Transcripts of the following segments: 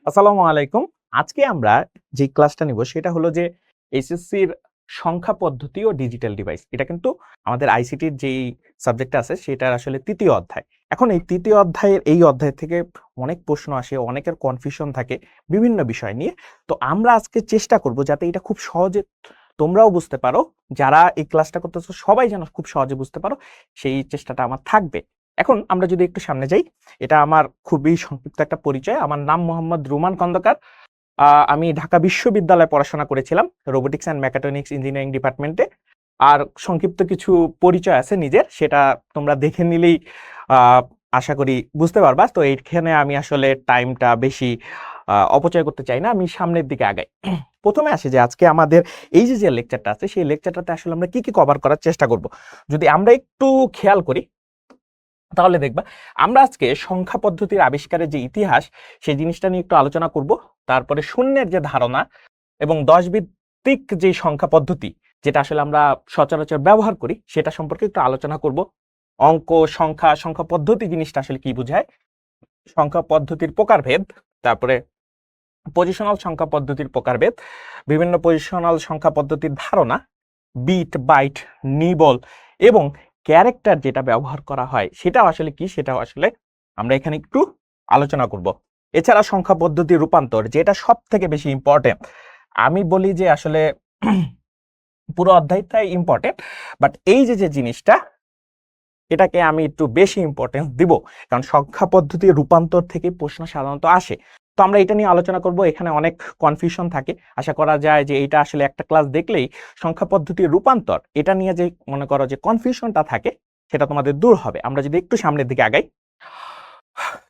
আসসালামু আলাইকুম। আজকে আমরা যে ক্লাসটা নিব সেটা হলো যে এইচএসসির সংখ্যা পদ্ধতি ও ডিজিটাল ডিভাইস। এটা কিন্তু আমাদের আইসিটির যেই সাবজেক্টটা আছে সেটার আসলে ৩য় অধ্যায়। এখন এই ৩য় অধ্যায়ের এই অধ্যায় থেকে অনেক প্রশ্ন আসে, অনেকের কনফিউশন থাকে বিভিন্ন বিষয় নিয়ে। তো আমরা আজকে চেষ্টা করব যাতে এটা খুব সহজে তোমরাও বুঝতে পারো, যারা এই ক্লাসটা করতেছো সবাই যেন খুব সহজে বুঝতে পারো, সেই চেষ্টাটা আমার থাকবে। এখন আমরা যদি একটু সামনে যাই, এটা আমার খুবই সংক্ষিপ্ত একটা পরিচয়। আমার নাম মোহাম্মদ রুমান খন্দকার। আমি ঢাকা বিশ্ববিদ্যালয়ে পড়াশোনা করেছিলাম রোবোটিক্স অ্যান্ড মেকাট্রনিক্স ইঞ্জিনিয়ারিং ডিপার্টমেন্টে। আর সংক্ষিপ্ত কিছু পরিচয় আছে নিজের, সেটা তোমরা দেখে নিলেই আশা করি বুঝতে পারবা। তো এইখানে আমি আসলে টাইমটা বেশি অপচয় করতে চাই না, আমি সামনের দিকে আগাই। প্রথমে আসে যে আজকে আমাদের এই যে লেকচারটা আছে সেই লেকচারটাতে আসলে আমরা কি কি কভার করার চেষ্টা করব। যদি আমরা একটু খেয়াল করি তাহলে দেখবা আমরা আজকে সংখ্যা পদ্ধতির আবিষ্কারের যে ইতিহাস সেই জিনিসটা নিয়ে একটু আলোচনা করব। তারপরে শূন্যের যে ধারণা এবং 10 ভিত্তিক যে সংখ্যা পদ্ধতি যেটা আসলে আমরা সচরাচর ব্যবহার করি সেটা সম্পর্কে একটু আলোচনা করব। অঙ্ক, সংখ্যা পদ্ধতি জিনিসটা আসলে কি বোঝায়, সংখ্যা পদ্ধতির প্রকারভেদ, তারপরে পজিশনাল সংখ্যা পদ্ধতির প্রকারভেদ, বিভিন্ন পজিশনাল সংখ্যা পদ্ধতির ধারণা, বিট, বাইট, নিবল এবং ক্যারেক্টার যেটা ব্যবহার করা হয় সেটাও আসলে কি, সেটাও আসলে আমরা এখানে একটু আলোচনা করব। এছাড়া সংখ্যা পদ্ধতির রূপান্তর, যেটা সব থেকে বেশি ইম্পর্টেন্ট। আমি বলি যে আসলে পুরো অধ্যায়টাই ইম্পর্টেন্ট, বাট এই যে জিনিসটা এটাকে আমি একটু বেশি ইম্পর্টেন্স দিব, কারণ সংখ্যা পদ্ধতির রূপান্তর থেকে প্রশ্ন সাধারণত আসে। তো আমরা এটা নিয়ে আলোচনা করব। এখানে অনেক কনফিউশন থাকে, আশা করা যায় যে এটা আসলে একটা ক্লাস দেখলেই সংখ্যা পদ্ধতির রূপান্তর এটা নিয়ে যে মনে করো যে কনফিউশনটা থাকে সেটা তোমাদের দূর হবে। আমরা যদি একটু সামনের দিকে আগাই,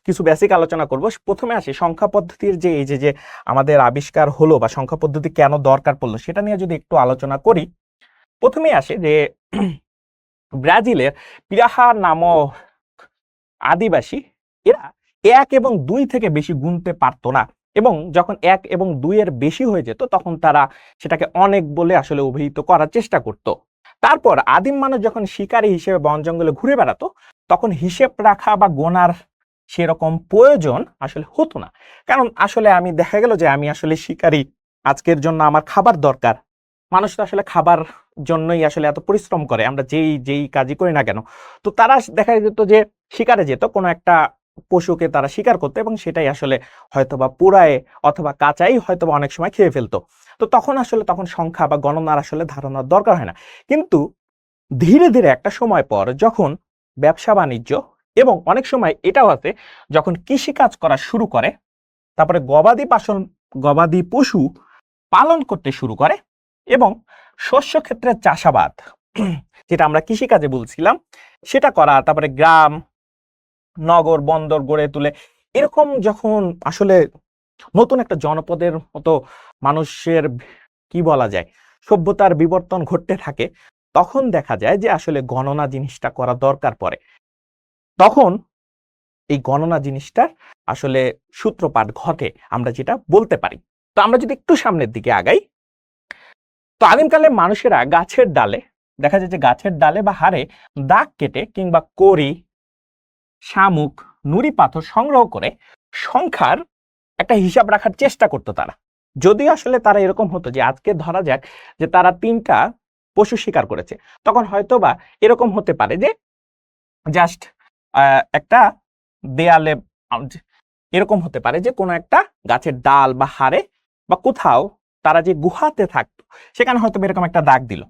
কিছু বেসিক আলোচনা করব। প্রথমে আসি সংখ্যা পদ্ধতির যে এই যে আমাদের আবিষ্কার হলো বা সংখ্যা পদ্ধতি কেন দরকার পড়লো সেটা নিয়ে যদি একটু আলোচনা করি। প্রথমে আসে যে ব্রাজিলের পিরাহা নামক আদিবাসী, এরা 1 এবং 2 থেকে বেশি গুনতে পারতো না, এবং যখন 1 এবং 2 এর বেশি হয়ে যেত তখন তারা সেটাকে অনেক বলে আসলে অভিহিত করার চেষ্টা করত। তারপর আদিম মানুষ যখন শিকারী হিসেবে বন জঙ্গলে ঘুরে বেড়াতো তখন হিসেব রাখা বা গোনার সেরকম প্রয়োজন আসলে হতো না, কারণ আসলে আমি দেখা গেল যে আমি আসলে শিকারী, আজকের জন্য আমার খাবার দরকার। মানুষ তো আসলে খাবার জন্যই আসলে এত পরিশ্রম করে, আমরা যেই যেই কাজই করি না কেন। তো তারা দেখা যেত যে শিকারে যেত, কোনো একটা পশুকে তারা শিকার করতো এবং সেটাই আসলে হয়তোবা পুরায় অথবা কাঁচাই হয়তোবা অনেক সময় খেয়ে ফেলতো। তো তখন আসলে তখন সংখ্যা বা গণনার আসলে ধারণার দরকার হয় না। কিন্তু ধীরে ধীরে একটা সময় পর যখন ব্যবসা বাণিজ্য এবং অনেক সময় এটাও আছে যখন কৃষিকাজ করা শুরু করে, তারপরে গবাদি পশু পালন করতে শুরু করে এবং শস্য ক্ষেত্রে চাষাবাদ যেটা আমরা কৃষিকাজে বলছিলাম সেটা করা, তারপরে গ্রাম, নগর, বন্দর গড়ে তুলে, এরকম যখন আসলে নতুন একটা জনপদের মতো মানুষের কি বলা যায় সভ্যতার বিবর্তন ঘটতে থাকে, তখন দেখা যায় যে আসলে গণনা জিনিসটা করা দরকার পড়ে। তখন এই গণনা জিনিসটার আসলে সূত্রপাত ঘটে, আমরা যেটা বলতে পারি। তো আমরা যদি একটু সামনের দিকে আগাই, তো আদিমকালে মানুষেরা গাছের ডালে, দেখা যায় যে গাছের ডালে বা হাড়ে দাগ কেটে কিংবা কড়ি, শামুক, নুড়ি পাথর সংগ্রহ করে সংখ্যার একটা হিসাব রাখার চেষ্টা করতো তারা। যদিও আসলে তারা এরকম হতো যে আজকে ধরা যাক যে তারা 3টা পশু শিকার করেছে, তখন হয়তো বা এরকম হতে পারে যে জাস্ট একটা দেয়ালে এরকম হতে পারে যে কোনো একটা গাছের ডাল বা হাড়ে বা কোথাও তারা যে গুহাতে থাকতো সেখানে হয়তো এরকম একটা দাগ দিল,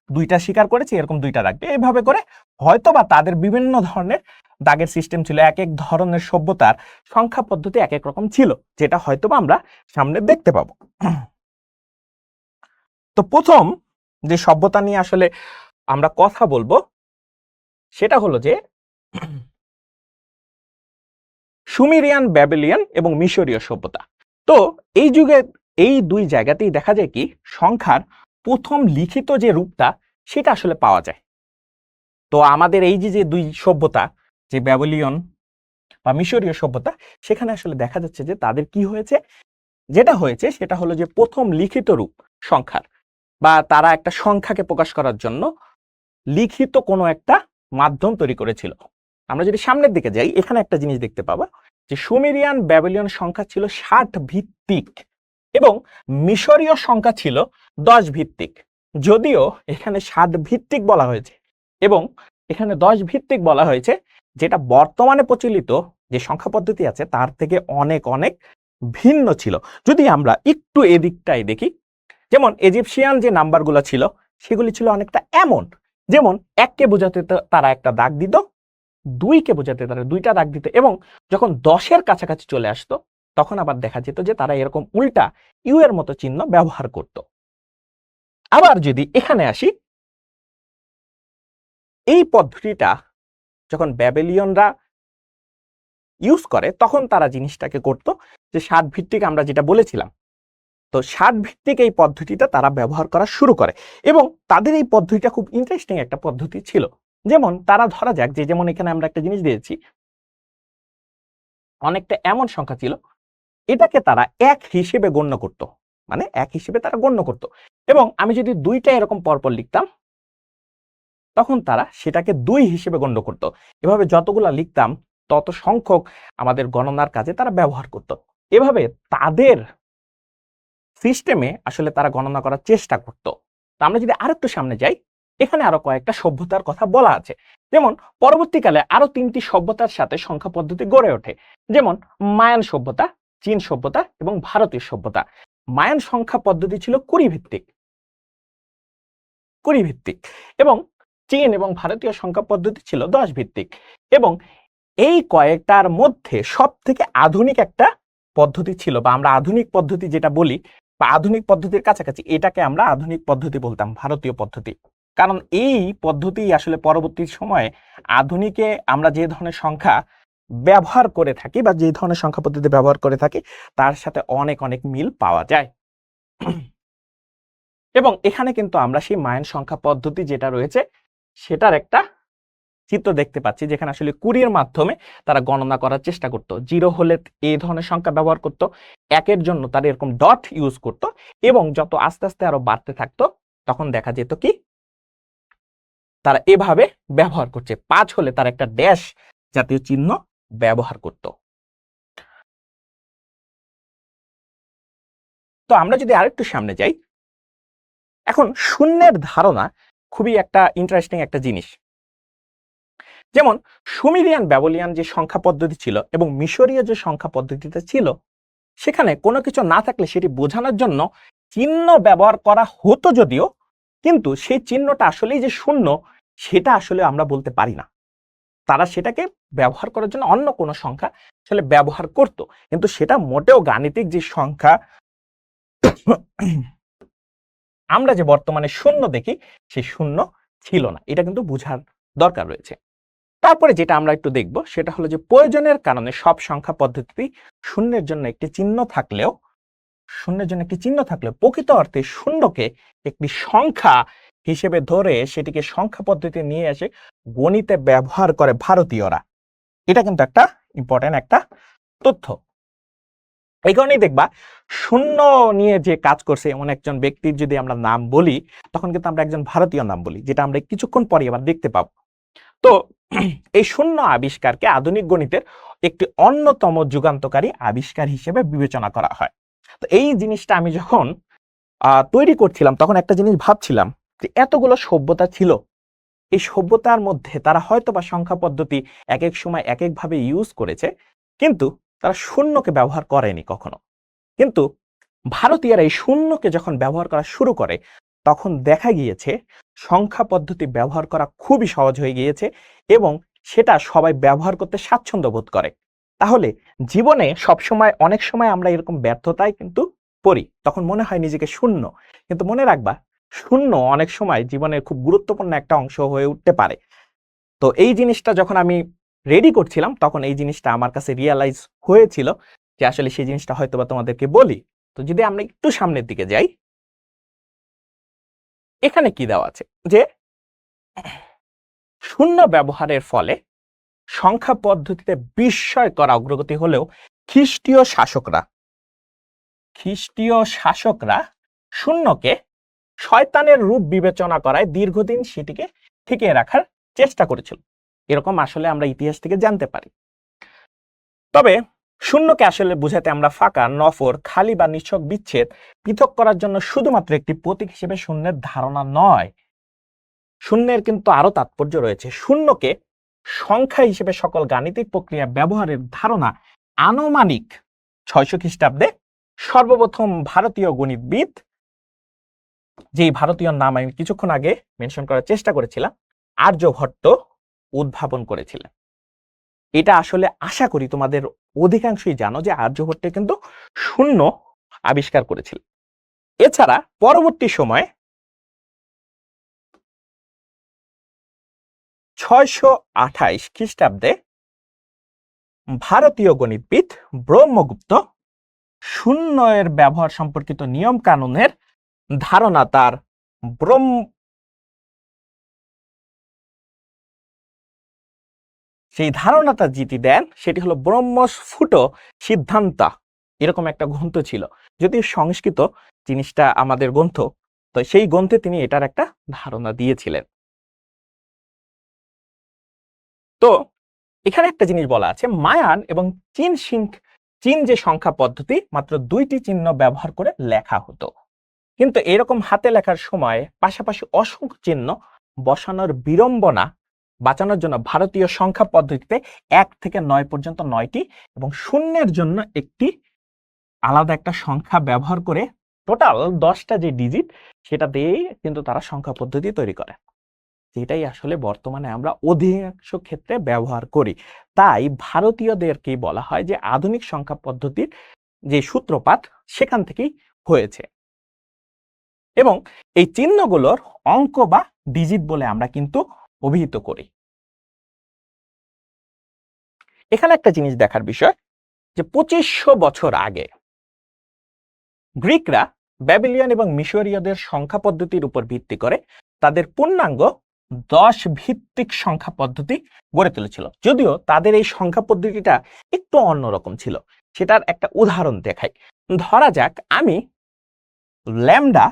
2টা শিকার করেছে এরকম 2টা দাগ, এইভাবে করে হয়তোবা তাদের বিভিন্ন ধরনের দাগের সিস্টেম ছিল। এক এক ধরনের সভ্যতার সংখ্যা পদ্ধতি এক এক রকম ছিল, যেটা হয়তোবা আমরা সামনে দেখতে পাবো। তো প্রথম যে সভ্যতা নিয়ে আসলে আমরা কথা বলবো সেটা হলো যে সুমেরিয়ান, ব্যাবিলিয়ান এবং মিশরীয় সভ্যতা। তো এই যুগে এই 2 জায়গাতেই দেখা যায় কি সংখ্যার প্রথম লিখিত যে রূপটা সেটা আসলে পাওয়া যায়। তো আমাদের এই যে 2 সভ্যতা, যে ব্যাবিলিয়ন বা মিশরীয় সভ্যতা, সেখানে আসলে দেখা যাচ্ছে যে তাদের কি হয়েছে, যেটা হয়েছে সেটা হলো যে প্রথম লিখিত রূপ সংখ্যার, বা তারা একটা সংখ্যাকে প্রকাশ করার জন্য লিখিত কোনো একটা মাধ্যম তৈরি করেছিল। আমরা যদি সামনের দিকে যাই, এখানে একটা জিনিস দেখতে পাবো যে সুমেরিয়ান ব্যাবিলিয়ন সংখ্যা ছিল 60 ভিত্তিক এবং মিশরীয় সংখ্যা ছিল 10 ভিত্তিক। যদিও এখানে 60 ভিত্তিক বলা হয়েছে এবং এখানে 10 ভিত্তিক বলা হয়েছে, যেটা বর্তমানে প্রচলিত যে সংখ্যা পদ্ধতি আছে তার থেকে অনেক অনেক ভিন্ন ছিল। যদি আমরা একটু এদিকটাই দেখি, যেমন ইজিপশিয়ান যে নাম্বারগুলো ছিল সেগুলি ছিল অনেকটা এমন, যেমন 1কে বোঝাতে তারা একটা দাগ দিত, 2কে বোঝাতে তারা 2টা দাগ দিত, এবং যখন 10-এর কাছাকাছি চলে আসতো তখন আবার দেখা যেত যে তারা এরকম উল্টা ইউ এর মতো চিহ্ন ব্যবহার করত। আবার যদি এখানে আসি, এই পদ্ধতিটা যখন ব্যাবিলিয়নরা ইউজ করে তখন তারা জিনিসটাকে করত যে 60 ভিত্তিক আমরা যেটা বলেছিলাম, তো 60 ভিত্তিক এই পদ্ধতিটা তারা ব্যবহার করা শুরু করে এবং তাদের এই পদ্ধতিটা খুব ইন্টারেস্টিং একটা পদ্ধতি ছিল। যেমন তারা ধরা যাক যে, যেমন এখানে আমরা একটা জিনিস দিয়েছি, অনেকটা এমন সংখ্যা ছিল, এটাকে তারা 1 হিসেবে গণ্য করত, মানে 1 হিসেবে তারা গণ্য করত, এবং আমি যদি 2টা এরকম পরপর লিখতাম তখন তারা সেটাকে 2 হিসেবে গণ্য করত। এভাবে যতগুলা লিখতাম তত সংখ্যক আমাদের গণনার কাজে তারা ব্যবহার করত। এভাবে তাদের সিস্টেমে আসলে তারা গণনা করার চেষ্টা করত। তো আমরা যদি আরেকটু সামনে যাই, এখানে আরো কয়েকটা সভ্যতার কথা বলা আছে। যেমন পরবর্তীকালে আরো 3টি সভ্যতার সাথে সংখ্যা পদ্ধতি গড়ে ওঠে, যেমন মায়ান সভ্যতা, চীন সভ্যতা এবং ভারতীয় সভ্যতা। মায়ান সংখ্যা পদ্ধতি ছিল 20 ভিত্তিক এবং চীন এবং ভারতীয় সংখ্যা পদ্ধতি ছিল 10 ভিত্তিক। এবং এই কয়েকটার মধ্যে সব থেকে আধুনিক একটা পদ্ধতি ছিল, বা আমরা আধুনিক পদ্ধতি যেটা বলি বা আধুনিক পদ্ধতির কাছাকাছি, এটাকে আমরা আধুনিক পদ্ধতি বলতাম, ভারতীয় পদ্ধতি। কারণ এই পদ্ধতি আসলে পরবর্তী সময়ে আধুনিকে আমরা যে ধরনের সংখ্যা ব্যবহার করে থাকি বা যে ধরনের সংখ্যা পদ্ধতি ব্যবহার করে থাকি তার সাথে অনেক অনেক মিল পাওয়া যায়। এবং এখানে কিন্তু আমরা সেই মায়ান সংখ্যা পদ্ধতি যেটা রয়েছে সেটার একটা চিত্র দেখতে পাচ্ছি, যেখানে আসলে 20-এর মাধ্যমে তারা গণনা করার চেষ্টা করত। 0 হলে এই ধরনের সংখ্যা ব্যবহার করত, 1-এর জন্য তারা এরকম ডট ইউজ করত, এবং যত আস্তে আস্তে আরো বাড়তে থাকতো তখন দেখা যেত কি তারা এভাবে ব্যবহার করছে। 5 হলে তারা একটা ড্যাশ জাতীয় চিহ্ন ব্যবহার করত। তো আমরা যদি আরেকটু সামনে যাই, এখন শূন্যের ধারণা খুবই একটা ইন্টারেস্টিং একটা জিনিস। যেমন সুমেরিয়ান ব্যাবিলিয়ন যে সংখ্যা পদ্ধতি ছিল এবং মিশরীয় যে সংখ্যা পদ্ধতিটা ছিল, সেখানে কোনো কিছু না থাকলে সেটি বোঝানোর জন্য চিহ্ন ব্যবহার করা হতো যদিও, কিন্তু সেই চিহ্নটা আসলেই যে শূন্য সেটা আসলে আমরা বলতে পারি না। তারা সেটাকে ব্যবহার করার জন্য অন্য কোনো সংখ্যা আসলে ব্যবহার করত, কিন্তু সেটা মোটেও গাণিতিক যে সংখ্যা আমরা যে বর্তমানে শূন্য দেখি সেই শূন্য ছিল না। এটা কিন্তু বোঝার দরকার রয়েছে। তারপরে যেটা আমরা একটু দেখব সেটা হলো যে প্রয়োজনের কারণে সব সংখ্যা পদ্ধতি শূন্যের জন্য একটি চিহ্ন থাকলেও প্রকৃত অর্থে শূন্যকে একটি সংখ্যা হিসেবে ধরে সেটিকে সংখ্যা পদ্ধতি নিয়ে এসে গণিতে ব্যবহার করে ভারতীয়রা। এটা কিন্তু একটা ইম্পর্টেন্ট একটা তথ্য। এই কারণেই দেখবা শূন্য নিয়ে যে কাজ করছে এমন একজন ব্যক্তির যদি আমরা নাম বলি তখন কিন্তু আমরা একজন ভারতীয় নাম বলি, যেটা আমরা কিছুক্ষণ পরে আবার দেখতে পাবো। তো এই শূন্য আবিষ্কারকে আধুনিক গণিতের একটি অন্যতম যুগান্তকারী আবিষ্কার হিসেবে বিবেচনা করা হয়। তো এই জিনিসটা আমি যখন তৈরি করছিলাম তখন একটা জিনিস ভাবছিলাম যে এতগুলো সভ্যতা ছিল, এই সভ্যতার মধ্যে তারা হয়তো বা সংখ্যা পদ্ধতি এক এক সময় এক এক ভাবে ইউজ করেছে, কিন্তু তারা শূন্যকে ব্যবহার করেনি কখনো। কিন্তু ভারতীয়রা এই শূন্যকে যখন ব্যবহার করা শুরু করে তখন দেখা গিয়েছে সংখ্যা পদ্ধতি ব্যবহার করা খুবই সহজ হয়ে গিয়েছে এবং সেটা সবাই ব্যবহার করতে স্বাচ্ছন্দ্য বোধ করে। তাহলে জীবনে সবসময় অনেক সময় আমরা এরকম ব্যর্থতায় কিন্তু পড়ি, তখন মনে হয় নিজেকে শূন্য, কিন্তু মনে রাখবা শূন্য অনেক সময় জীবনের খুব গুরুত্বপূর্ণ একটা অংশ হয়ে উঠতে পারে। তো এই জিনিসটা যখন আমি রেডি করছিলাম তখন এই জিনিসটা আমার কাছে রিয়ালাইজ হয়েছিল যে আসলে সেই জিনিসটা হয়তো বা তোমাদেরকে বলি। তো যদি আমরা একটু সামনের দিকে যাই, এখানে কি দেওয়া আছে যে শূন্য ব্যবহারের ফলে সংখ্যা পদ্ধতিতে বিস্ময়কর অগ্রগতি হলেও খ্রিস্টীয় শাসকরা শূন্যকে শয়তানের রূপ বিবেচনা করায় দীর্ঘদিন সেটিকে টিকিয়ে রাখার চেষ্টা করেছিল। এরকম আসলে আমরা ইতিহাস থেকে জানতে পারি। তবে শূন্যকে আসলে বোঝাতে আমরা ফাঁকা, নফর, খালি বা নিছক বিচ্ছেদ পৃথক করার জন্য শুধুমাত্র একটি প্রতীক হিসেবে শূন্যের ধারণা নয়, শূন্যের কিন্তু আরো তাৎপর্য রয়েছে। শূন্যকে সংখ্যা হিসেবে সকল গাণিতিক প্রক্রিয়া ব্যবহারের ধারণা আনুমানিক 600 খ্রিস্টাব্দে সর্বপ্রথম ভারতীয় গণিতবিদ, যেই ভারতীয় নাম আমি কিছুক্ষণ আগে মেনশন করার চেষ্টা করেছিলাম, আর্যভট্ট উদ্ভাবন করেছিলেন। এটা আসলে আশা করি তোমাদের অধিকাংশই জানো যে আর্যভট্ট কিন্তু শূন্য আবিষ্কার করেছিলেন। এছাড়া পরবর্তী সময়ে 628 খ্রিস্টাব্দে ভারতীয় গণিতবিদ ব্রহ্মগুপ্ত শূন্য এর ব্যবহার সম্পর্কিত নিয়ম কানুনের ধারণা তার সেই ধারণাটা যেটি দেন সেটি হলো ব্রহ্মস্ফুট সিদ্ধান্ত, এরকম একটা গ্রন্থ ছিল। যদি সংস্কৃত জিনিসটা আমাদের গ্রন্থ, তো সেই গ্রন্থে তিনি এটার একটা ধারণা দিয়েছিলেন। তো এখানে একটা জিনিস বলা আছে, মায়ান এবং চীন যে সংখ্যা পদ্ধতি মাত্র 2টি চিহ্ন ব্যবহার করে লেখা হতো, কিন্তু এরকম হাতে লেখার সময় পাশাপাশি অসংখ্য চিহ্ন বসানোর বিড়ম্বনা বাঁচানোর জন্য ভারতীয় সংখ্যা পদ্ধতিতে 1 থেকে 9 পর্যন্ত 9টি এবং শূন্যের জন্য একটি আলাদা একটা সংখ্যা ব্যবহার করে টোটাল 10টা যে ডিজিট সেটা দিয়েই কিন্তু তারা সংখ্যা পদ্ধতি তৈরি করে, যেটাই আসলে বর্তমানে আমরা অধিকাংশ ক্ষেত্রে ব্যবহার করি। তাই ভারতীয়দেরকে বলা হয় যে আধুনিক সংখ্যা পদ্ধতির যে সূত্রপাত সেখান থেকেই হয়েছে। এবং এই চিহ্নগুলোর অঙ্ক বা ডিজিট বলে আমরা কিন্তু অভিহিত করি। এখানে একটা জিনিস দেখার বিষয় যে 2500 বছর আগে গ্রিকরা ব্যাবিলিয়ন এবং মিশরীয়দের সংখ্যা পদ্ধতির উপর ভিত্তি করে তাদের পূর্ণাঙ্গ 10 ভিত্তিক সংখ্যা পদ্ধতি গড়ে তুলেছিল। যদিও তাদের এই সংখ্যা পদ্ধতিটা একটু অন্যরকম ছিল, সেটার একটা উদাহরণ দেখাই। ধরা যাক আমি ল্যামডা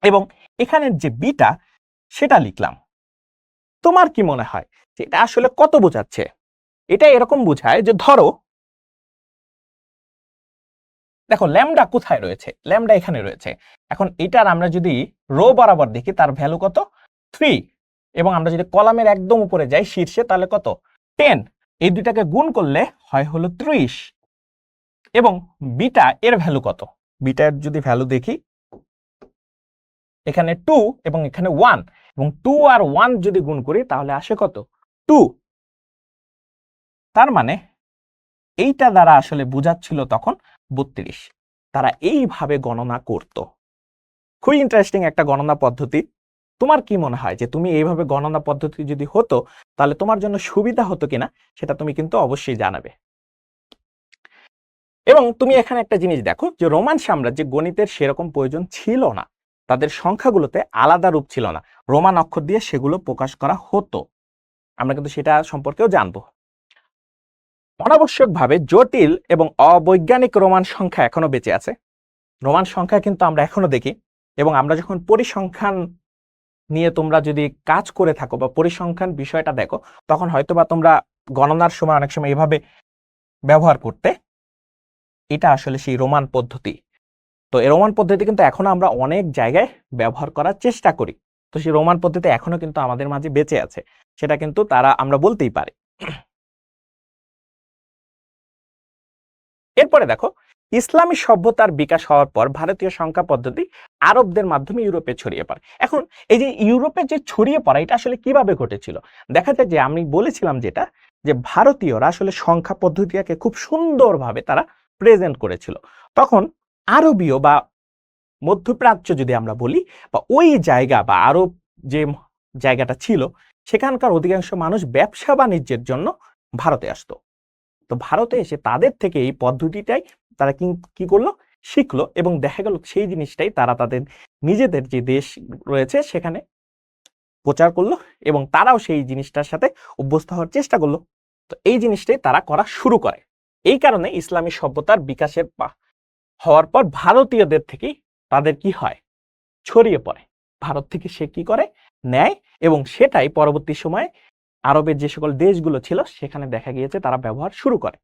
এবং এখানের যে বিটা সেটা লিখলাম। তোমার কি মনে হয় যে এটা আসলে কত বোঝাচ্ছে? এটা এরকম বোঝায় যে ধরো দেখো ল্যামডা কোথায় রয়েছে, ল্যামডা এখানে রয়েছে। এখন এটার আমরা যদি রো বরাবর দেখি তার ভ্যালু কত 3, এবং আমরা যদি কলামের একদম উপরে যাই শীর্ষে তাহলে কত 10, এই দুইটাকে গুণ করলে হয় হলো 30। এবং বিটা এর ভ্যালু কত, বিটার যদি ভ্যালু দেখি এখানে 2 এবং এখানে 1, এবং 2 আর 1 যদি গুণ করি তাহলে আসে কত 2। তার মানে এইটা দ্বারা আসলে বোঝাচ্ছিল তখন 32। তারা এইভাবে গণনা করত। খুবই ইন্টারেস্টিং একটা গণনা পদ্ধতি। তোমার কি মনে হয় যে তুমি এইভাবে গণনা পদ্ধতি যদি হতো তাহলে তোমার জন্য সুবিধা হতো কিনা, সেটা তুমি কিন্তু অবশ্যই জানাবে। এবং তুমি এখানে একটা জিনিস দেখো যে রোমান সাম্রাজ্যে গণিতের সেরকম প্রয়োজন ছিল না, তাদের সংখ্যাগুলোতে আলাদা রূপ ছিল না, রোমান অক্ষর দিয়ে সেগুলো প্রকাশ করা হতো। আমরা কিন্তু সেটা সম্পর্কেও জানবো। অনাবশ্যকভাবে জটিল এবং অবৈজ্ঞানিক রোমান সংখ্যা এখনো বেঁচে আছে। রোমান সংখ্যা কিন্তু আমরা এখনো দেখি, এবং আমরা যখন পরিসংখ্যান নিয়ে তোমরা যদি কাজ করে থাকো বা পরিসংখ্যান বিষয়টা দেখো, তখন হয়তোবা তোমরা গণনার সময় অনেক সময় এভাবে ব্যবহার করতে। এটা আসলে সেই রোমান পদ্ধতি। তো এই রোমান পদ্ধতি কিন্তু এখনো আমরা অনেক জায়গায় ব্যবহার করার চেষ্টা করি। তো সেই রোমান পদ্ধতি এখনো কিন্তু আমাদের মাঝে বেঁচে আছে, সেটা কিন্তু তারা আমরা বলতেই পারি। এরপরে দেখো ইসলামী সভ্যতার বিকাশ হওয়ার পর ভারতীয় সংখ্যা পদ্ধতি আরবদের মাধ্যমে ইউরোপে ছড়িয়ে পড়ে। এখন এই যে ইউরোপে যে ছড়িয়ে পড়া, এটা আসলে কিভাবে ঘটেছিল? দেখা যায় যে আমি বলেছিলাম যেটা, যে ভারতীয়রা আসলে সংখ্যা পদ্ধতিটাকে খুব সুন্দরভাবে তারা প্রেজেন্ট করেছিল। তখন আরবীয় বা মধ্যপ্রাচ্য যদি আমরা বলি, বা ওই জায়গা বা আরব যে জায়গাটা ছিল, সেখানকার অধিকাংশ মানুষ ব্যবসা বাণিজ্যের জন্য ভারতে আসতো। তো ভারতে এসে তাদের থেকে এই পদ্ধতিটাই তারা কি করলো, শিখলো, এবং দেখা গেল সেই জিনিসটাই তারা তাদের নিজেদের যে দেশ রয়েছে সেখানে প্রচার করলো, এবং তারাও সেই জিনিসটার সাথে অভ্যস্ত হওয়ার চেষ্টা করলো। তো এই জিনিসটাই তারা করা শুরু করে। এই কারণে ইসলামী সভ্যতার বিকাশের হওয়ার পর ভারতীয়দের থেকেই তাদের কি হয়, ছড়িয়ে পড়ে। ভারত থেকে সে কি করে, নেয়, এবং সেটাই পরবর্তী সময়ে আরবের যে সকল দেশগুলো ছিল সেখানে দেখা গিয়েছে তারা ব্যবহার শুরু করে।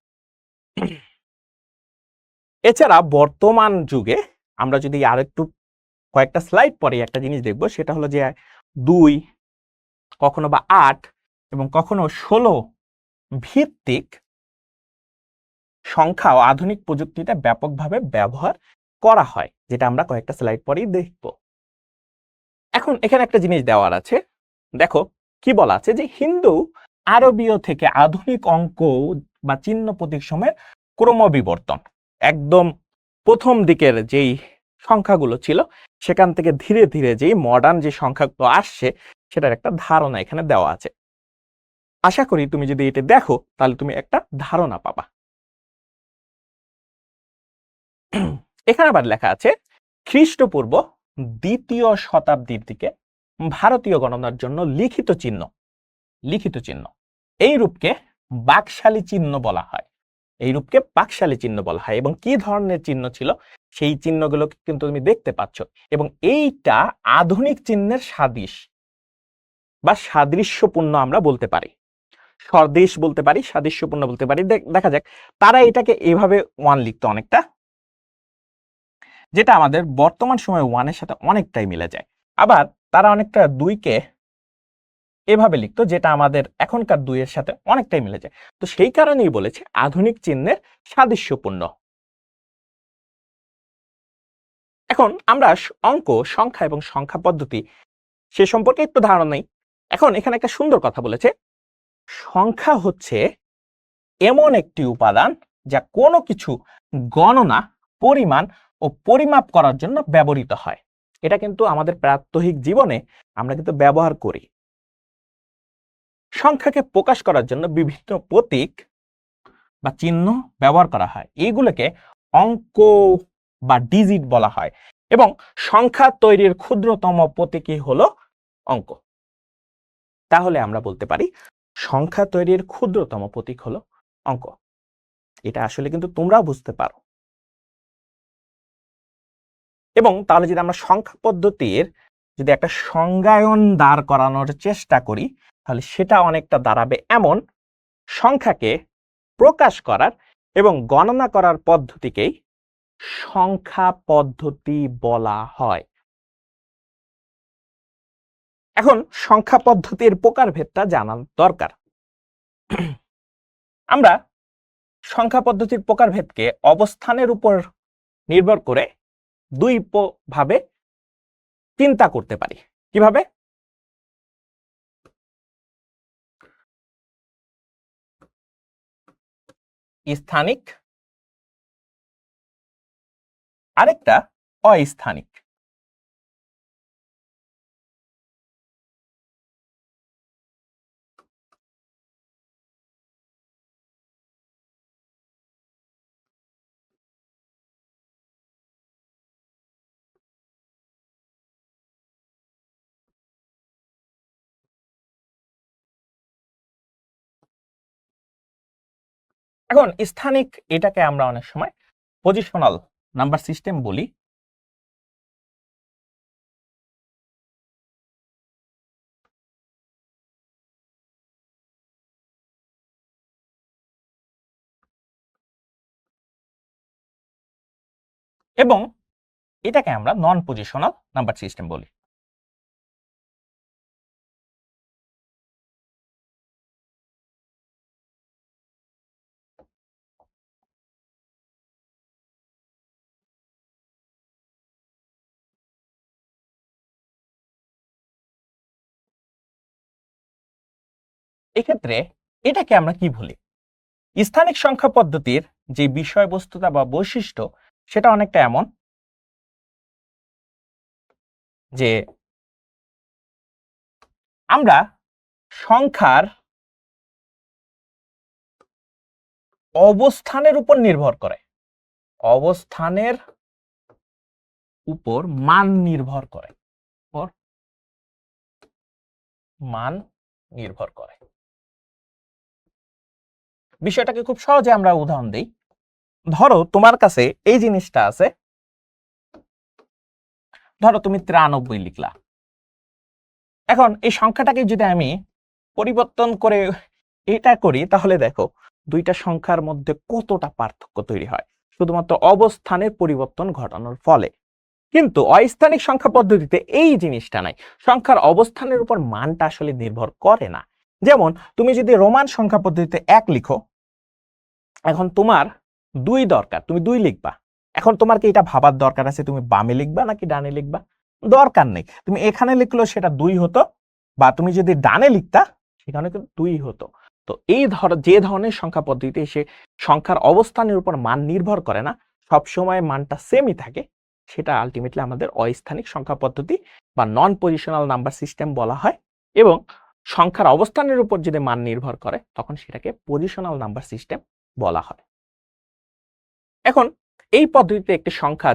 এছাড়া বর্তমান যুগে আমরা যদি আর একটু কয়েকটা স্লাইড পরে একটা জিনিস দেখব, সেটা হলো যে 2 কখনো বা 8 এবং কখনো 16 ভিত্তিক সংখ্যাও আধুনিক প্রযুক্তিতে ব্যাপকভাবে ব্যবহার করা হয়, যেটা আমরা কয়েকটা স্লাইড পরেই দেখব। এখন এখানে একটা জিনিস দেওয়ার আছে, দেখো কি বলা আছে যে হিন্দু আরবীয় থেকে আধুনিক অঙ্ক বা চিহ্ন প্রতীক সময়ের ক্রমবিবর্তন। একদম প্রথম দিকের যেই সংখ্যাগুলো ছিল সেখান থেকে ধীরে ধীরে যেই মডার্ন যে সংখ্যাগুলো আসছে সেটার একটা ধারণা এখানে দেওয়া আছে। আশা করি তুমি যদি এটা দেখো তাহলে তুমি একটা ধারণা পাবা। এখানে আবার লেখা আছে খ্রিস্টপূর্ব 2য় শতাব্দীর দিকে ভারতীয় গণনার জন্য লিখিত চিহ্ন এই রূপকে বাকশালী চিহ্ন বলা হয়। এবং কি ধরনের চিহ্ন ছিল সেই চিহ্নগুলোকে কিন্তু তুমি দেখতে পাচ্ছ, এবং এইটা আধুনিক চিহ্নের সাদৃশ বা সাদৃশ্যপূর্ণ আমরা বলতে পারি, সদৃশ বলতে পারি, সাদৃশ্যপূর্ণ বলতে পারি। দেখা যাক, তারা এটাকে এভাবে 1 লিখতো অনেকটা, যেটা আমাদের বর্তমান সময়ে 1 এর সাথে অনেকটাই মিলে যায়। আবার তারা অনেকটা 2কে এভাবে লিখতো, যেটা আমাদের এখনকার 2 এর সাথে অনেকটাই মিলে যায়। তো সেই কারণেই বলেছে আধুনিক চিহ্নের সাদৃশ্যপূর্ণ। এখন আমরা অঙ্ক, সংখ্যা এবং সংখ্যা পদ্ধতি সে সম্পর্কে একটু ধারণা নেই। এখন এখানে একটা সুন্দর কথা বলেছে, সংখ্যা হচ্ছে এমন একটি উপাদান যা কোনো কিছু গণনা, পরিমাণ ও পরিমাপ করার জন্য ব্যবহৃত হয়। এটা কিন্তু আমাদের প্রাত্যহিক জীবনে আমরা কিন্তু ব্যবহার করি। সংখ্যাকে প্রকাশ করার জন্য বিভিন্ন প্রতীক বা চিহ্ন ব্যবহার করা হয়, এইগুলোকে অঙ্ক বা ডিজিট বলা হয়, এবং সংখ্যা তৈরির ক্ষুদ্রতম প্রতীকই হলো অঙ্ক। তাহলে আমরা বলতে পারি সংখ্যা তৈরির ক্ষুদ্রতম প্রতীক হলো অঙ্ক। এটা আসলে কিন্তু তোমরাও বুঝতে পারো। এবং তাহলে যদি আমরা সংখ্যা পদ্ধতির যদি একটা সংজ্ঞায়ন দাঁড় করানোর চেষ্টা করি, তাহলে সেটা অনেকটা দাঁড়াবে এমন: সংখ্যাকে প্রকাশ করার এবং গণনা করার পদ্ধতিকেই সংখ্যা পদ্ধতি বলা হয়। এখন সংখ্যা পদ্ধতির প্রকারভেদটা জানা দরকার। আমরা সংখ্যা পদ্ধতির প্রকারভেদকে অবস্থানের উপর নির্ভর করে 2 ভাবে চিন্তা করতে পারি। কিভাবে? স্থানিক, আরেকটা অস্থানিক। এখন স্থানিক, এটাকে আমরা অনেক সময় পজিশনাল নাম্বার সিস্টেম বলি। এবং এটাকে আমরা নন পজিশনাল নাম্বার সিস্টেম বলি। এক্ষেত্রে এটাকে আমরা কি বলি? স্থানিক সংখ্যা পদ্ধতির যে বিষয়বস্তুতা বা বৈশিষ্ট্য সেটা অনেকটা এমন যে আমরা সংখ্যার অবস্থানের উপর নির্ভর করে, অবস্থানের উপর মান নির্ভর করে, বিষয়টাকে খুব সহজে আমরা উদাহরণ দেই। ধরো তোমার কাছে এই জিনিসটা আছে, ধরো তুমি 93 লিখলা। এখন এই সংখ্যাটাকে যদি আমি পরিবর্তন করে এটা করি, তাহলে দেখো দুইটা সংখ্যার মধ্যে কতটা পার্থক্য তৈরি হয় শুধুমাত্র অবস্থানের পরিবর্তন ঘটানোর ফলে। কিন্তু অস্থানিক সংখ্যা পদ্ধতিতে এই জিনিসটা নাই, সংখ্যার অবস্থানের উপর মানটা আসলে নির্ভর করে না। যেমন তুমি যদি রোমান সংখ্যা পদ্ধতিতে 1 লিখো, এখন তোমার 2 দরকার, তুমি 2 লিখবা। এখন তোমার কি এটা ভাবার দরকার আছে তুমি বামে লিখবা নাকি ডানে লিখবা? দরকার নেই, তুমি এখানে লিখলেও সেটা 2 হতো, বা তুমি যদি ডানে লিখতা সেখানে কিন্তু 2 হতো। তো এই যে ধরনের সংখ্যা পদ্ধতিতে এসে সংখ্যার অবস্থানের উপর মান নির্ভর করে না, সব সময় মানটা সেমই থাকে, সেটা আলটিমেটলি আমাদের অস্থানিক সংখ্যা পদ্ধতি বা নন পজিশনাল নাম্বার সিস্টেম বলা হয়। এবং সংখ্যার অবস্থানের উপর যদি মান নির্ভর করে তখন সেটাকে পজিশনাল নাম্বার সিস্টেম বলা হয়। এখন এই পদ্ধতিতে একটি সংখ্যা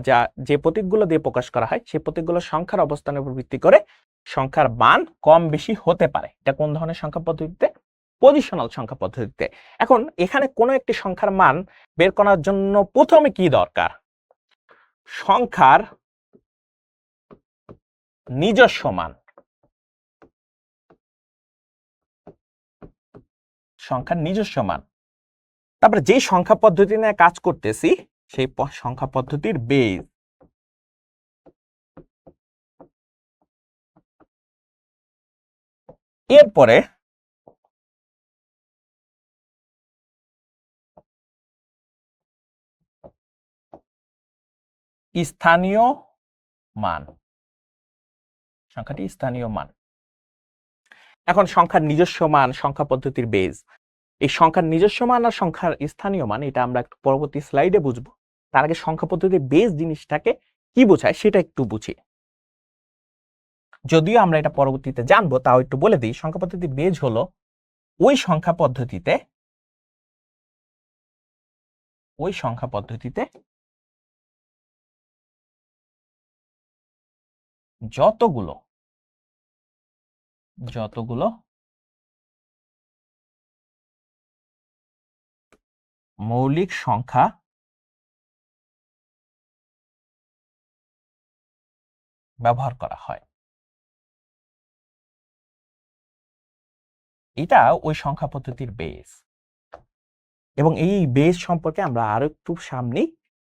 যে প্রতীকগুলো দিয়ে প্রকাশ করা হয় সেই প্রতীকগুলো সংখ্যার অবস্থানের উপর ভিত্তি করে সংখ্যার মান কম বেশি হতে পারে। এটা কোন ধরনের সংখ্যা পদ্ধতিতে? পজিশনাল সংখ্যা পদ্ধতিতে। এখন এখানে কোনো একটি সংখ্যার মান বের করার জন্য প্রথমে কি দরকার? সংখ্যার নিজস্ব মান। সংখ্যার নিজস্ব মান। তারপরে যে সংখ্যা পদ্ধতি নিয়ে কাজ করতেছি সেই সংখ্যা পদ্ধতির বেজ। এরপরে স্থানীয় মান, সংখ্যাটি স্থানীয় মান। এখন সংখ্যার নিজস্ব মান সংখ্যা পদ্ধতির বেজ। এই সংখ্যার নিজস্ব মান আর সংখ্যার স্থানীয় মান এটা আমরা একটু পরবর্তী স্লাইডে বুঝবো। তার আগে সংখ্যা পদ্ধতির বেজ জিনিসটাকে কি বোঝায় সেটা একটু বুঝি। যদিও আমরা এটা পরবর্তীতে জানবো, তাও একটু বলে দিই। সংখ্যা পদ্ধতির বেজ হলো ওই সংখ্যা পদ্ধতিতে যতগুলো মৌলিক সংখ্যা ব্যবহার করা হয়, এটা ওই সংখ্যা পদ্ধতির বেজ। এবং এই বেজ সম্পর্কে আমরা আরো একটু সামনে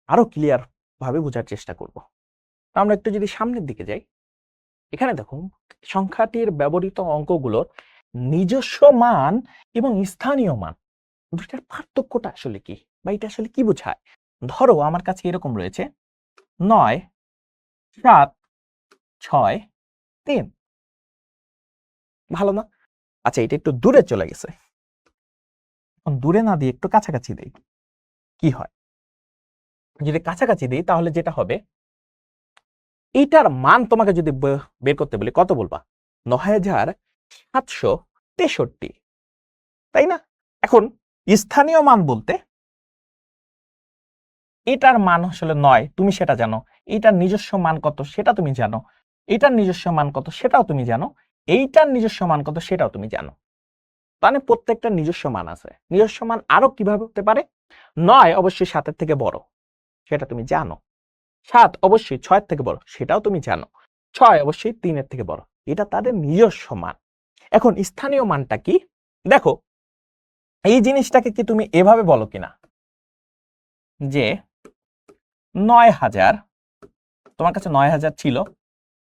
আরো ক্লিয়ার ভাবে বোঝার চেষ্টা করব। আমরা একটু যদি সামনের দিকে যাই, এখানে দেখুন সংখ্যাটির ব্যবহৃত অঙ্কগুলোর নিজস্ব মান এবং স্থানীয় মান দুটার পার্থক্যটা আসলে কি, বা এটা আসলে কি বোঝায়? ধরো আমার কাছে এরকম রয়েছে 9 7 6 3, ভালো না? আচ্ছা, এটা একটু দূরে চলে গেছে, এখন দূরে না দিয়ে একটু কাছাকাছি দেই, কি হয়? যদি কাছাকাছি দিই তাহলে যেটা হবে, এইটার মান তোমাকে যদি বের করতে বলি কত বলবা? 9763, তাই না? এখন স্থানীয় মান বলতে এটার মান আসলে 9, তুমি সেটা জানো। এটার নিজস্ব মান কত সেটা তুমি জানো। এটার নিজস্ব মান কত সেটাও তুমি জানো। এইটার নিজস্ব মান কত সেটাও তুমি জানো। মানে প্রত্যেকটা নিজস্ব মান আছে। নিজস্ব মান আরো কিভাবে হতে পারে? 9 অবশ্যই 7 এর থেকে বড়, সেটা তুমি জানো। 7 অবশ্যই 6 এর থেকে বড়, সেটাও তুমি জানো। 6 অবশ্যই 3 এর থেকে বড়, এটা তাদের নিজস্ব মান। এখন স্থানীয় মানটা কি? দেখো এই জিনিসটাকে কি তুমি এভাবে বলো কিনা যে 9000, তোমার কাছে 9000 ছিল,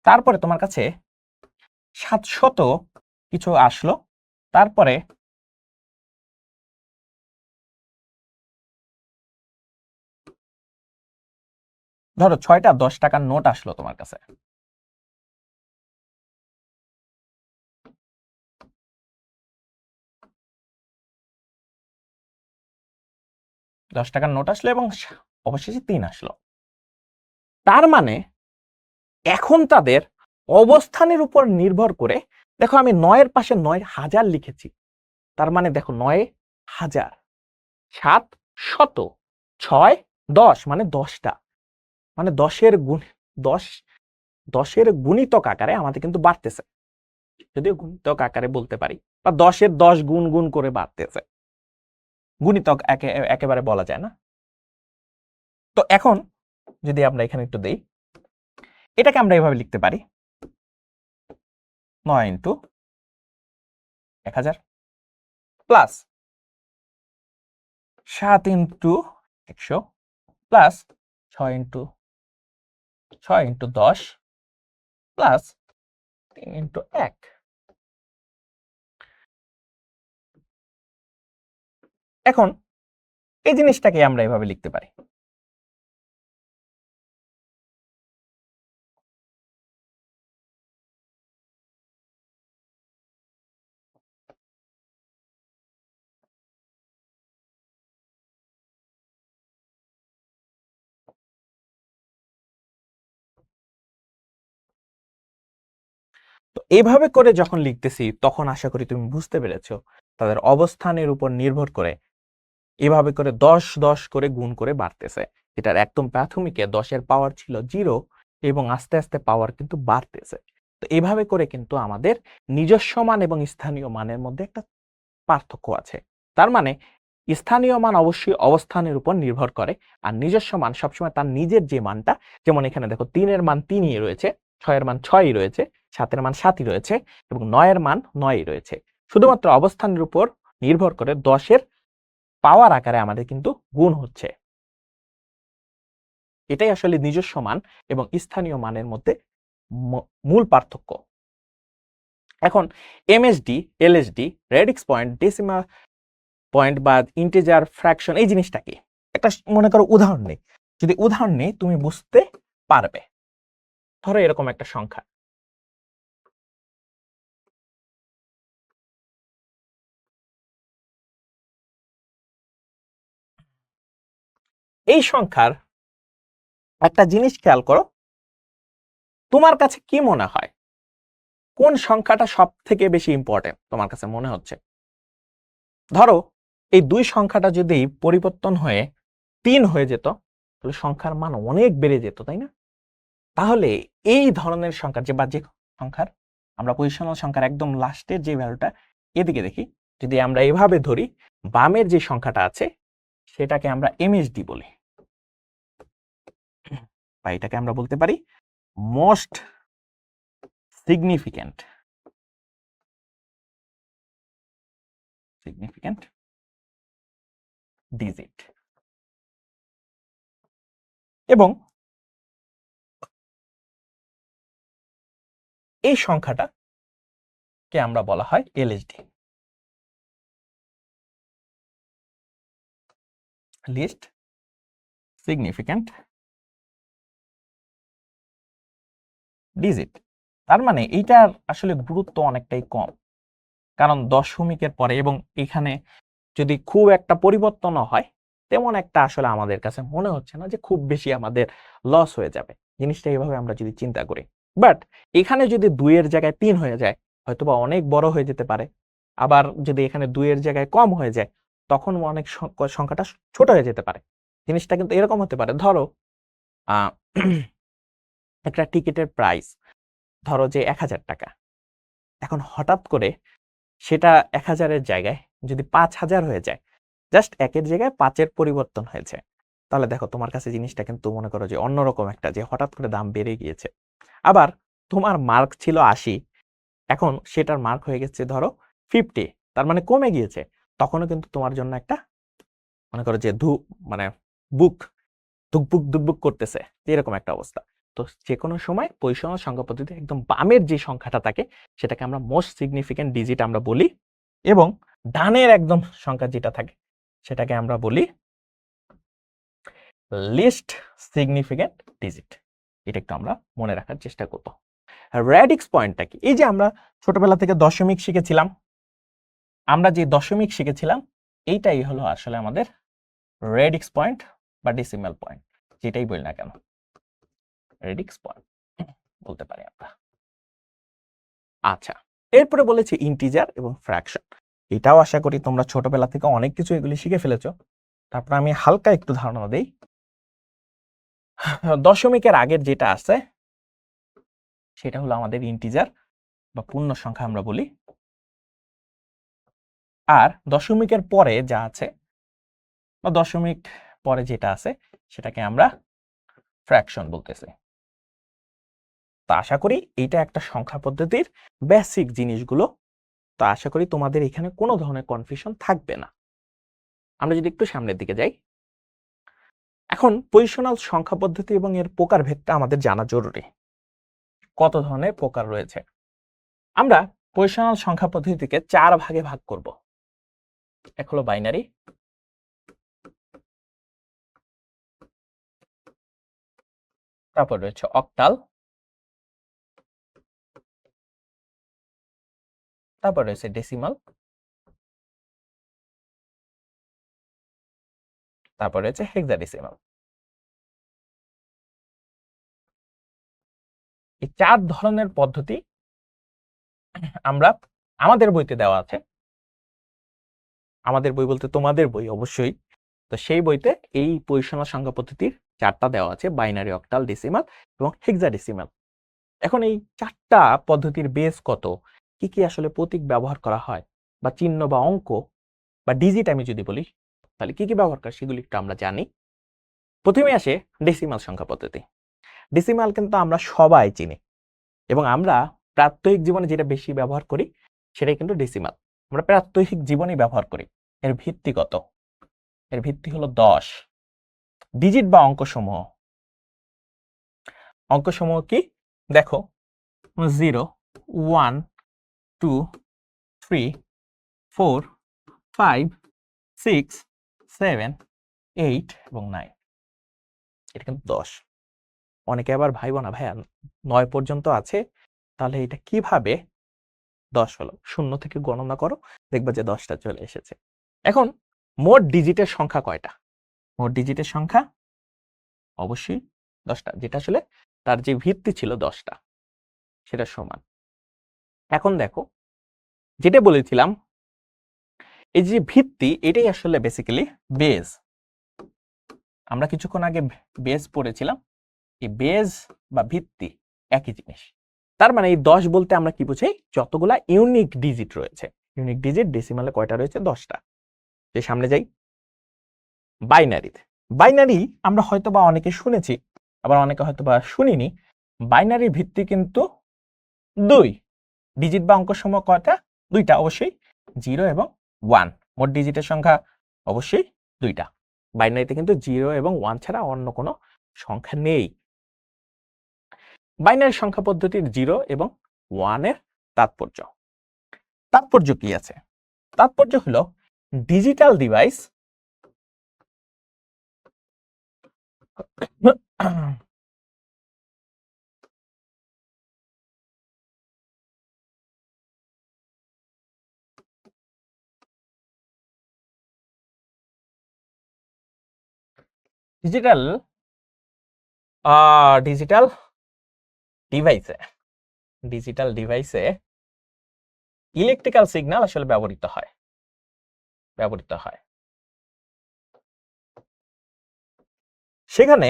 তারপরে তোমার কাছে 700 কিছু আসলো, তারপরে ধরো 6টা 10 টাকার নোট আসলো তোমার কাছে। দশ টাকার নোট আসলো এবং অবশেষে 3 আসলো। তার মানে এখন তাদের অবস্থানের উপর নির্ভর করে, দেখো আমি 9 এর পাশে 9000 লিখেছি, তার মানে দেখো 9000, 700, 6 10, মানে 10টা, মানে 10 গুণিতক আকারে আমাদের কিন্তু বাড়তেছে, যদিও গুণিতক আকারে বলতে পারি, বা 10 গুণ গুণ করে বাড়তেছে, গুণিতক একেবারে বলা যায় না। তো এখন যদি আমরা এখানে একটু দেই, এটাকে আমরা এভাবে লিখতে পারি 9 × 1000 plus 7 into 100 plus 6 into 10 plus 3 into 1। এখন এই জিনিসটাকে আমরা এভাবে লিখতে পারি, তো এইভাবে করে যখন লিখতেছি তখন আশা করি তুমি বুঝতে পেরেছো তাদের অবস্থানের উপর নির্ভর করে এভাবে করে 10 করে গুণ করে বাড়তেছে। এটার একদম প্রাথমিকে 10-এর পাওয়ার ছিল 0 এবং আস্তে আস্তে পাওয়ার কিন্তু বাড়তেছে। তো এইভাবে করে কিন্তু আমাদের নিজস্ব মান এবং স্থানীয় মানের মধ্যে একটা পার্থক্য আছে। তার মানে স্থানীয় মান অবশ্যই অবস্থানের উপর নির্ভর করে, আর নিজস্ব মান সবসময় তার নিজের যে মানটা, যেমন এখানে দেখো 3-এর মান 3ই রয়েছে, 6-এর মান 6ই রয়েছে, 7-এর মান 7ই রয়েছে এবং 9-এর মান 9ই রয়েছে। শুধুমাত্র অবস্থানের উপর নির্ভর করে 10-এর পাওয়ার আকারে আমাদের কিন্তু গুণ হচ্ছে। এটাই আসলে নিজস্ব মান এবং স্থানীয় মানের মধ্যে মূল পার্থক্য। এখন MSD, LSD, radix point, decimal point বা ইন্টিজার ফ্র্যাকশন, এই জিনিসটা কি? একটা মনে করো উদাহরণ নেই, যদি উদাহরণ নেই তুমি বুঝতে পারবে। ধরো এরকম একটা সংখ্যা, এই সংখ্যার একটা জিনিস খেয়াল করো, তোমার কাছে কি মনে হয় কোন সংখ্যাটা সব থেকে বেশি ইম্পর্টেন্ট তোমার কাছে মনে হচ্ছে? ধরো এই দুই সংখ্যাটা যদি পরিবর্তন হয়ে 3 হয়ে যেত তাহলে সংখ্যার মান অনেক বেড়ে যেত, তাই না? তাহলে এই ধরনের সংখ্যা যে বা যে সংখ্যার আমরা পজিশনাল সংখ্যার একদম লাস্টের যে ভ্যালুটা এদিকে দেখি, যদি আমরা এভাবে ধরি বামের যে সংখ্যাটা আছে সেটাকে আমরা এমএসডি বলি, বা এটাকে আমরা বলতে পারি মোস্ট সিগনিফিক্যান্ট ডিজিট। এবং এই সংখ্যাটাকে আমরা বলা হয় এলএসডি, লিস্ট সিগনিফিক্যান্ট ডিজিট। তার মানে এইটার আসলে গুরুত্ব অনেকটাই কম, কারণ দশমিকের পরে এবং এখানে যদি খুব একটা পরিবর্তনও হয় তেমন একটা আসলে আমাদের কাছে মনে হচ্ছে না যে খুব বেশি আমাদের লস হয়ে যাবে, জিনিসটা এইভাবে আমরা যদি চিন্তা করি। বাট এখানে যদি 2-এর জায়গায় 3 হয়ে যায় হয়তোবা অনেক বড় হয়ে যেতে পারে, আবার যদি এখানে 2-এর জায়গায় কম হয়ে যায় তখন অনেক সংখ্যাটা ছোট হয়ে যেতে পারে। জিনিসটা কিন্তু এরকম হতে পারে, ধরো একটা টিকিটের প্রাইস ধরো যে 1000 টাকা, এখন হঠাৎ করে সেটা 1000-এর জায়গায় যদি 5000 হয়ে যায়, জাস্ট 1-এর জায়গায় 5-এর পরিবর্তন হয়েছে, তাহলে দেখো তোমার কাছে জিনিসটা কিন্তু মনে করো যে অন্যরকম একটা, যে হঠাৎ করে দাম বেড়ে গিয়েছে। আবার তোমার মার্ক ছিল 80, এখন সেটার মার্ক হয়ে গেছে ধরো 50, তার মানে কমে গিয়েছে, তখনও কিন্তু তোমার জন্য একটা মনে করো যে মানে বুক ধুকবুক ধুকবুক করতেছে, এরকম একটা অবস্থা। তো যে কোনো সময় পজিশনাল সংখ্যা পদ্ধতি একদম বামের যে সংখ্যাটা থাকে সেটাকে আমরা মোস্ট সিগনিফিক্যান্ট ডিজিট আমরা বলি, এবং ডানের একদম সংখ্যা যেটা থাকে সেটাকে আমরা বলি লিস্ট সিগনিফিক্যান্ট ডিজিট। এটা একটু আমরা মনে রাখার চেষ্টা করব। রেডিক্স পয়েন্টটা কি? এই যে আমরা ছোটবেলা থেকে দশমিক শিখেছিলাম, আমরা যে দশমিক শিখেছিলাম এইটাই হলো আসলে আমাদের রেডিক্স পয়েন্ট বা ডেসিমাল পয়েন্ট, যেটাই বলি না কেন রেডিক্স পয়েন্ট বলতে পারি আমরা। আচ্ছা, এরপরে বলেছি ইন্টিজার এবং ফ্র্যাকশন। এটাও আশা করি তোমরা ছোটবেলা থেকে অনেক কিছু এগুলি শিখে ফেলেছো। তারপর আমি হালকা একটু ধারণা দেই। দশমিকের আগের যেটা আছে সেটা হলো আমাদের ইন্টিজার বা পূর্ণ সংখ্যা আমরা বলি, আর দশমিকের পরে যা আছে বা দশমিক পরে যেটা আছে সেটাকে আমরা ফ্র্যাকশন বলতেছি। তো আশা করি এইটা একটা সংখ্যা পদ্ধতির বেসিক জিনিসগুলো তো আশা করি তোমাদের এখানে কোনো ধরনের কনফিউশন থাকবে না। আমরা যদি একটু সামনের দিকে যাই, এখন পজিশনাল সংখ্যা পদ্ধতি এবং এর প্রকারভেদটা আমাদের জানা জরুরি। কত ধরনের প্রকার রয়েছে? আমরা পজিশনাল সংখ্যা পদ্ধতিকে 4 ভাগে ভাগ করব। এক হলো বাইনারি, তারপর রয়েছে অক্টাল, তারপর রয়েছে ডেসিমাল, তারপর রয়েছে হেক্সাডেসিমাল। এই 4 ধরনের পদ্ধতি আমরা আমাদের বইতে দেওয়া আছে। আমাদের বই বলতে তোমাদের বই অবশ্যই। তো সেই বইতে এই পজিশনাল সংখ্যা পদ্ধতির 4টা দেওয়া আছে, বাইনারি, অক্টাল, ডেসিমাল এবং হেক্সাডেসিমাল। এখন এই 4টা পদ্ধতির বেস কত, কি কি আসলে প্রতীক ব্যবহার করা হয়, বা চিহ্ন বা অঙ্ক বা ডিজিট আমি যদি বলি তাহলে কি কি ব্যবহার করে সেগুলি একটু আমরা জানি। প্রথমে আসে ডেসিমাল সংখ্যা পদ্ধতি। ডেসিমাল কিন্তু আমরা সবাই চিনি এবং আমরা প্রাত্যহিক জীবনে যেটা বেশি ব্যবহার করি সেটাই কিন্তু ডেসিমাল। আমরা প্রাত্যহিক জীবনেই ব্যবহার করি। এর ভিত্তি কত? এর ভিত্তি হলো 10। ডিজিট বা অঙ্কসমূহ, অঙ্কসমূহ কি দেখো, 0, 1, 2, 3, 4, 5, 6, 7, 8 এবং 9। এটা কিন্তু 10। অনেকে আবার ভাইব না, ভাইয়া 9 পর্যন্ত আছে, তাহলে এটা কিভাবে 10 হলো? 0 থেকে গণনা করো, দেখবা যে 10টা চলে এসেছে। এখন মোট ডিজিটের সংখ্যা কয়টা? মোট ডিজিটের সংখ্যা অবশ্যই 10টা, যেটা আসলে তার যে ভিত্তি ছিল 10টা, সেটা সমান। এখন দেখো, যেটা বলেছিলাম, এই যে ভিত্তি এটাই আসলে বেসিক্যালি বেজ। আমরা কিছুক্ষণ আগে বেজ পড়েছিলাম, এই বেজ বা ভিত্তি একই জিনিস। তার মানে এই 10 বলতে আমরা কি বুঝাই? যতগুলা ইউনিক ডিজিট রয়েছে। ইউনিক ডিজিট ডেসিমালে কয়টা রয়েছে? 10টা। যে সামনে যাই, বাইনারিতে। বাইনারি আমরা হয়তোবা অনেকে শুনেছি, আবার অনেকে হয়তোবা শুনিনি। বাইনারি ভিত্তি কিন্তু 2। ডিজিট বা অঙ্ক সমূহ কয়টা? 2টা, অবশ্যই 0 এবং 1। মোট ডিজিটের সংখ্যা অবশ্যই 2টা। বাইনারিতে কিন্তু 0 এবং 1 ছাড়া অন্য কোনো সংখ্যা নেই। বাইনারি সংখ্যা পদ্ধতির 0 এবং 1 এর তাৎপর্য কি আছে? তাৎপর্য হলো ডিজিটাল ডিভাইস ডিজিটাল ডিজিটাল ডিভাইসে ইলেকট্রিক্যাল সিগন্যাল আসলে ব্যবহৃত হয়। সেখানে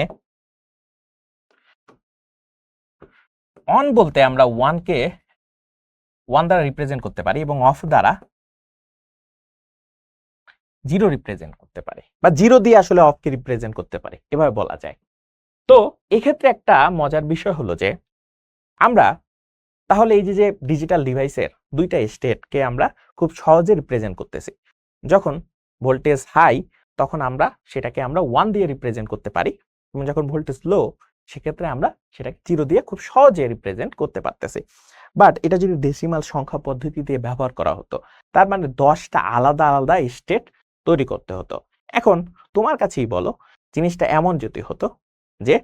অন বলতে আমরা 1 কে 1 দ্বারা রিপ্রেজেন্ট করতে পারি এবং অফ দ্বারা 0 রিপ্রেজেন্ট করতে পারি, বা 0 দিয়ে আসলে অফ কে রিপ্রেজেন্ট করতে পারি, এভাবে বলা যায়। তো এক্ষেত্রে একটা মজার বিষয় হলো যে আমরা তাহলে এই যে ডিজিটাল ডিভাইসের 2টা স্টেটকে আমরা খুব সহজে রিপ্রেজেন্ট করতেছি। যখন ভোল্টেজ হাই তখন আমরা সেটাকে 1 দিয়ে রিপ্রেজেন্ট করতে পারি, এবং যখন ভোল্টেজ লো সেক্ষেত্রে আমরা সেটাকে 0 দিয়ে খুব সহজে রিপ্রেজেন্ট করতে পারতেছি। বাট এটা যদি ডেসিমাল সংখ্যা পদ্ধতি দিয়ে ব্যবহার করা হতো, তার মানে 10টা আলাদা আলাদা স্টেট তৈরি করতে হতো। এখন তোমার কাছেই বলো, জিনিসটা এমন যদি হতো যে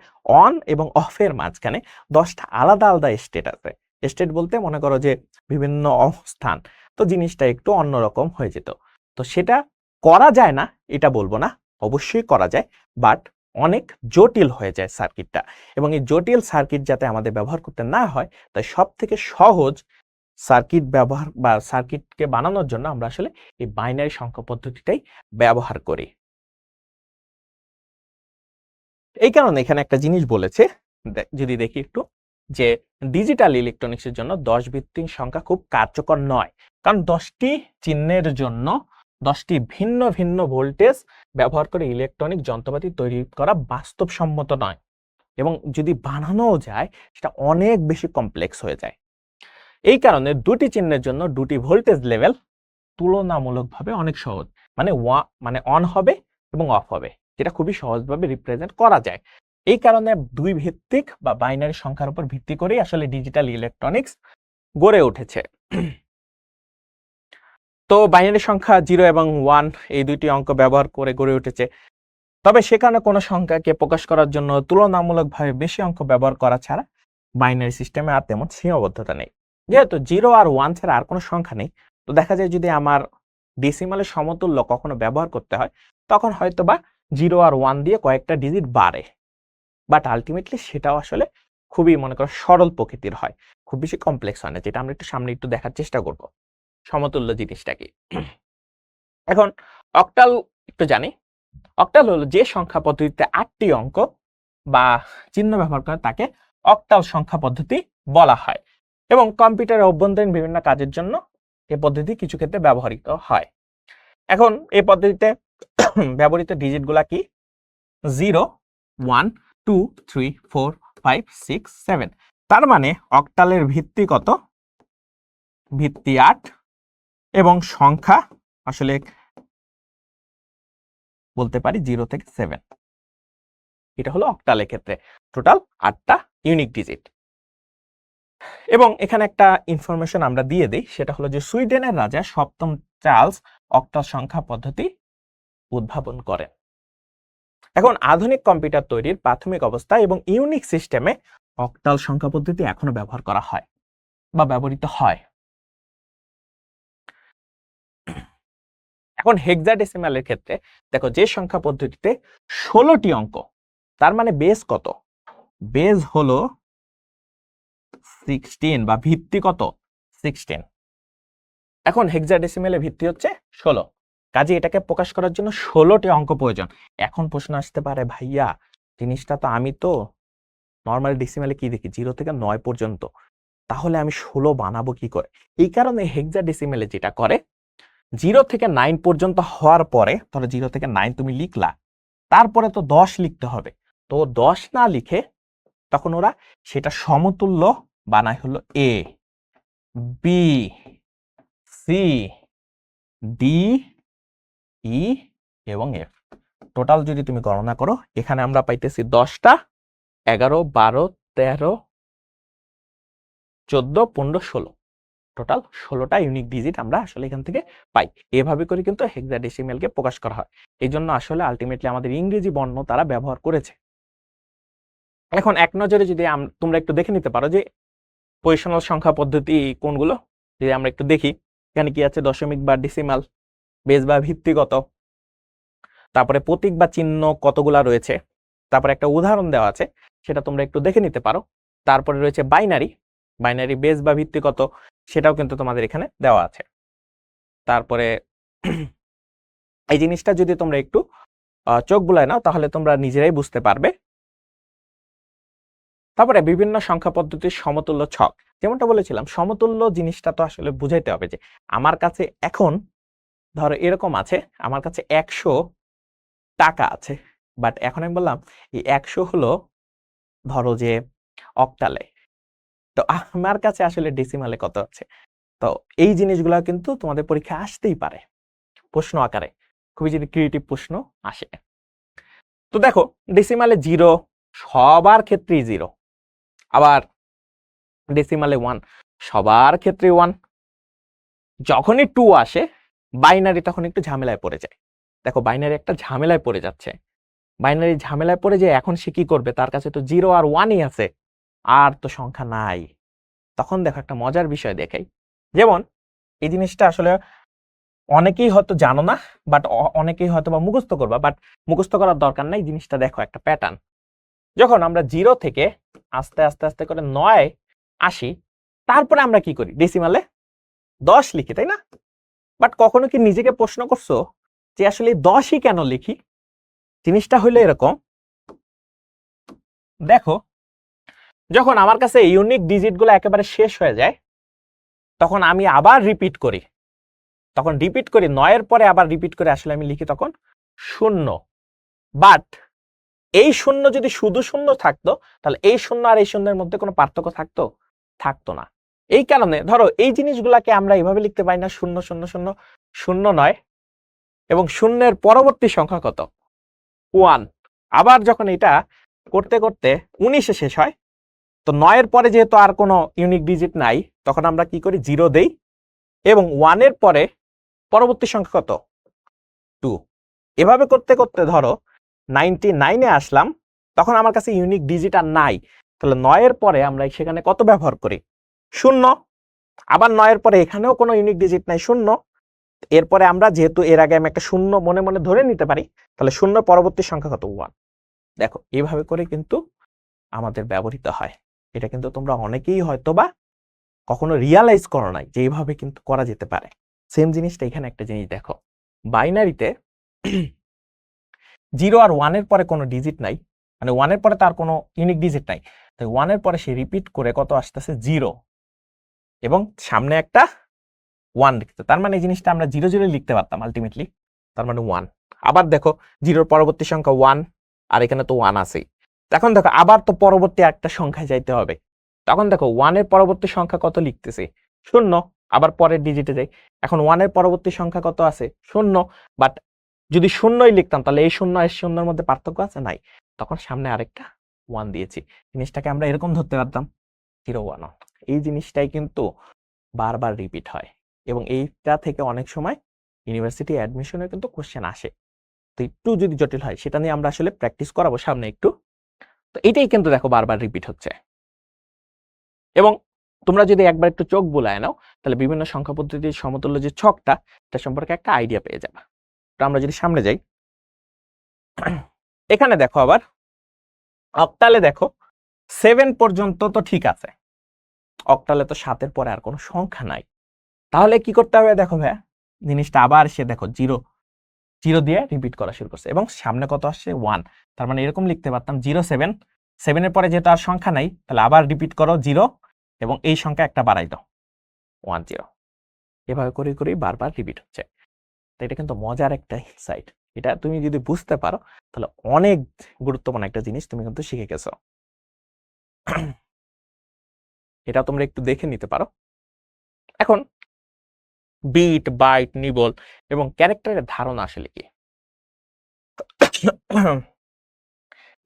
অন এবং অফের মাঝখানে 10টা আলাদা আলাদা স্টেট আছে। স্টেট বলতে মনে করো যে বিভিন্ন অবস্থান, তো জিনিসটা একটু অন্যরকম হয়ে যেত। তো সেটা করা যায় না এটা বলবো না, অবশ্যই করা যায়, বাট অনেক জটিল হয়ে যায় সার্কিটটা। এবং এই জটিল সার্কিট যাতে আমাদের ব্যবহার করতে না হয়, তাই সব থেকে সহজ সার্কিট ব্যবহার বা সার্কিটকে বানানোর জন্য আমরা আসলে এই বাইনারি সংখ্যা পদ্ধতিটাই ব্যবহার করি। এই কারণে এখানে একটা জিনিস বলেছে, যদি দেখি একটু, যে ডিজিটাল ইলেকট্রনিক্সের জন্য 10 ভিত্তিক সংখ্যা খুব কার্যকর নয়, কারণ 10টি চিহ্নের জন্য 10টি ভিন্ন ভিন্ন ভোল্টেজ ব্যবহার করে ইলেকট্রনিক যন্ত্রপাতি তৈরি করা বাস্তবসম্মত নয়, এবং যদি বানানোও যায় সেটা অনেক বেশি কমপ্লেক্স হয়ে যায়। এই কারণে দুটি চিহ্নের জন্য দুটি ভোল্টেজ লেভেল তুলনামূলকভাবে অনেক সহজ, মানে অন হবে এবং অফ হবে, যেটা খুবই সহজভাবে রিপ্রেজেন্ট করা যায়। এই কারণে দুই ভিত্তিক বা বাইনারি সংখ্যার উপর ভিত্তি করেই আসলে ডিজিটাল ইলেকট্রনিক্স গড়ে উঠেছে। তো বাইনারি সংখ্যা 0 এবং 1 এই দুইটি অঙ্ক ব্যবহার করে গড়ে উঠেছে। তবে সেখানে কোনো সংখ্যাকে প্রকাশ করার জন্য তুলনামূলকভাবে বেশি অঙ্ক ব্যবহার করা ছাড়া বাইনারি সিস্টেমে আর তেমন সীমাবদ্ধতা নেই। যেহেতু 0 আর 1 ছাড়া আর কোনো সংখ্যা নেই, তো দেখা যায় যদি আমার ডেসিমালের সমতুল্য কখনো ব্যবহার করতে হয়, তখন হয়তো বা 0 আর 1 দিয়ে কয়েকটা ডিজিট বাড়ে, বাট আলটিমেটলি সেটাও আসলে খুবই মনে করো সরল প্রকৃতির হয়, খুব বেশি কমপ্লেক্স হয় না, যেটা আমরা একটু সামনে একটু দেখার চেষ্টা করব সমতুল্য জিনিসটা কি। এখন অক্টাল একটু জানি। অক্টাল হলো যে সংখ্যা পদ্ধতিতে 8টি অঙ্ক বা চিহ্ন ব্যবহার করে তাকে অক্টাল সংখ্যা পদ্ধতি বলা হয়, এবং কম্পিউটারের অভ্যন্তরীণ বিভিন্ন কাজের জন্য এই পদ্ধতি কিছু ক্ষেত্রে ব্যবহৃত হয়। এখন এই পদ্ধতিতে ব্যবহৃত ডিজিট গুলা কি? 0, 1, 2, 3, 4, 5, 6, 7। তার মানে অক্টালের ভিত্তি কত? ভিত্তি 8 এবং সংখ্যা আসলে বলতে পারি 0 থেকে 7। এটা হলো অক্টালের ক্ষেত্রে টোটাল 8টা ইউনিক ডিজিট। এবং এখানে একটা ইনফরমেশন আমরা দিয়ে দিই, সেটা হলো যে সুইডেনের রাজা সপ্তম চার্লস অক্টাল সংখ্যা পদ্ধতি উদ্ভাবন করেন। এখন আধুনিক কম্পিউটার তৈরির প্রাথমিক অবস্থা এবং ইউনিক সিস্টেমে অক্টাল সংখ্যা পদ্ধতি এখনো ব্যবহার করা হয় বা ব্যবহৃত হয়। এখন হেক্সাডেসিমালের ক্ষেত্রে দেখো, যে সংখ্যা পদ্ধতিতে 16টি অঙ্ক, তার মানে বেস কত? বেস হলো 16 বা ভিত্তি কত? 16। এখন হেক্সাডেসিমালের ভিত্তি হচ্ছে 16, কাজে এটাকে প্রকাশ করার জন্য 16টি অঙ্ক প্রয়োজন। এখন প্রশ্ন আসতে পারে, ভাইয়া জিনিসটা তো আমি তো নর্মাল ডেসিমালে কি দেখি 0 থেকে 9 পর্যন্ত, তাহলে আমি 16 বানাবো কি করে? এই কারণে হেক্সাডেসিমালে যেটা করে, 0 থেকে 9 পর্যন্ত হওয়ার পরে, ধরো 0 থেকে 9 তুমি লিখলা, তারপরে তো 10 লিখতে হবে। তো 10 না লিখে তখন ওরা সেটা সমতুল্য বানায় হলো এ, বি, সি, ডি, ই এবং এফ। টোটাল যদি তুমি গণনা করো, এখানে আমরা পাইতেছি 10টা, 11, 12, 13, 14, 15, 16, টোটাল 16টা ইউনিক ডিজিট আমরা আসলে এখান থেকে পাই। এভাবে করে কিন্তু হেক্সাডেসিমালকে প্রকাশ করা হয়। এই জন্য আসলে আলটিমেটলি আমাদের ইংরেজি বর্ণ তারা ব্যবহার করেছে। এখন এক নজরে যদি তোমরা একটু দেখে নিতে পারো যে পজিশনাল সংখ্যা পদ্ধতি কোনগুলো, যদি আমরা একটু দেখি, এখানে কি আছে? দশমিক বা ডেসিমাল, বেস বা ভিত্তিগত, তারপরে প্রতীক বা চিহ্ন কতগুলা রয়েছে, তারপরে একটা উদাহরণ দেওয়া আছে, সেটা তোমরা একটু দেখে নিতে পারো। তারপরে রয়েছে বাইনারি, বাইনারি বেস বা ভিত্তিগত, সেটাও কিন্তু তোমাদের এখানে দেওয়া আছে। তারপরে এই জিনিসটা যদি তোমরা একটু চোখ বুলায় নাও, তাহলে তোমরা নিজেরাই বুঝতে পারবে। তারপরে বিভিন্ন সংখ্যা পদ্ধতির সমতুল্য ছক, যেমনটা বলেছিলাম, সমতুল্য জিনিসটা তো আসলে বুঝাইতে হবে যে আমার কাছে এখন ধরো এরকম আছে, আমার কাছে 100 টাকা আছে, বাট এখন আমি বললাম এই 100 হলো ধরো যে অক্টালে, তো আমার কাছে আসলে ডেসিমালে কত আছে। তো এই জিনিসগুলো কিন্তু তোমাদের পরীক্ষা আসতেই পারে প্রশ্ন আকারে, খুবই যদি ক্রিয়েটিভ প্রশ্ন আসে। তো দেখো, ডেসিমালে 0 সবার ক্ষেত্রেই 0, আবার ডেসিমালে 1 সবার ক্ষেত্রে 1। যখনই 2 আসে বাইনারি, তখন একটু ঝামেলায় পড়ে যায়। দেখো, বাইনারি একটা ঝামেলায় পড়ে যাচ্ছে, বাইনারি ঝামেলায় পড়ে যে এখন সে কি করবে, তার কাছে তো 0 আর 1ই আছে, আর তো সংখ্যা নাই। তখন দেখো একটা মজার বিষয় দেখাই, যেমন এই জিনিসটা আসলে অনেকেই হয়তো জানো না, বাট অনেকেই হয়তো বা মুখস্থ করবা, বাট মুখস্থ করার দরকার নাই। জিনিসটা দেখো একটা প্যাটার্ন, যখন আমরা 0 থেকে আস্তে আস্তে আস্তে করে 9 আসি, তারপরে আমরা কি করি? ডেসিমালে 10 লিখি, তাই না? বাট কখনো কি নিজেকে প্রশ্ন করছো যে আসলে 10ই কেন লিখি? জিনিসটা হইলো এরকম, দেখো যখন আমার কাছে ইউনিক ডিজিট গুলো একেবারে শেষ হয়ে যায়, তখন আমি আবার রিপিট করি, তখন রিপিট করি 9 পরে আবার রিপিট করে আসলে আমি লিখি তখন 0। বাট এই 0 যদি শুধু 0 থাকতো, তাহলে এই 0 আর এই 0 এর মধ্যে কোনো পার্থক্য থাকতো? থাকতো না। এই কারণে ধরো এই জিনিসগুলাকে আমরা এভাবে লিখতে পারি না 0 0 0 0 9 এবং শূন্যের পরবর্তী সংখ্যা কত 1। আবার যখন এটা করতে করতে 19-এ শেষ হয়, তো 9-এর পরে যেহেতু আর কোনো ইউনিক ডিজিট নাই, তখন আমরা কি করি 0 দেই এবং 1-এর পরে পরবর্তী সংখ্যা কত 2। এভাবে করতে করতে ধরো 99-এ আসলাম, তখন আমার কাছে ইউনিক ডিজিট আর নাই, তাহলে 9-এর পরে আমরা সেখানে কত ব্যবহার করি 0। আবার 9-এর পরে এখানেও কোনো ইউনিক ডিজিট নাই 0। এরপরে আমরা যেহেতু এর আগে আমি একটা 0 মনে মনে ধরে নিতে পারি, তাহলে 0 পরবর্তী সংখ্যা কত 1। দেখো এইভাবে করে কিন্তু আমাদের ব্যবহৃত হয়। এটা কিন্তু তোমরা অনেকেই হয়তোবা কখনো রিয়ালাইজ করো নাই যে এইভাবে কিন্তু করা যেতে পারে। সেম জিনিসটা এখানে একটা জিনিস দেখো, বাইনারিতে 0 আর 1-এর পরে কোনো ডিজিট নাই, মানে 1-এর পরে তার কোনো ইউনিক ডিজিট নাই, তাই 1-এর পরে সে রিপিট করে কত আসতেছে 0 এবং সামনে একটা 1 লিখতে, তার মানে এই জিনিসটা আমরা 0 0 লিখতে পারতাম আলটিমেটলি, তার মানে 1। আবার দেখো 0-এর পরবর্তী সংখ্যা 1 আর এখানে তো 1 আছেই। এখন দেখো আবার তো পরবর্তী একটা সংখ্যায় যাইতে হবে, তখন দেখো 1-এর পরবর্তী সংখ্যা কত লিখতেছি 0, আবার পরের ডিজিটে যাই। এখন 1-এর পরবর্তী সংখ্যা কত আছে 0, বাট যদি 0ই লিখতাম তাহলে এই 0 আর 0-এর মধ্যে পার্থক্য আছে নাই, তখন সামনে আরেকটা 1 দিয়েছি। জিনিসটাকে আমরা এরকম ধরতে পারতাম 0 1 1। এই জিনিসটাই কিন্তু বারবার রিপিট হয় এবং এইটা থেকে অনেক সময় ইউনিভার্সিটি অ্যাডমিশনে কিন্তু কোশ্চেন আসে। তো একটু যদি জটিল হয় সেটা নিয়ে আমরা আসলে প্র্যাকটিস করাবো সামনে একটু। তো এটাই কিন্তু দেখো বারবার রিপিট হচ্ছে। এবং তোমরা যদি একবার একটু চোখ বুলায় নাও, তাহলে বিভিন্ন সংখ্যা পদ্ধতির সমতুল্য যে ছকটা, এটা সম্পর্কে একটা আইডিয়া পেয়ে যাবে। তো আমরা যদি সামনে যাই, এখানে দেখো আবার অক্টালে দেখো 7 পর্যন্ত তো ঠিক আছে, অক্টালে তো 7-এর পরে আর কোনো সংখ্যা নাই, তাহলে কি করতে হবে দেখো ভাইয়া, জিনিসটা আবার সে দেখো 0 0 দিয়ে রিপিট করা শুরু করছে এবং সামনে কত আসছে 1, তার মানে এরকম লিখতে পারতাম 0 7, 7-এর পরে যেহেতু আর সংখ্যা নাই, তাহলে আবার রিপিট করো 0 এবং এই সংখ্যা একটা বাড়াই দাও 1 0। এভাবে করে করেই বারবার রিপিট হচ্ছে। তো এটা কিন্তু মজার একটা ইনসাইট, এটা তুমি যদি বুঝতে পারো তাহলে অনেক গুরুত্বপূর্ণ একটা জিনিস তুমি কিন্তু শিখে গেছো। এটা তোমরা একটু দেখে নিতে পারো। এখন বিট, বাইট, নিবল এবং ক্যারেক্টারের ধারণা আসলে কি?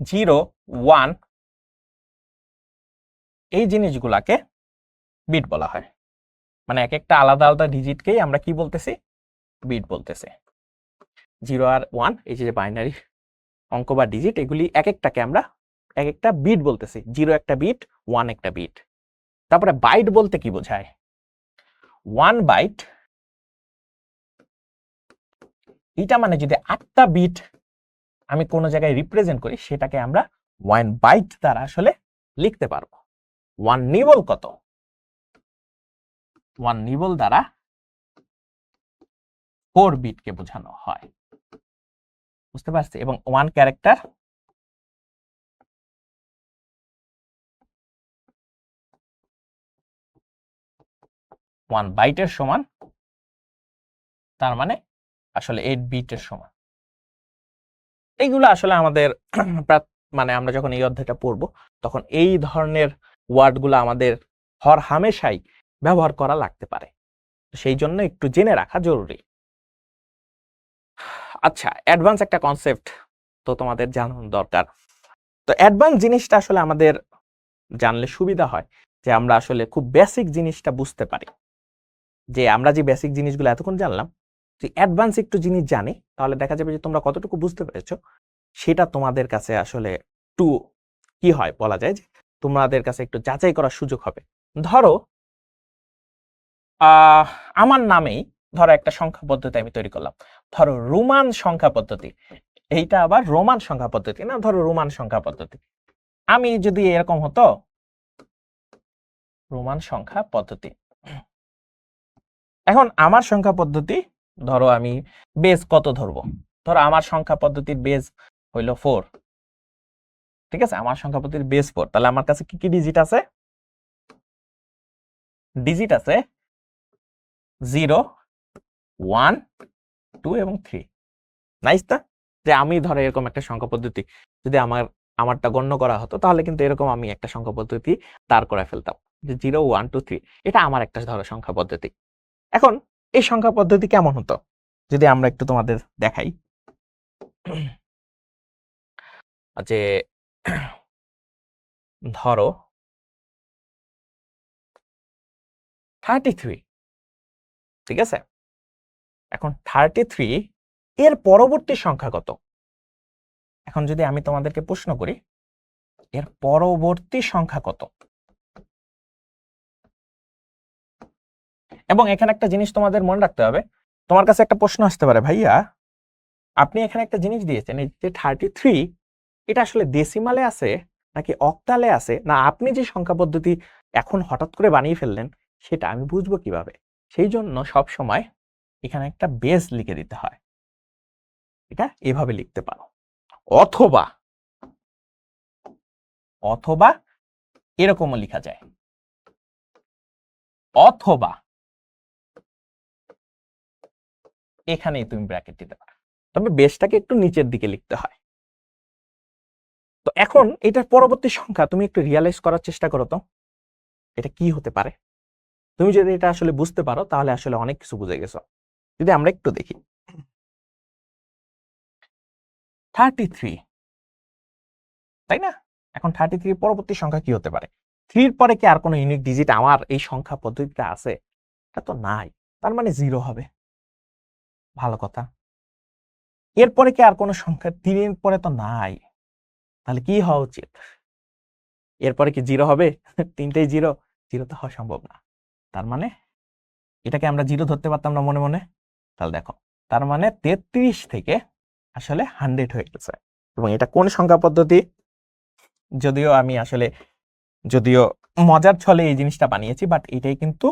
0 1 এই জিনিসগুলাকে বিট বলা হয়, মানে এক একটা আলাদা আলাদা ডিজিটকেই আমরা কি বলতেছি বিট বলতেছি। 0 আর 1 এই যে বাইনারি অঙ্ক বা ডিজিট, এগুলি এক একটাকে আমরা এক একটা বিট বলতেছি। 0 একটা বিট, 1 একটা বিট। তারপরে বাইট বলতে কি বোঝায়? 1 বাইট, এটা মানে যদি 8টা বিট আমি কোনো জায়গায় রিপ্রেজেন্ট করি, সেটাকে আমরা 1 বাইট দ্বারা আসলে লিখতে পারবো। 1 নিবল কত? 1 নিবল দ্বারা 4 বিটকে বোঝানো হয়, বুঝতে পারছি? এবং 1 ক্যারেক্টার 1 বাইটের সমান, তার মানে আসলে 8 বিটের সমান। এইগুলো আসলে আমাদের মানে আমরা যখন এই অধ্যায়টা পড়বো, তখন এই ধরনের ওয়ার্ডগুলো আমাদের হর হামেশাই ব্যবহার করা লাগতে পারে, সেই জন্য একটু জেনে রাখা জরুরি। আচ্ছা, অ্যাডভান্স একটা কনসেপ্ট তো তোমাদের জানানো দরকার। তো অ্যাডভান্স জিনিসটা আসলে আমাদের জানলে সুবিধা হয় যে আমরা আসলে খুব বেসিক জিনিসটা বুঝতে পারি, যে আমরা যে বেসিক জিনিসগুলো এতক্ষণ জানলাম, যে অ্যাডভান্স একটু জিনিস জানি, তাহলে দেখা যাবে যে তোমরা কতটুকু বুঝতে পেরেছো সেটা তোমাদের কাছে আসলে একটু কি হয় বলা যায় যে তোমাদের কাছে একটু যাচাই করার সুযোগ হবে। ধরো আমার নামেই ধরো একটা সংখ্যা পদ্ধতি আমি তৈরি করলাম, ধরো রোমান সংখ্যা পদ্ধতি। এইটা আবার রোমান সংখ্যা পদ্ধতি না, ধরো রোমান সংখ্যা পদ্ধতি। আমি যদি এরকম হতো রোমান সংখ্যা পদ্ধতি, এখন আমার সংখ্যা পদ্ধতি ধরো আমি বেস কত ধরবো, ধরো আমার সংখ্যা পদ্ধতির বেস হইল 4, ঠিক আছে? আমার সংখ্যা পদ্ধতির বেস 4, তাহলে আমার কাছে কি কি ডিজিট আছে? ডিজিট আছে 0 1 2 এবং 3। নাইস না? যে আমি ধরো এরকম একটা সংখ্যা পদ্ধতি যদি আমারটা গণ্য করা হতো, তাহলে কিন্তু এরকম আমি একটা সংখ্যা পদ্ধতি দাঁড় করে ফেলতাম। যে 0 1 2 3 এটা আমার একটা ধরো সংখ্যা পদ্ধতি। এখন এই সংখ্যা পদ্ধতি কেমন হতো যদি আমরা একটু তোমাদের দেখাই যে ধরো 33, ঠিক আছে? এখন 33 এর পরবর্তী সংখ্যা কত? এখন যদি আমি তোমাদেরকে প্রশ্ন করি এর পরবর্তী সংখ্যা কত, এবং এখানে একটা জিনিস তোমাদের মনে রাখতে হবে, তোমার কাছে একটা প্রশ্ন আসতে পারে, ভাইয়া আপনি এখানে একটা জিনিস দিয়েছেন এই যে 33 এটা আসলে ডেসিমালে আছে নাকি অক্টালে আছে, না আপনি যে সংখ্যা পদ্ধতি এখন হঠাৎ করে বানিয়ে ফেললেন সেটা আমি বুঝবো কিভাবে? সেই জন্য সব সময় এখানে একটা বেস লিখে দিতে হয়। এটা এভাবে লিখতে পারো, অথবা অথবা এরকমও লেখা যায়, অথবা এখানেই তুমি ব্র্যাকেট দিতে পারো, তবে বেসটাকে একটু নিচের দিকে লিখতে হয়। তো এখন এটার পরবর্তী সংখ্যা তুমি একটু রিয়ালাইজ করার চেষ্টা করো তো এটা কি হতে পারে। তুমি যদি এটা আসলে বুঝতে পারো তাহলে আসলে অনেক কিছু বুঝে গেছো। যদি আমরা একটু দেখি 33, তাই না? এখন 33 পরবর্তী সংখ্যা কি হতে পারে? 3 পরে কি আর কোনো ইউনিক ডিজিট আমার এই সংখ্যা পদ্ধতিতে আছে? এটা তো নাই, তার মানে 0 হবে। ভালো কথা। এরপরে কি আর কোনো সংখ্যা 3 এর পরে তো নাই, তাহলে কি হওয়া উচিত? এরপরে কি 0 হবে? তিনটেই 0, 0 তো হওয়া সম্ভব না। তার মানে এটাকে আমরা 0 ধরতে পারতাম না মনে মনে? তাহলে দেখো, তার মানে 33 থেকে আসলে 100 হয়ে গেছে। এবং এটা কোন সংখ্যা পদ্ধতি? যদিও আমি আসলে যদিও মজার ছলে এই জিনিসটা বানিয়েছি, বাট এটাই কিন্তু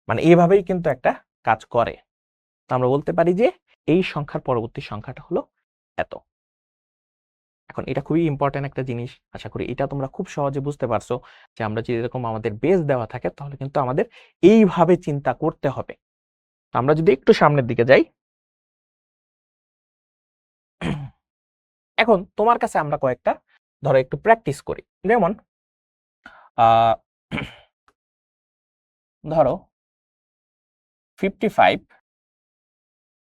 মানে এইভাবেই কিন্তু একটা কাজ করে। তো আমরা বলতে পারি যে এই সংখ্যার পরবর্তী সংখ্যাটা হলো এত। এখন এটা খুবই ইম্পর্টেন্ট একটা জিনিস, আশা করি এটা তোমরা খুব সহজে বুঝতে পারছো যে আমরা যদি এরকম আমাদের বেস দেওয়া থাকে তাহলে কিন্তু আমাদের এইভাবে চিন্তা করতে হবে। আমরা যদি একটু সামনের দিকে যাই, এখন তোমার কাছে আমরা কয়েকটা ধরো একটু প্র্যাকটিস করি। যেমন ধরো 55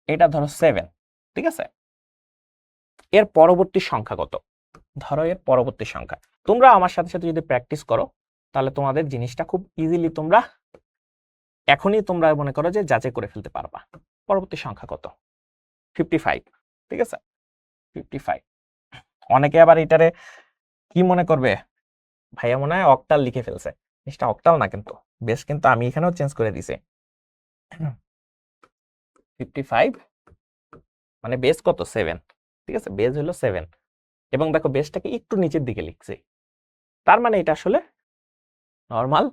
এটা ধরো 7, ঠিক আছে? এর পরবর্তী সংখ্যা কত? ধরো এর পরবর্তী সংখ্যা তোমরা আমার সাথে সাথে যদি প্র্যাকটিস করো তাহলে তোমাদের জিনিসটা খুব ইজিলি তোমরা এখনই তোমরা মনে করো যে যাচাই করে ফেলতে পারবা। পরবর্তী সংখ্যা কত? 55, ঠিক আছে? 55। অনেকে আবার এটারে কি মনে করবে, ভাইয়া মনে হয় অক্টাল লিখে ফেলছে। জিনিসটা অক্টাল না, কিন্তু বেশ কিন্তু আমি এখানেও চেঞ্জ করে দিছি। 55 মানে বেস কত? 7, ঠিক আছে? বেস হলো 7 এবং দেখো বেসটাকে একটু নিচের দিকে লিখছি, তার মানে এটা আসলে নরমাল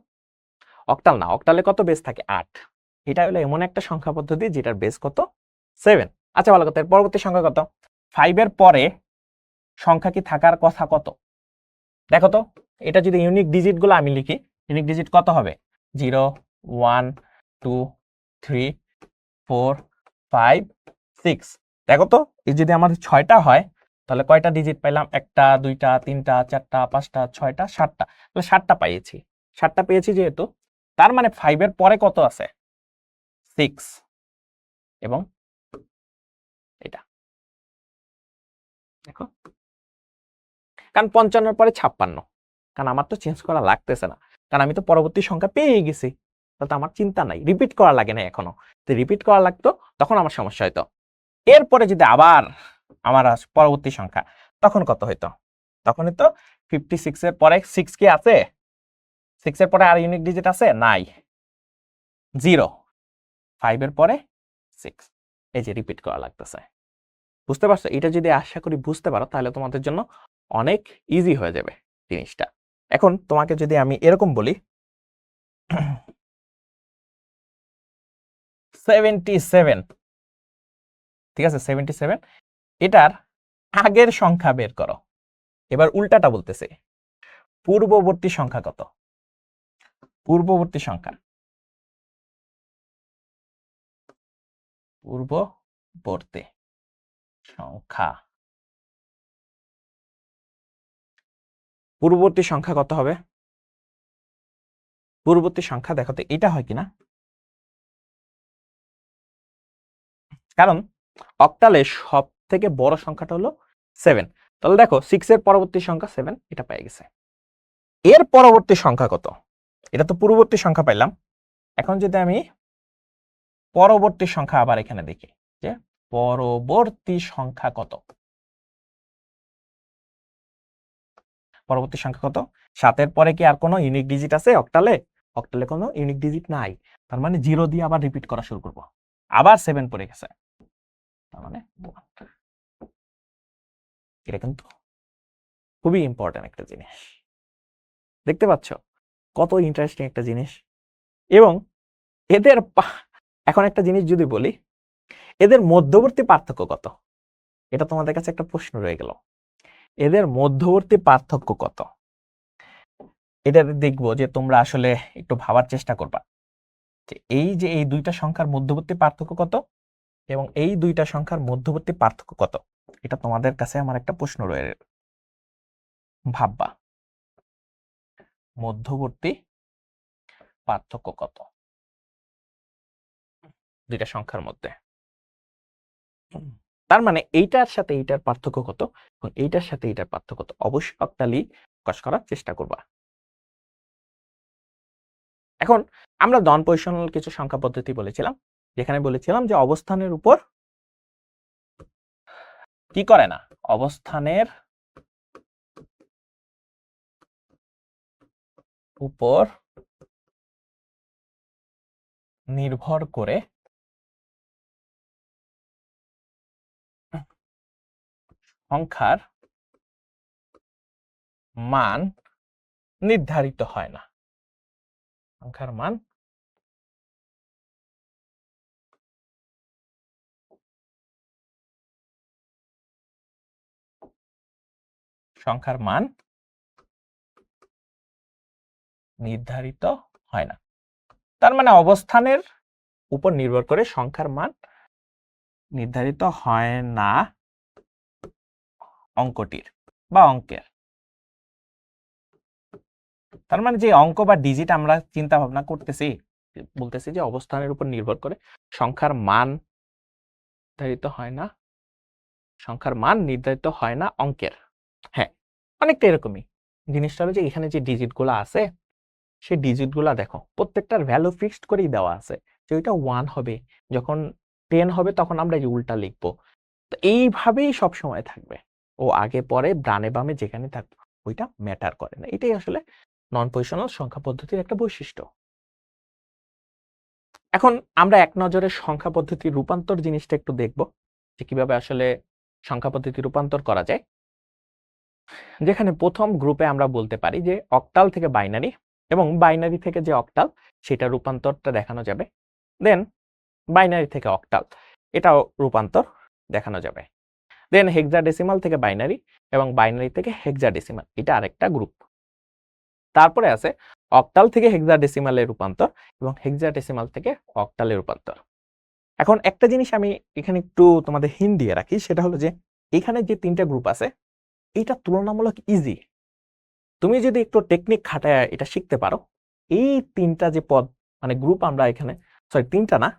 অক্টাল না। অক্টালে কত বেস থাকে? 8। এটা হলো এমন একটা সংখ্যা পদ্ধতি যেটার বেস কত? 7। আচ্ছা ভালো কথা, এর পরবর্তী সংখ্যা কত? 5 এর পরে সংখ্যা কি থাকার কথা কত? দেখো তো, এটা যদি ইউনিক ডিজিট গুলো আমি লিখি, ইউনিক ডিজিট কত হবে? 0 1 2 3 4 5 6। দেখো তো, এই যদি আমাদের 6টা হয় তাহলে কয়টা ডিজিট পাইলাম? 1টা 2টা 3টা 4টা 5টা 6টা 7টা, তাহলে 7টা পেয়েছি। 7টা পেয়েছি যেহেতু, তার মানে 5 এর পরে কত আছে? 6 এবং এটা দেখো, কারণ 55 এর পরে 56, কারণ আমার তো চেঞ্জ করা লাগতেছে না, কারণ আমি তো পরবর্তী সংখ্যা পেয়ে গেছি, তাহলে তো আমার চিন্তা নাই, রিপিট করা লাগে না এখনো। তো রিপিট করা লাগতো তখন আমার সমস্যা হইতো। এরপরে যদি আবার আমার পরবর্তী সংখ্যা, তখন কত হইতো? তখন হইতো 56 এর পরে 6 কি আছে? 6 এর পরে আর ইউনিক ডিজিট আছে? নাই, 0। 5 এর পরে 6, এই যে রিপিট করা লাগতেছে। বুঝতে পারছো? এটা যদি আশা করি বুঝতে পারো তাহলে তোমাদের জন্য অনেক ইজি হয়ে যাবে জিনিসটা। এখন তোমাকে যদি আমি এরকম বলি 77, ঠিক আছে? 77 এটার আগের সংখ্যা বের করো। এবার উল্টাটা বলতেছে, পূর্ববর্তী সংখ্যা কত? পূর্ববর্তী সংখ্যা, পূর্ববর্তী সংখ্যা পূর্ববর্তী সংখ্যা কত হবে? পূর্ববর্তী সংখ্যা দেখো তো এটা হয় কিনা, কারণ অক্টালে সব থেকে বড় সংখ্যাটা হলো 7। তাহলে দেখো 6 এর পরবর্তী সংখ্যা 7, এটা পেয়ে গেছে। এর পরবর্তী সংখ্যা কত? এটা তো পূর্ববর্তী সংখ্যা পাইলাম। এখন যদি আমি পরবর্তী সংখ্যা আবার এখানে দেখি যে পরবর্তী সংখ্যা কত, পরবর্তী সংখ্যা কত? 7 এর পরে কি আর কোনো ইউনিক ডিজিট আছে অক্টালে? অক্টালে কোনো ইউনিক ডিজিট নাই, তার মানে 0 দিয়ে আবার রিপিট করা শুরু করব। আবার 7 পড়ে গেছে, তার মানে 1। এটা কিন্তু খুবই ইম্পর্টেন্ট একটা জিনিস, দেখতে পাচ্ছ কত ইন্টারেস্টিং একটা জিনিস। এবং এদের এখন একটা জিনিস যদি বলি, এদের মধ্যবর্তী পার্থক্য কত? এটা তোমাদের কাছে একটা প্রশ্ন রয়ে গেল, এদের মধ্যবর্তী পার্থক্য কত? এটা দেখবো যে তোমরা আসলে একটু ভাবার চেষ্টা করবা যে এই দুইটা সংখ্যার মধ্যবর্তী পার্থক্য কত এবং এই দুইটা সংখ্যার মধ্যবর্তী পার্থক্য কত। এটা তোমাদের কাছে আমার একটা প্রশ্ন রয়ে ভাববা, মধ্যবর্তী পার্থক্য কত দুইটা সংখ্যার মধ্যে। তার মানে এইটার সাথে এইটার পার্থক্য কত এবং এইটার সাথে এইটার পার্থক্য কত, অবশ্যই অক্টালি প্রকাশ করার চেষ্টা করবা। এখন আমরা নন পজিশনাল কিছু সংখ্যা পদ্ধতি বলেছিলাম, যেখানে বলেছিলাম যে অবস্থানের উপর কি করে না, অবস্থানের উপর নির্ভর করে সংখ্যার মান নির্ধারিত হয় না, সংখ্যার মান নির্ধারিত হয় না। তার মানে অবস্থানের উপর নির্ভর করে সংখ্যার মান নির্ধারিত হয় না অঙ্কটির বা অঙ্কের। তার মানে যে অঙ্ক বা ডিজিট আমরা চিন্তা ভাবনা করতেছি, বলতেছি যে অবস্থানের উপর নির্ভর করে সংখ্যার মান নির্ধারিত হয় না, সংখ্যার মান নির্ধারিত হয় না অঙ্কের। হ্যাঁ, অনেকটা এরকমই জিনিসটা হলো যে এখানে যে ডিজিট গুলা আছে, সেই ডিজিট গুলা দেখো প্রত্যেকটার ভ্যালু ফিক্সড করেই দেওয়া আছে যে ওইটা 1 হবে, যখন 10 হবে তখন আমরা এই উল্টা লিখবো। তো এইভাবেই সব সময় থাকবে, ও আগে পরে ডানে বামে যেখানে থাকবে ওইটা ম্যাটার করে না। এটাই আসলে নন পজিশনাল সংখ্যা পদ্ধতির একটা বৈশিষ্ট্য। এখন আমরা এক নজরে সংখ্যা পদ্ধতির রূপান্তর জিনিসটা একটু দেখব যে কিভাবে আসলে সংখ্যা পদ্ধতি রূপান্তর করা যায়। যেখানে প্রথম গ্রুপে আমরা বলতে পারি যে অক্টাল থেকে বাইনারি এবং বাইনারি থেকে যে অক্টাল সেটা রূপান্তরটা দেখানো যাবে, দেন বাইনারি থেকে অক্টাল এটাও রূপান্তর দেখানো যাবে, দেন হেক্সাডেসিমাল থেকে বাইনারি এবং বাইনারি থেকে হেক্সাডেসিমাল, এটা আরেকটা গ্রুপ। তারপরে আছে অক্টাল থেকে হেক্সাডেসিমালের রূপান্তর এবং হেক্সাডেসিমাল থেকে অক্টালের রূপান্তর। এখন একটা জিনিস আমি এখানে একটু তোমাদের হিন্ট দিয়ে রাখি, সেটা হলো যে এখানে যে তিনটা গ্রুপ আছে এটা তুলনামূলক ইজি। তুমি যদি একটু টেকনিক খাটায় এটা শিখতে পারো, এই তিনটা যে পদ মানে গ্রুপ আমরা এখানে, সরি তিনটা না,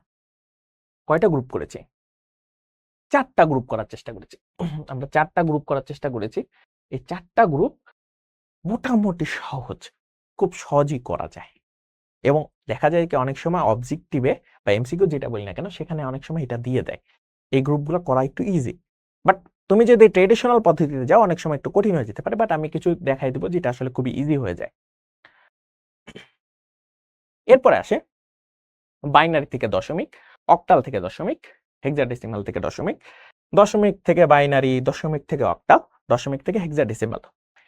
কয়টা গ্রুপ করেছি, 4টা গ্রুপ করার চেষ্টা করেছি। আমরা 4টা গ্রুপ করার চেষ্টা করেছি। এই 4টা গ্রুপ মোটামুটি সহজ, খুব সহজেই করা যায়। এবং দেখা যায় কি অনেক সময় অবজেক্টিভে বা এমসিকিউ যেটা বলি না কেন সেখানে অনেক সময় এটা দিয়ে দেয়, এই গ্রুপগুলো করা একটু ইজি। বাট তুমি যদি ট্রেডিশনাল পদ্ধতিতে যাও অনেক সময় একটু কঠিন হয়ে যেতে পারে, বাট আমি কিছু দেখাই দেবো যেটা আসলে খুবই ইজি হয়ে যায়। এরপরে আসে বাইনারি থেকে দশমিক, অক্টাল থেকে দশমিক, হেক্সাডেসিমাল থেকে দশমিক, দশমিক থেকে বাইনারি, দশমিক থেকে অক্টাল, দশমিক থেকে হেক্সাডেসিমাল।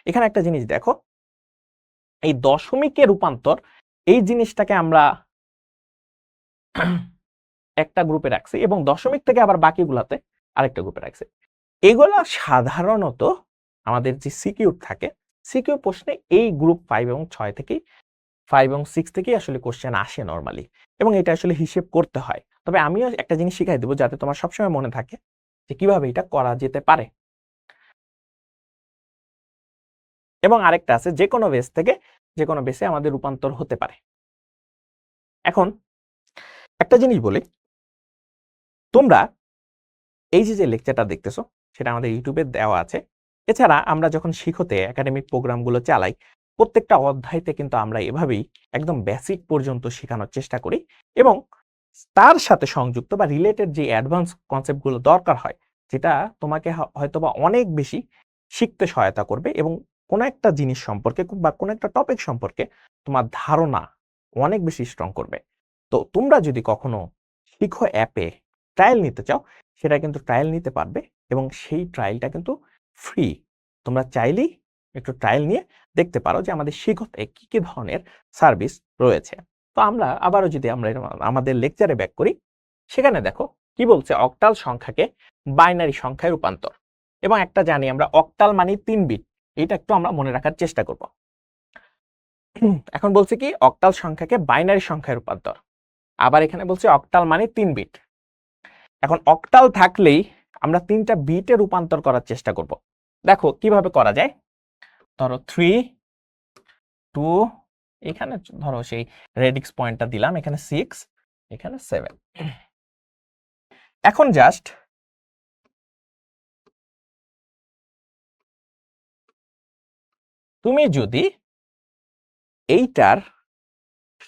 এখানে একটা জিনিস দেখো, এই দশমিকের রূপান্তর এই জিনিসটাকে আমরা একটা গ্রুপে রাখছি এবং দশমিক থেকে আবার বাকিগুলাতে আরেকটা গ্রুপে রাখছি। এগুলা সাধারণত আমাদের যে সিকিউ থাকে, সিকিউ প্রশ্নে এই গ্রুপ 5 এবং 6 থেকেই 5 এবং 6 থেকেই আসলে কোশ্চেন আসে নরমালি, এবং এটা আসলে হিসেব করতে হয়। তবে আমিও একটা জিনিস শিখাই দেবো যাতে তোমার সবসময় মনে থাকে যে কিভাবে এটা করা যেতে পারে। এবং আরেকটা আছে যে কোনো বেস থেকে যে কোনো বেসে আমাদের রূপান্তর হতে পারে। এখন একটা জিনিস বলি, তোমরা এই যে লেকচারটা দেখতেছো সেটা আমাদের ইউটিউবে দেওয়া আছে। এছাড়া আমরা যখন শিখতে একাডেমিক প্রোগ্রামগুলো চালাই, প্রত্যেকটা অধ্যায়তে কিন্তু আমরা এভাবেই একদম বেসিক পর্যন্ত শেখানোর চেষ্টা করি এবং তার সাথে সংযুক্ত বা রিলেটেড যে অ্যাডভান্স কনসেপ্টগুলো দরকার হয়, যেটা তোমাকে হয়তোবা অনেক বেশি শিখতে সহায়তা করবে এবং কোনো একটা জিনিস সম্পর্কে বা কোনো একটা টপিক সম্পর্কে তোমার ধারণা অনেক বেশি স্ট্রং করবে। তো তোমরা যদি কখনো শিখো অ্যাপে ট্রায়াল নিতে চাও, সেটা কিন্তু ট্রায়াল নিতে পারবে এবং সেই ট্রায়ালটা কিন্তু ফ্রি। তোমরা চাইলেই একটু ট্রায়াল নিয়ে দেখতে পারো যে আমাদের শিখতে কি কি ধরনের সার্ভিস রয়েছে। তো আমরা আবারও যদি আমরা আমাদের লেকচারে ব্যাক করি, সেখানে দেখো কি বলছে, অক্টাল সংখ্যাকে বাইনারি সংখ্যায় রূপান্তর। এবং একটা জানি আমরা অক্টাল মানে 3 বিট, এটা একটু আমরা মনে রাখার চেষ্টা করব। এখন বলছে কি অক্টাল সংখ্যাকে বাইনারি সংখ্যায় রূপান্তর, আবার এখানে বলছে অক্টাল মানে 3 বিট। এখন অক্টাল থাকলেই আমরা 3টা বিটে রূপান্তর করার চেষ্টা করব। দেখো কিভাবে করা যায়। ধরো 3 2, এখানে ধরো সেই রেডিক্স পয়েন্টটা দিলাম, এখানে 6, এখানে 7। এখন জাস্ট তুমি যদি এইটার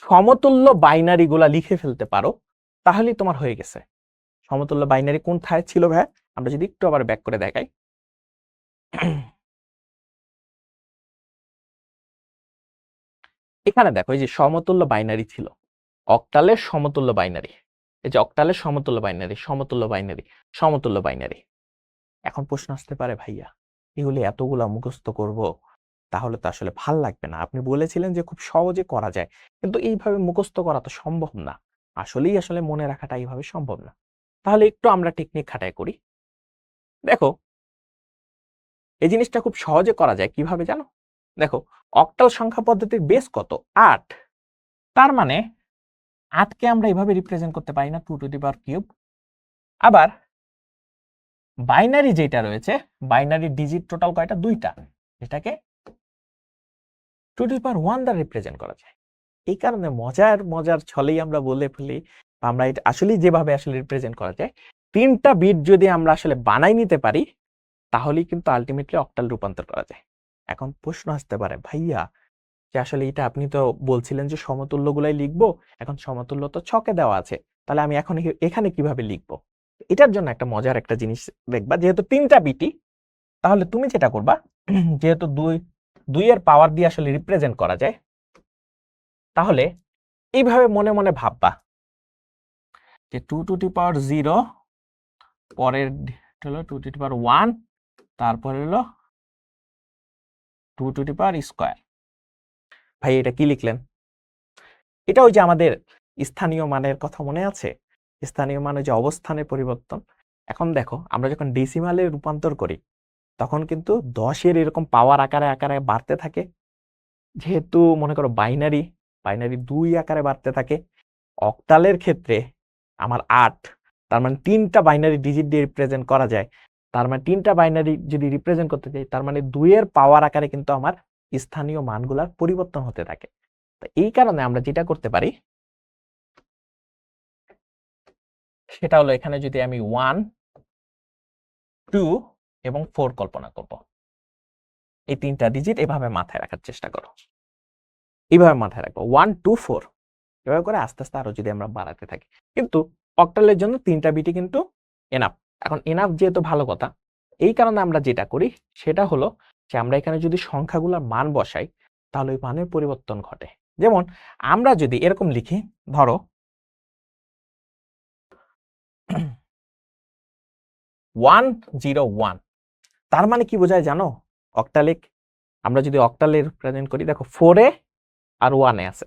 সমতুল্য বাইনারি গুলা লিখে ফেলতে পারো, তাহলেই তোমার হয়ে গেছে। সমতুল্য বাইনারি কোনথায় ছিল ভাই? আমরা যদি একটু আবার ব্যাক করে দেখাই, এখানে দেখো এই যে সমতুল্য বাইনারি ছিল, অক্টালের সমতুল্য বাইনারি, এই যে অক্টালের সমতুল্য বাইনারি, সমতুল্য বাইনারি, সমতুল্য বাইনারি। এখন প্রশ্ন আসতে পারে, ভাইয়া এগুলি এতগুলা মুখস্থ করব, তাহলে তো আসলে ভাল লাগবে না। আপনি বলেছিলেন যে খুব সহজে করা যায়, কিন্তু এইভাবে মুখস্থ করা তো সম্ভব না। আসলে মনে রাখাটা এইভাবে সম্ভব না। তাহলে একটু আমরা টেকনিক খাটাই করি। দেখো এই জিনিসটা খুব সহজে করা যায় কিভাবে জানো? দেখো অক্টাল সংখ্যা পদ্ধতির বেস কত? 8। তার মানে 8কে আমরা এভাবে রিপ্রেজেন্ট করতে পারি না 2 টু দি পাওয়ার কিউব। আবার বাইনারি যেটা রয়েছে, বাইনারি ডিজিট টোটাল কয়টা? 2টা, এটাকে 2 টু দি পাওয়ার 1 দ্বারা রিপ্রেজেন্ট করা যায়। এই কারণে মজার ছলেই আমরা বলে ফেলি, আমরা এটা আসলে যেভাবে আসলে রিপ্রেজেন্ট করা যায়, 3টা বিট যদি আমরা আসলে বানাই নিতে পারি, তাহলেই কিন্তু আলটিমেটলি অক্টাল রূপান্তর করা যায়। এখন প্রশ্ন আসতে পারে, ভাইয়া যে আসলে এটা আপনি তো বলছিলেন যে সমতুল্য গুলাই লিখবো, এখন সমতুল্য তো ছকে দেওয়া আছে, তাহলে আমি এখন এখানে কিভাবে লিখবো? এটার জন্য একটা মজার একটা জিনিস দেখবা, যেহেতু 3টা বিটই, তাহলে তুমি যেটা করবা, যেহেতু 2 এর পাওয়ার দিয়ে আসলে রিপ্রেজেন্ট করা যায়, তাহলে এইভাবে মনে মনে ভাববা যে 2 টু দি পাওয়ার 0, পরের হলো 2 টু দি পাওয়ার 1, তারপর হলো 2 টু দি পাওয়ার স্কয়ার। ভাই এটা কি লিখলেন? এটা ওই যে আমাদের স্থানীয় মানের কথা মনে আছে? স্থানীয় মানে যে অবস্থানের পরিবর্তন। এখন দেখো আমরা যখন ডেসিমালে রূপান্তর করি, তখন কিন্তু 10-এর এরকম পাওয়ার আকারে আকারে বাড়তে থাকে। যেহেতু মনে করো বাইনারি 2 আকারে বাড়তে থাকে। অক্টালের ক্ষেত্রে আমার 8, তার মানে 3টা বাইনারি ডিজিট দিয়ে রিপ্রেজেন্ট করা যায়। তার মানে 3টা বাইনারি যদি রিপ্রেজেন্ট করতে চাই, তার মানে 2 এর পাওয়ার আকারে কিন্তু আমার স্থানীয় মানগুলার পরিবর্তন হতে থাকে। তো এই কারণে আমরা যেটা করতে পারি, সেটা হলো এখানে যদি আমি 1, 2 এবং 4 কল্পনা করব, এই 3টা ডিজিট এভাবে মাথায় রাখার চেষ্টা করো। এইভাবে মাথায় রাখবো 1, 2, 4, এভাবে করে আস্তে আস্তে আরো যদি আমরা বাড়াতে থাকি। কিন্তু অক্টালের জন্য 3টা বিটই কিন্তু এনাফ। এখন এনাফ যেহেতু ভালো কথা, এই কারণে আমরা যেটা করি সেটা হলো যে আমরা এখানে যদি সংখ্যাগুলোর মান বসাই, তাহলে ওই মানের পরিবর্তন ঘটে। যেমন আমরা যদি এরকম লিখি, ধরো 101, তার মানে কি বোঝায় জানো? অক্টালিক আমরা যদি অক্টালে রিপ্রেজেন্ট করি, দেখো 4 এ আর 1 এ আছে,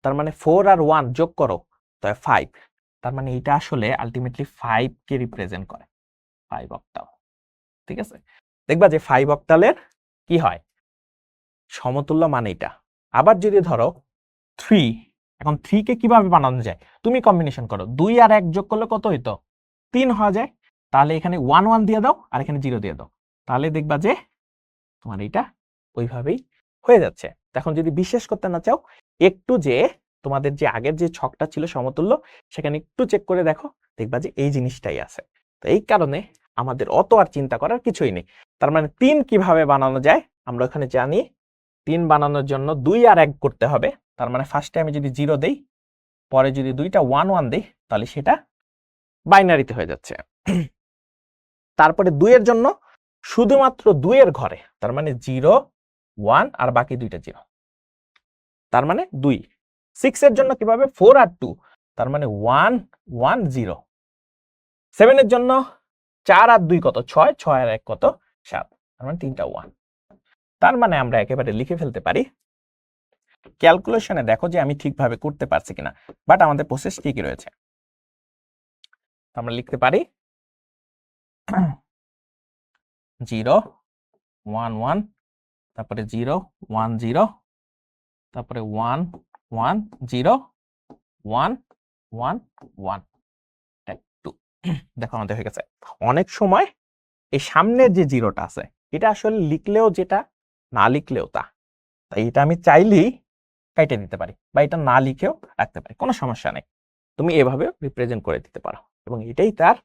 তার মানে 4 আর 1 যোগ করো, তবে 5। তার মানে এটা আসলে আলটিমেটলি 5 কে রিপ্রেজেন্ট করে, 5 অক্টাল। ঠিক আছে, দেখবা যে 5 অক্টালের কি হয়, সমতুল্য মান এটা। আবার যদি ধরো 3, এখন 3 কে কিভাবে বানানো যায়? তুমি কম্বিনেশন করো, 2 আর 1 যোগ করলে কত হইতো? 3 হয়ে যায়। তাহলে এখানে 1 1 দিয়ে দাও আর এখানে 0 দিয়ে দাও, তাহলে দেখবা যে তোমার এটা ওইভাবেই হয়ে যাচ্ছে। এখন যদি বিশ্বাস করতে না চাও, একটু যে তোমাদের যে আগের যে ছকটা ছিল সমতুল্য, সেখানে একটু চেক করে দেখো, দেখবা যে এই জিনিসটাই আছে। তো এই কারণে আমাদের অত আর চিন্তা করার কিছুই নেই। তার মানে 3 কিভাবে বানানো যায় আমরা ওখানে জানি। 3 বানানোর জন্য 2 আর 1 করতে হবে। তার মানে ফার্স্টে আমি যদি 0 দেই, পরে যদি 2টা 1 1 দেই, তাহলে সেটা বাইনারিতে হয়ে যাচ্ছে। তারপরে 2 এর জন্য শুধুমাত্র 2 এর ঘরে, তার মানে 0 1 আর বাকি 2টা 0, তার মানে 2। 6 এর জন্য কিভাবে 4 আর 2, তার মানে 1 1 0। 7 এর জন্য 4 আর 2 কত 6, 6 আর 1 কত 7, তার মানে 3টা 1। তার মানে আমরা একেবারে লিখে ফেলতে পারি, ক্যালকুলেশনে দেখো যে আমি ঠিকভাবে করতে পারছি কিনা, বাট আমাদের প্রসেস ঠিকই রয়েছে। আমরা লিখতে পারি 0 1 1, তারপরে 0 1 0, তারপরে 1 1 0 1 1 1 2। দেখো আমাদের হয়ে গেছে। অনেক সময় এই সামনের যে জিরোটা আছে এটা আসলে লিখলেও যেটা, না লিখলেও তা। তাই এটা আমি চাইলেই কেটে দিতে পারি, বা এটা না লিখেও রাখতে পারি, কোনো সমস্যা নেই। তুমি এভাবে রিপ্রেজেন্ট করে দিতে পারো, এবং এটাই তার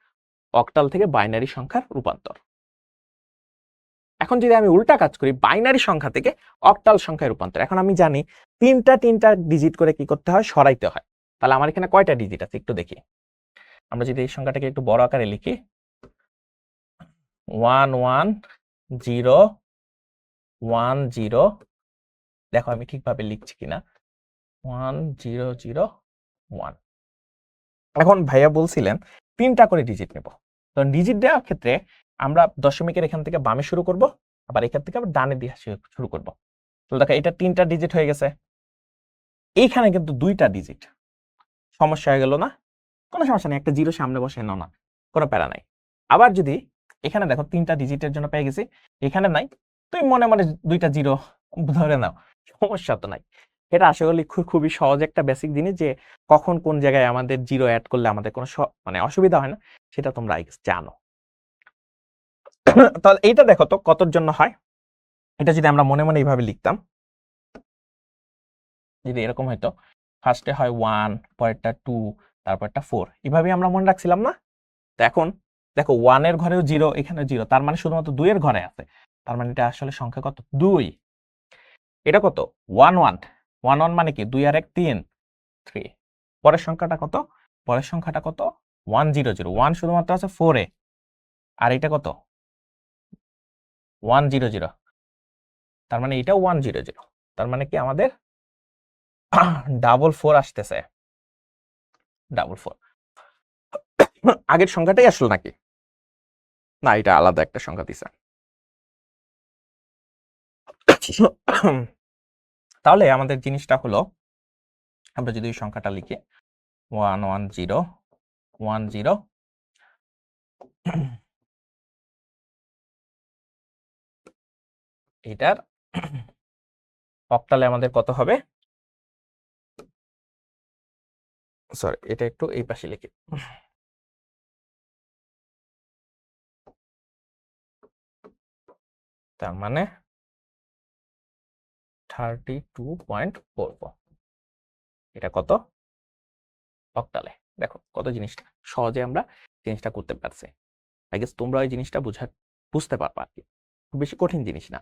অক্টাল থেকে বাইনারি সংখ্যার রূপান্তর। এখন যদি আমি উল্টা কাজ করি, বাইনারি সংখ্যা থেকে অক্টাল সংখ্যায় রূপান্তর, এখন আমি জানি তিনটা ডিজিট করে কি করতে হয়, সরাইতে হয়। তাহলে আমার এখানে কয়টা ডিজিট আছে একটু দেখি। আমরা যদি এই সংখ্যাটাকে একটু বড় আকারে লিখি, 1 1 0 1 0, দেখো আমি ঠিকভাবে লিখছি কিনা, 1 0 0 1। এখন ভাইয়া বলছিলেন 3টা করে ডিজিট নেব। তো ডিজিট দেওয়ার ক্ষেত্রে আমরা দশমিকের এখান থেকে বামে শুরু করব, আবার এখান থেকে আবার ডানে দিয়ে শুরু করব। তো দেখো এটা 3টা ডিজিট হয়ে গেছে, এইখানে কিন্তু 2টা ডিজিট। সমস্যা হয়ে গেল না? কোনো সমস্যা নেই, একটা 0 সামনে বসে নাও না, কোনো প্যারা নাই। আবার যদি এখানে দেখো 3টা ডিজিটের জন্য পেয়ে গেছি, এখানে নাই, তুমি মনে মনে 2টা 0 ধরে নাও, সমস্যা তো নাই। এটা আসলে খুবই সহজ একটা বেসিক জিনিস, যে কখন কোন জায়গায় আমাদের 0 অ্যাড করলে আমাদের কোনো মানে অসুবিধা হয় না, সেটা তোমরা জানো। তাহলে এইটা দেখো তো কতর জন্য হয়। এটা যদি আমরা মনে মনে এইভাবে লিখতাম, যদি এরকম হয়তো, ফার্স্টে হয় 1, পরেরটা 2, তারপরটা 4, এভাবেই আমরা মনে রাখছিলাম না? তো এখন দেখো 1 এর ঘরেও 0, এখানে 0, তার মানে শুধুমাত্র 2 এর ঘরে আছে, তার মানে এটা আসলে সংখ্যা কত 2। এটা কত 1 1 1 1, মানে কি 2 আর 1 3 3। পরের সংখ্যাটা কত, পরের সংখ্যাটা কত 1 0 0, 1 শুধুমাত্র আছে 4 এ, আর এটা কত 1 0 0, তার মানে এটা 1 0 0, তার মানে কি আমাদের ডাবল 4 আসতেছে, ডাবল 4। আগের সংখ্যাটাই আসলো নাকি? না, এটা আলাদা একটা সংখ্যা দিছে। তাহলে আমাদের জিনিসটা হলো, আমরা যদি এই সংখ্যাটা লিখি 1 1 0 1 0, এটার অক্টালে আমাদের কত হবে, সরি এটা একটু এই পাশে লিখি, তার মানে 32.44। এটা কত অক্টালে? দেখো কত জিনিসটা সহজে আমরা জিনিসটা করতে পারছি। আই গেস তোমরা ওই জিনিসটা বুঝতে পারবা আর কি, খুব বেশি কঠিন জিনিস না।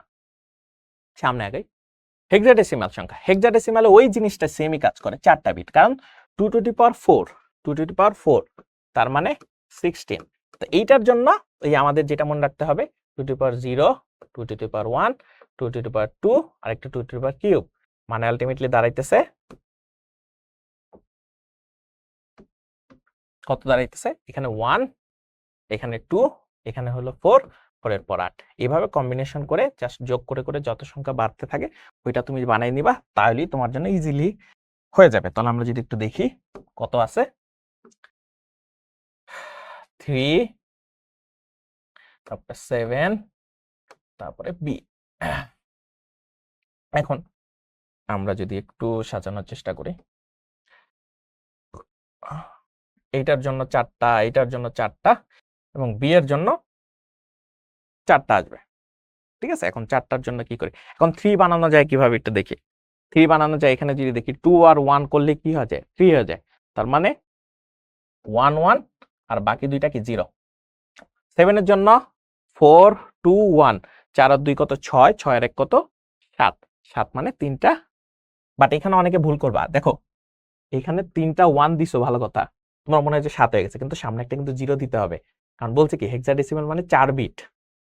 সামনে আগে হেক্সাডেসিমাল সংখ্যা, হেক্সাডেসিমালে ওই জিনিসটা সেমই কাজ করে, 4টা বিট, কারণ 2 to the power 4, 2 to the পাওয়ার 4, তার মানে 16। তো এইটার জন্য এই আমাদের যেটা মনে রাখতে হবে, 2 to the power 0, 2 to the power 1, 2 to the power 2, আর একটা 2 টু দি পাওয়ার কিউব, মানে আলটিমেটলি দাঁড়াইতেছে কত, দাঁড়াইতেছে এখানে 1, এখানে 2, এখানে হলো 4, 4 এর পর 8, এইভাবে কম্বিনেশন করে জাস্ট যোগ করে করে যত সংখ্যা বাড়তে থাকে ওইটা তুমি বানাই নিবা, তাহলেই তোমার জন্য ইজিলি হয়ে যাবে। তাহলে আমরা যদি একটু দেখি কত আছে, 3, তারপরে 7, তারপরে বি। এখন আমরা যদি একটু সাজানোর চেষ্টা করি, এইটার জন্য 4টা, এইটার জন্য 4টা, এবং বি এর জন্য 4টা আসবে। ঠিক আছে, এখন 4টার জন্য কি করি, এখন 3 বানানো যায় কিভাবে একটু দেখি। 3 বানানো যায়, এখানে যদি দেখি 2 আর 1 করলে কি হয়ে যায়, 3 হয়ে যায়। তার মানে 1 1 আর বাকি দুইটা কি 0। 7 এর জন্য 4 2 1, 4 আর 2 কত 6, 6 আর 1 কত 7, 7 মানে 3টা। বাট এখানে অনেকে ভুল করবা, দেখো এখানে 3টা 1 দিছো, ভালো কথা, তোমার মনে হয় যে 7 হয়ে গেছে, কিন্তু সামনে একটা কিন্তু 0 দিতে হবে, কারণ বলছে কি হেক্সাডেসিমাল মানে 4 বিট।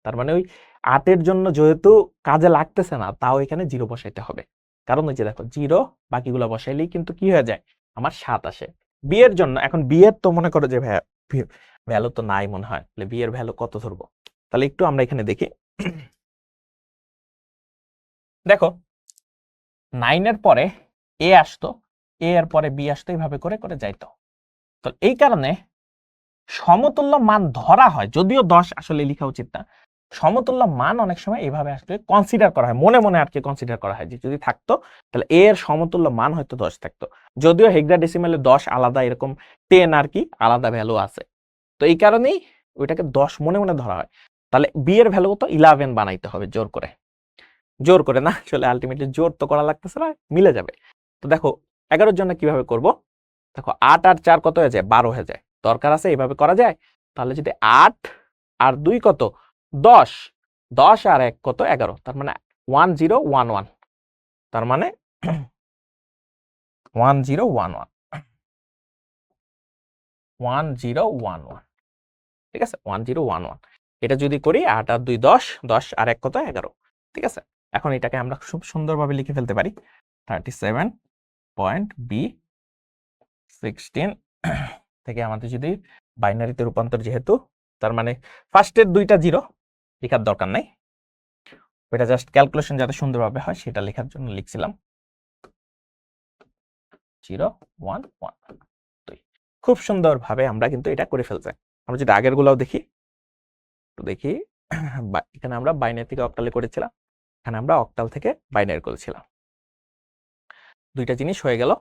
তার মানে ওই 8 এর জন্য যেহেতু কাজে লাগতেছে না, তাও এখানে 0 বসাইতে হবে, কারণ ওই যে দেখো 0 বাকিগুলো বসাইলেই কিন্তু কি হয়ে যায়, আমার 7 আসে। বি এর জন্য, এখন বি এর তো মনে করো যে ভ্যালু তো নাই মনে হয়, তাহলে বি এর ভ্যালু কত ধরবো, তাহলে একটু আমরা এখানে দেখি। দেখো 9 এর পরে এ আসতো, এ এর পরে বি আসতো, এইভাবে করে করে যাইতো। তো এই কারণে সমতুল্য মান ধরা হয়, যদিও 10 আসলে লেখা উচিত না, সমতুল্য মান অনেক সময় এইভাবে আসলে কনসিডার করা হয়, মনে মনে আর কি কনসিডার করা হয় যে যদি থাকতো তাহলে এ এর সমতুল্য মান হয়তো 10 থাকতো, যদিও হেক্সাডেসিমালে 10 আলাদা, এরকম 10 আর কি আলাদা ভ্যালু আছে। তো এই কারণেই ওইটাকে 10 মনে মনে ধরা হয়। তাহলে বি এর ভ্যালু তো 11 বানাইতে হবে জোর করে, জোর করে না, আসলে আলটিমেটলি জোর তো করা লাগতেছে না, মিলে যাবে। তো দেখো 11 এর জন্য কিভাবে করব, দেখো 8 আর 4 কত হয়ে যায়, 12 হয়ে যায়, দরকার আছে এইভাবে করা যায়। তাহলে যদি 8 আর 2 কত 10, 10 আর 1 কত 11, তার মানে 1011, তার মানে 1011, 1011, ঠিক আছে 1011। এটা যদি করি 8 আর 2 10, 10 আর 1 কত 11, ঠিক আছে। এখন এটাকে আমরা খুব সুন্দরভাবে লিখে ফেলতে পারি, 37.b16 থেকে আমাদের যদি বাইনারিতে রূপান্তর, যেহেতু তার মানে ফার্স্টের 2টা 0 লেখার দরকার নাই, ওইটা জাস্ট ক্যালকুলেশন যাতে সুন্দরভাবে হয় সেটা লেখার জন্য লিখছিলাম 0 1 1 2। খুব সুন্দরভাবে আমরা কিন্তু এটা করে ফেলছি। আমরা যদি আগের গুলাও দেখি, তো দেখি এখানে আমরা বাইনারি থেকে অক্টালে করেছিলাম, এখানে আমরা অক্টাল থেকে বাইনারি করেছিলাম, দুইটা জিনিস হয়ে গেল।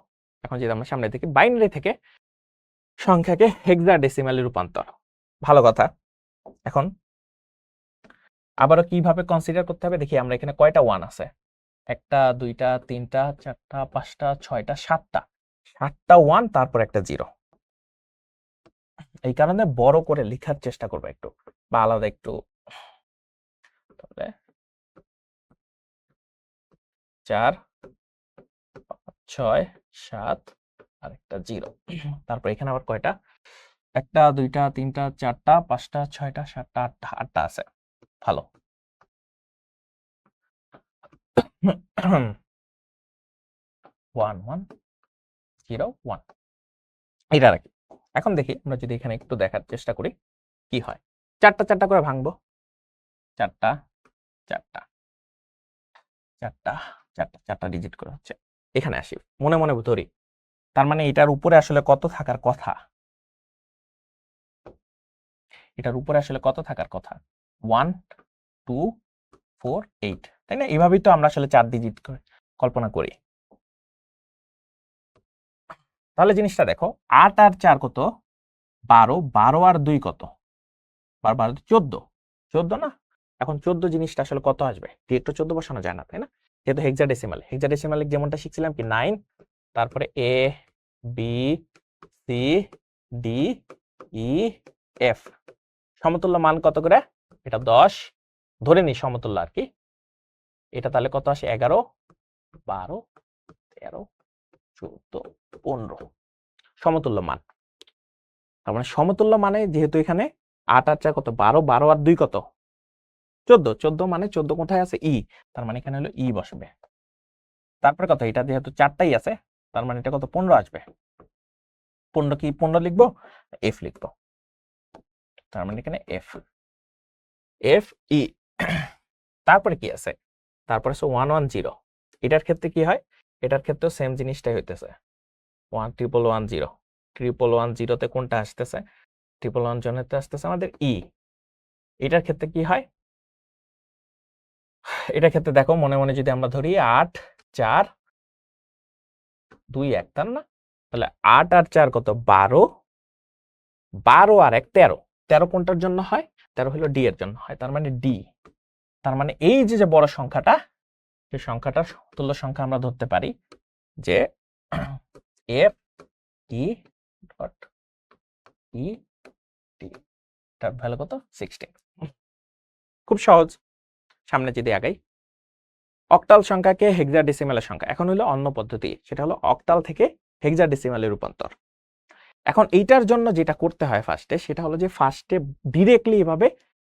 এখন যদি আমরা সামনে দেখি বাইনারি থেকে সংখ্যাকে হেক্সাডেসিমালে রূপান্তর, ভালো কথা। এখন আবারও কিভাবে কনসিডার করতে হবে দেখি, আমরা এখানে কয়টা 1 আছে, 1টা 2টা 3টা 4টা 5টা 6টা 7টা, 7টা 1 তারপর একটা 0। এই কারণে বড় করে লেখার চেষ্টা করবো একটু, বা আলাদা একটু, তাহলে 4 6 7 আর একটা 0, তারপর এখানে আবার কয়টা, 1টা 2টা 3টা 4টা 5টা 6টা 7টা 8টা, 8টা আছে, ভালো। 1 1 0 1, এটা রাখি। এখন দেখি আমরা যদি এখানে একটু দেখার চেষ্টা করি কি হয়, 4টা 4টা করে ভাঙবো, 4টা 4টা 4টা 4টা 4টা ডিজিট করে হচ্ছে। এখানে আসি, মনে মনে ধরি, তার মানে এটার উপরে আসলে কত থাকার কথা, এটার উপরে আসলে কত থাকার কথা, 1 2 4 8, তাই না? এইভাবেই তো আমরা আসলে 4 ডিজিট কল্পনা করি। তাহলে জিনিসটা দেখো, 8 আর 4 কত 12, 12 আর 2 কত, 12 12 14, 14 না। এখন 14 জিনিসটা আসলে কত আসবে, ডিরেক্ট 14 বসানো যায় না, তাই না? যেহেতু হেক্সাডেসিমাল, হেক্সাডেসিমালে যেমনটা শিখছিলাম কি 9, তারপরে A B C D E F, সমতুল্য মান কত করে, এটা 10 ধরে নি সমতুল্য আর কি, এটা তাহলে কত আসে 11 12 13 14 15 সমতুল্য মান। তার মানে সমতুল্য মানে যেহেতু এখানে 8 আর 4 কত 12, 12 আর 2 কত 14, 14 মানে 14 কোথায় আছে ই, তার মানে এখানে হলো ই বসবে। তারপরে কত, এটা যেহেতু 4টাই আছে, তার মানে এটা কত 15 আসবে, 15 কি 15 লিখবো, এফ লিখবো, তার মানে এখানে এফ এফ ই। তারপরে কি আছে, তারপরে আছে 110, এটার ক্ষেত্রে কি হয়, এটার ক্ষেত্রেও সেম জিনিসটাই হইতেছে, 1110, 1110 তে কোনটা আসতেছে, 1110 তে আসতেছে আমাদের ই। এটার ক্ষেত্রে কি হয়, এটার ক্ষেত্রে দেখো মনে মনে যদি আমরা ধরি 8 4 2 1, তার না, তাহলে 8 আর 4 কত 12, 12 আর 1 13, 13 কোনটার জন্য হয়, 13 হলো ডি এর জন্য হয়, তার মানে ডি তার মানে এই যে বড় সংখ্যাটা, সেই সংখ্যাটার সমতুল্য সংখ্যা আমরা ধরতে পারি যে এফ ই ডট ই টি, তার ভ্যালু কত 16। খুব সহজ। সামনে যদি আগাই, অক্টাল সংখ্যাকে হেক্সাডেসিমালের সংখ্যা, এখন হলো অন্য পদ্ধতি, সেটা হলো অক্টাল থেকে হেক্সাডেসিমালে রূপান্তর। এখন এইটার জন্য যেটা করতে হয় ফার্স্টে, সেটা হলো যে ফার্স্টে ডিরেক্টলি এভাবে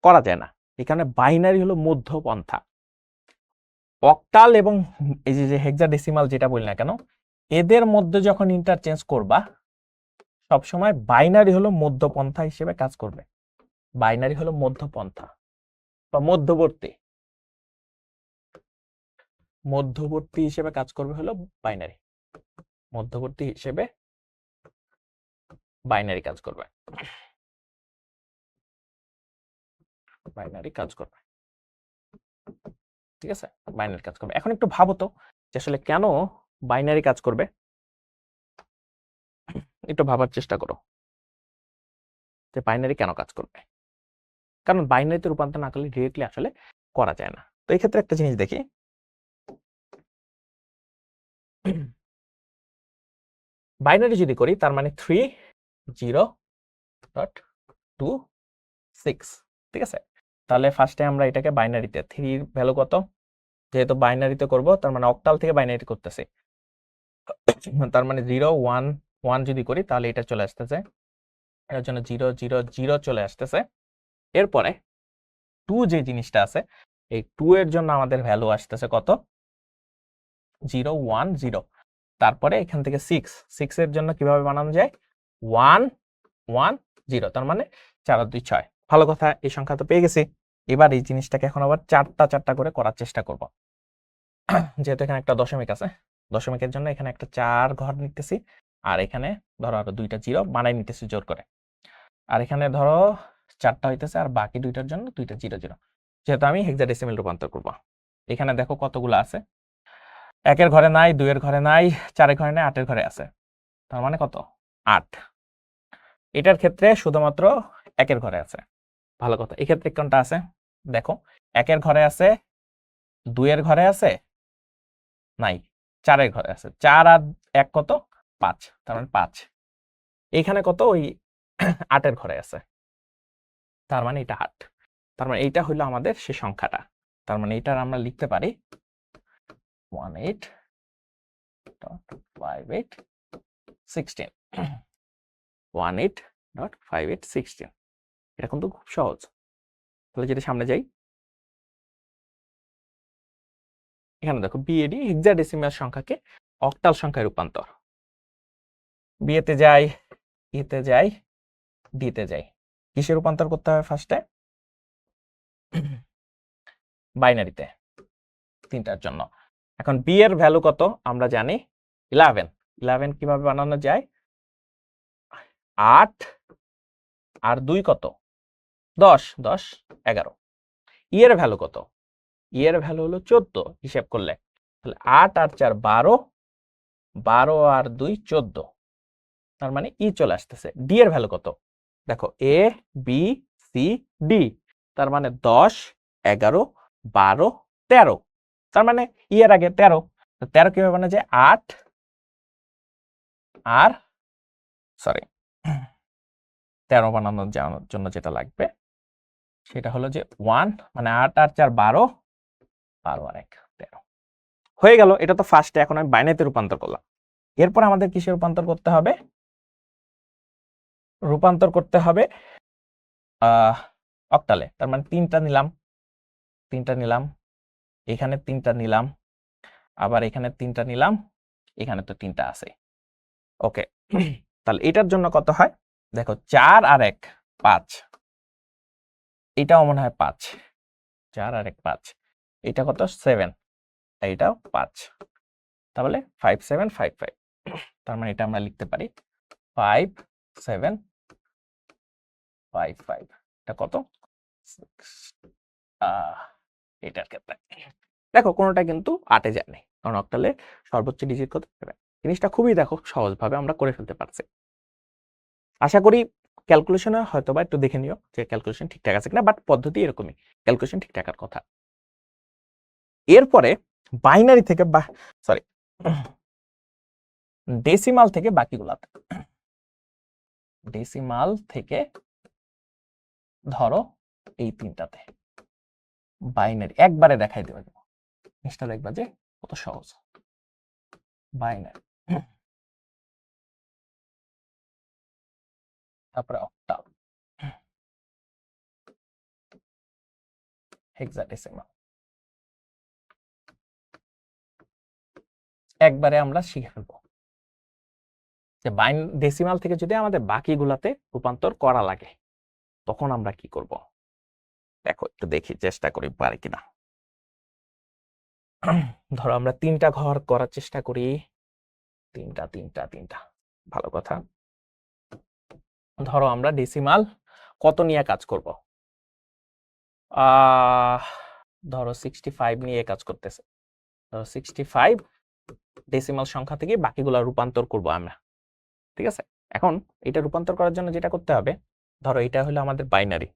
করা যায় না, এখানে বাইনারি হলো মধ্যপন্থা। অক্টাল এবং এই যে হেক্সাডেসিমাল যেটা বলি না কেন, এদের মধ্যে যখন ইন্টারচেঞ্জ করবা, সবসময় বাইনারি হলো মধ্যপন্থা হিসেবে কাজ করবে। বাইনারি হলো মধ্যপন্থা বা মধ্যবর্তী হিসেবে কাজ করবে হলো বাইনারি। মধ্যবর্তী হিসেবে বাইনারি কাজ করবে, বাইনারি কাজ করবে, ঠিক আছে, বাইনারি কাজ করবে। এখন একটু ভাবো তো যে আসলে কেন বাইনারি কাজ করবে, একটু ভাবার চেষ্টা করো যে বাইনারি কেন কাজ করবে। কারণ বাইনারিতে রূপান্তর না করলে ডিরেক্টলি আসলে করা যায় না। তো এই ক্ষেত্রে একটা জিনিস দেখি, বাইনারি যদি করি তার মানে 3.0.26, ঠিক আছে। তাহলে ফার্স্টে আমরা এটাকে বাইনারিতে, 3 ভ্যালু কত, যেহেতু বাইনারিতে করব তার মানে অক্টাল থেকে বাইনারি করতেছি, তার মানে 0 1 1 যদি করি তাহলে এটা চলে আসতেছে, এর জন্য 0 0 0 চলে আসতেছে। এরপরে 2 যে জিনিসটা আছে, এই 2 এর জন্য আমাদের ভ্যালু আসতেছে কত, 0 1 0। তারপরে এখান থেকে 6 এর জন্য কিভাবে বানানো যায়, 1 1 0, তার মানে 4 আর 2 6। ভালো কথা, এই সংখ্যা তো পেয়ে গেছি। এবার এই জিনিসটাকে এখন আবার চারটা চারটা করে করার চেষ্টা করব। যেহেতু এখানে একটা দশমিক আছে, দশমিকের জন্য এখানে একটা 4 ঘর নিতেছি, আর এখানে ধরো আরো 2টা 0 বানাই নিতেছি জোর করে, আর এখানে ধরো 4টা হইতেছে, আর বাকি 2টার জন্য 2টা 0 0। যেহেতু আমি হেক্সাডেসিমাল রূপান্তর করব, এখানে দেখো কতগুলো আছে, 1 এর ঘরে নাই, 2 এর ঘরে নাই, 4 এর ঘরে নাই, 8 এর ঘরে আছে, তার মানে কত 8। এটার ক্ষেত্রে শুধুমাত্র 1 এর ঘরে আছে। ভালো কথা, এই ক্ষেত্রে কোনটা আছে দেখো, 1 এর ঘরে আছে, 2 এর ঘরে আছে নাই, 4 এর ঘরে আছে, 4 আর 1 কত 5, তার মানে 5। এইখানে কত, ওই 8 এর ঘরে আছে, তার মানে এটা 8। তার মানে এইটা হলো আমাদের সেই সংখ্যাটা। তার মানে এটার আমরা লিখতে পারি 18.5816, 18.5816। এটা কিন্তু খুব সহজ। তাহলে যদি সামনে যাই, এখানে দেখো বিএডি হেক্সাডেসিমাল সংখ্যাকে অক্টাল সংখ্যায় রূপান্তর। বিএতে যাই, ইতে যাই, ডিতে যাই, কিসে রূপান্তর করতে হবে ফার্স্টে, বাইনারিতে, তিনটার জন্য। এখন বি এর ভ্যালু কত আমরা জানি 11। 11 কিভাবে বানানো যায়, 8 আর 2 কত 10, 10 11। ই এর ভ্যালু কত, ই এর ভ্যালু হলো 14 হিসাব করলে, তাহলে 8 আর 4 12, 12 আর 2 14, তার মানে ই চলে আসতেছে। ডি এর ভ্যালু কত দেখো, এ বি সি ডি, তার মানে 10 11 12 13, তার মানে ই এর আগে 13। 13 কিভাবে বানা যায়, 8 আর 13 বানানোর জন্য যেটা লাগবে সেটা হলো যে 1, মানে 8 আর 4 12, 12 আর 1 13 হয়ে গেল। এটা তো ফার্স্টে, এখন আমি বাইনারিতে রূপান্তর করলাম। এরপর আমাদের কিসে রূপান্তর করতে হবে, রূপান্তর করতে হবে অক্টালে। তার মানে 3টা নিলাম, 3টা নিলাম, এখানে 3টা নিলাম, আবার এখানে 3টা নিলাম, এখানে তো 3টা আছে। ওকে, তাহলে এটার জন্য কত হয় দেখো, 4 আর 1 5, এটাও মনে হয় 5, 4 আর 1 5, এটা কত 7, এইটাও 5, তাহলে 5 7 5 5। তার মানে এটা আমরা লিখতে পারি 5 7 5 5। এটা কত, এটার ক্ষেত্রে দেখো কোনোটা কিন্তু 8-এ যায়নি, কারণ অক্টালে সর্বোচ্চ ডিজিট কত 7। জিনিসটা খুবই দেখো সহজভাবে আমরা করে ফেলতে পারছি। আশা করি ক্যালকুলেশনে হয়তো বা একটু দেখে নিও যে ক্যালকুলেশন ঠিকঠাক আছে কিনা, বাট পদ্ধতি এরকমই, ক্যালকুলেশন ঠিক থাকার কথা। এরপরে বাইনারি থেকে সরি ডেসিমাল থেকে বাকিগুলাতে, ডেসিমাল থেকে ধরো এই তিনটাতে বাইনারি একবারে দেখাই দেওয়া যাবে, জিনিসটা দেখবা যে কত সহজ। বাইনারি, তারপরে অক্টাল, হেক্সাডেসিমাল, একবারে আমরা শিখে ফেলবো যে ডেসিমাল থেকে যদি আমাদের বাকিগুলাতে রূপান্তর করা লাগে তখন আমরা কি করব। দেখো একটু দেখি, চেষ্টা করি পারি কিনা। ধরো আমরা তিনটা ঘর করার চেষ্টা করি, তিনটা তিনটা তিনটা, ভালো কথা। ধরো আমরা ডেসিমাল কত নিয়ে কাজ করব, ধরো 65 নিয়ে কাজ করতেছে। ধরো 65 ডেসিমাল সংখ্যা থেকে বাকিগুলো রূপান্তর করব আমরা, ঠিক আছে। এখন এটা রূপান্তর করার জন্য যেটা করতে হবে, ধরো এটা হলো আমাদের বাইনারি,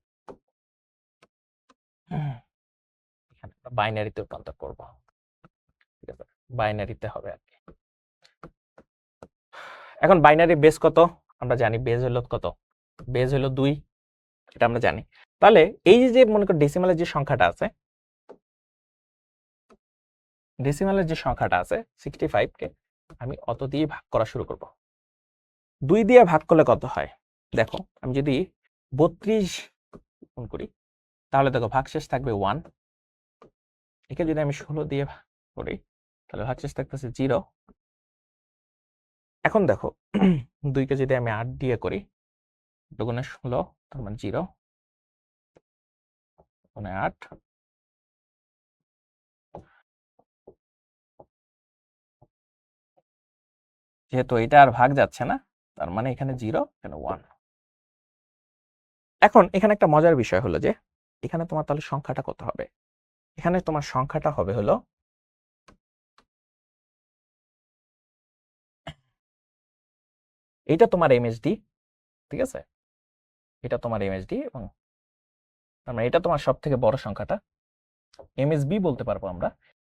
এখানে বাইনারিতে রূপান্তর করব, ঠিক আছে, বাইনারিতে হবে আর কি। এখন বাইনারি বেস কত আমরা জানি, বেস হলো কত, বেস হলো 2, এটা আমরা জানি। তাহলে এই যে মনে করো ডেসিমালের যে সংখ্যাটা আছে, ডেসিমালের যে সংখ্যাটা আছে 65 কে আমি অত দিয়ে ভাগ করা শুরু করব। 2 দিয়ে ভাগ করলে কত হয় দেখো, আমি যদি 32 গুণ করি তাহলে দেখো ভাগশেষ থাকবে 1, একে যদি আমি 16 দিয়ে ভাগ করি তাহলে ভাগশেষ থাকতেছে 0। এখন দেখো 2 কে যদি আমি 8 দিয়ে করি, 2 গুণে 16 তার মানে 0, গুণে 8, যেহেতু এটা আর ভাগ যাচ্ছে না তার মানে এখানে 0, এখানে 1। এখন এখানে একটা মজার বিষয় হলো যে এখানে তোমার তাহলে সংখ্যাটা কত হবে, এখানে তোমার সংখ্যাটা হবে হলো এটা তোমার এমএসডি, ঠিক আছে, এটা তোমার এমএসডি, এবং তার মানে এটা তোমার সব থেকে বড় সংখ্যাটা এমএসবি বলতে পারবো আমরা,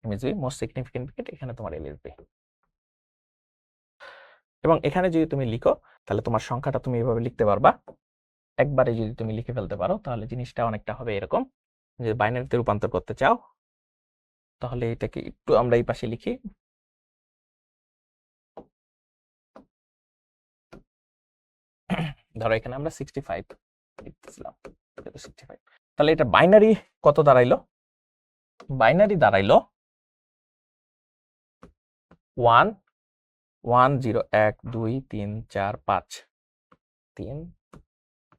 এমএসবি মোস্ট সিগনিফিকেন্ট বিট, এখানে তোমার এলএসবি। এবং এখানে যদি তুমি লিখো তাহলে তোমার সংখ্যাটা তুমি এভাবে লিখতে পারবা, একবারে যদি তুমি লিখে ফেলতে পারো তাহলে জিনিসটা অনেকটা হবে এরকম, যে বাইনারিতে রূপান্তর করতে চাও তাহলে এটাকে একটু আমরা এই পাশে লিখি, ধরো এখানে আমরা 65 লিখতেছিলাম, 65, তাহলে এটা বাইনারি কত দাঁড়াইলো, বাইনারি দাঁড়াইলো 1 1 0 1 2 3 4 5, 3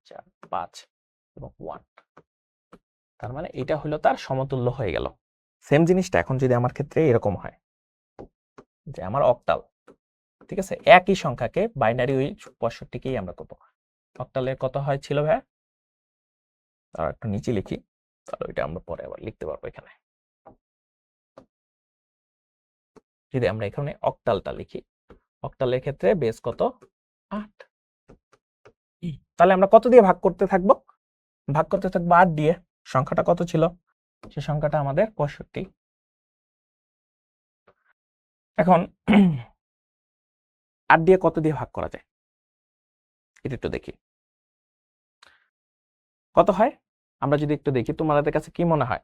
4 5 এবং 1, তার মানে এটা হলো তার সমতুল্য হয়ে গেল। সেম জিনিসটা এখন যদি আমার ক্ষেত্রে এরকম হয় যে আমার অক্টাল, ঠিক আছে, একই সংখ্যাকে বাইনারি ওই 65কেই আমরা করবো। অক্টালের কত হয় ছিল ভাই, আর একটু নিচে লিখি তাহলে ওইটা আমরা পরে আবার লিখতে পারবো। এখানে যদি আমরা এখানে অক্টালটা লিখি, অক্টালের ক্ষেত্রে বেস কত 8, তাহলে আমরা কত দিয়ে ভাগ করতে থাকবো, ভাগ করতে থাকবো 8 দিয়ে। সংখ্যাটা কত ছিল, সে সংখ্যাটা আমাদের 65। এখন 8 দিয়ে কত দিয়ে ভাগ করা যায় এটা একটু দেখি কত হয়। আমরা যদি একটু দেখি তোমাদের কাছে কি মনে হয়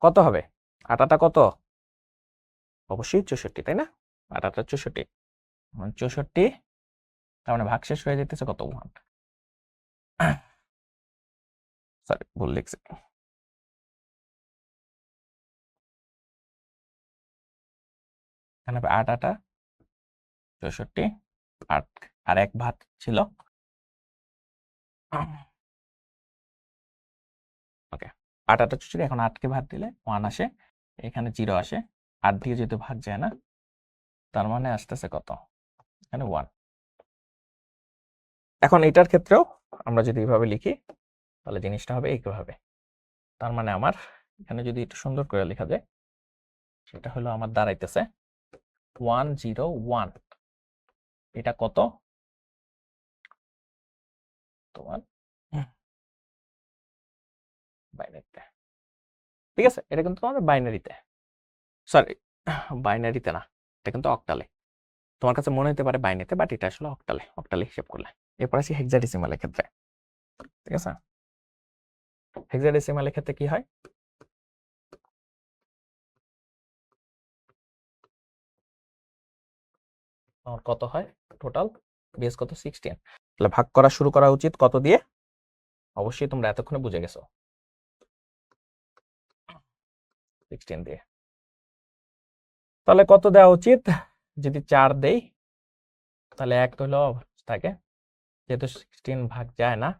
কত হবে, 8 কত, অবশ্যই 64, তাই না, 8 64, 64, তার মানে ভাগশেষ হয়ে যেতেছে কত 1, সরি ভুল লিখছি, এখানে 8 8 64, 8 আর 1 ভাগ ছিল, ওকে 8 8 64, এখন 8কে ভাগ দিলে 1 আসে, এখানে 0 আসে, 8 দিয়ে যেহেতু ভাগ যায় না তার মানে আসতেছে কত, এখানে 1। এখন এটার ক্ষেত্রেও আমরা যদি এইভাবে লিখি তাহলে জিনিসটা হবে এইভাবে, তার মানে আমার এখানে যদি একটু সুন্দর করে লেখা যায় সেটা হলো আমার দাঁড়াইতেছে 101, এটা কত তোমার বাইনারিতে, ঠিক আছে, এটা কিন্তু তোমাদের বাইনারিতে। সরি, বাইনারিতে না, এটা কিন্তু অক্টালে। তোমার কাছে মনে হতে পারে বাইনারিতে, বাট এটা আসলে অক্টালে হিসেব করলে। এরপর আসি হেক্সাডেসিমালের ক্ষেত্রে। ঠিক আছে, হেক্সাডেসিমালের ক্ষেত্রে কি হয়, আমার কত হয় টোটাল বেস কত 16, তাহলে ভাগ করা শুরু করা উচিত কত দিয়ে, অবশ্যই তোমরা এতক্ষণে বুঝে গেছো 16 দিয়ে। তাহলে কত দেওয়া উচিত, যদি 4 দেই তাহলে 1 হলো থাকে, যেহেতু 16 ভাগ যায় না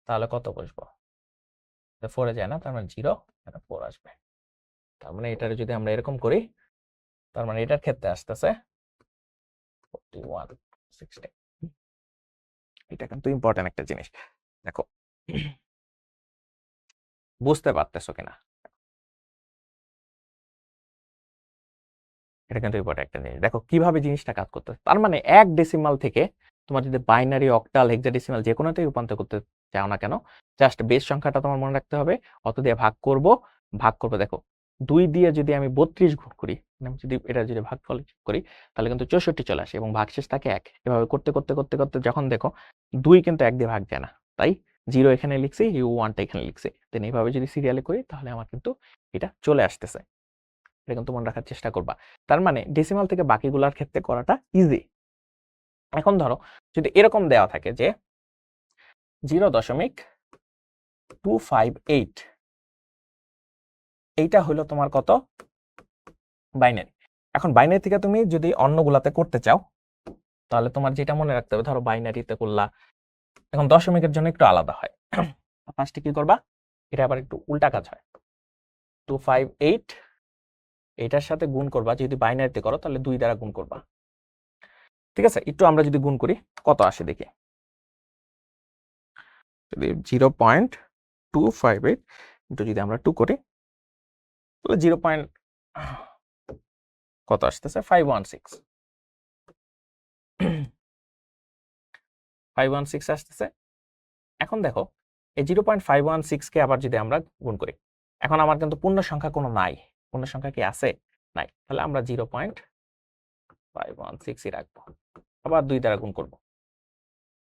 তাহলে কত বসবো, 4 যায় না, তার মানে 0, 4 আসবে। তার মানে এটার যদি আমরা এরকম করি, তার মানে এটার ক্ষেত্রে আসতেছে 41, 16। এটা কিন্তু ইম্পর্টেন্ট একটা জিনিস, দেখো বুঝতে পারতেছো কিনা, এটা কিন্তু ইম্পর্টেন্ট একটা জিনিস। দেখো কিভাবে জিনিসটা কাজ করতে, তার মানে এক ডেসিমাল থেকে তোমার যদি বাইনারি, অক্টাল, হেক্সাডেসিমাল যে কোনোটাই রূপান্তর করতে চাও না কেন, জাস্ট বেস সংখ্যাটা তোমার মনে রাখতে হবে, অত দিয়ে ভাগ করব। দেখো 2 দিয়ে যদি আমি 32 গুণ করি, আমি যদি এটা যদি ভাগফল করি তাহলে কিন্তু 64 চলে আসে এবং ভাগশেষ থাকে 1। এভাবে করতে করতে করতে করতে যখন দেখো 2 কিন্তু 1 দিয়ে ভাগ যায় না, তাই 0 এখানে লিখছি, U1টা এখানে লিখছি, দেন এইভাবে যদি সিরিয়ালে করি তাহলে আমার কিন্তু এটা চলে আসতেছে। এটা কিন্তু মনে রাখার চেষ্টা করবা। তার মানে ডেসিমাল থেকে বাকিগুলার ক্ষেত্রে করাটা ইজি। এখন ধরো যদি এরকম দেওয়া থাকে যে 0.258, এইটা হলো তোমার কত বাইনারি। এখন বাইনারি থেকে তুমি যদি অন্যগুলাতে করতে চাও তাহলে তোমার যেটা মনে রাখতে হবে, ধরো বাইনারিতে করলা, এখন দশমিকের জন্য একটু আলাদা হয়। ফার্স্টে কি করবা, এটা আবার একটু উল্টা কাজ হয়, 258 এটার সাথে গুণ করবা, যদি বাইনারিতে করো তাহলে 2 দ্বারা গুণ করবা। ঠিক আছে, একটু আমরা যদি গুণ করি কত আসে দেখি, যদি 0.258 একটু যদি আমরা 2 করি তাহলে 0. কত আসতেছে 516 আসতেছে। এখন দেখো এই 0.516 কে আবার যদি আমরা গুণ করি, এখন আমার কিন্তু পূর্ণ সংখ্যা কোনো নাই, পূর্ণ সংখ্যা কি আছে, নাই, তাহলে আমরা 0.516 রাখবো, আবার 2 দ্বারা গুণ করব।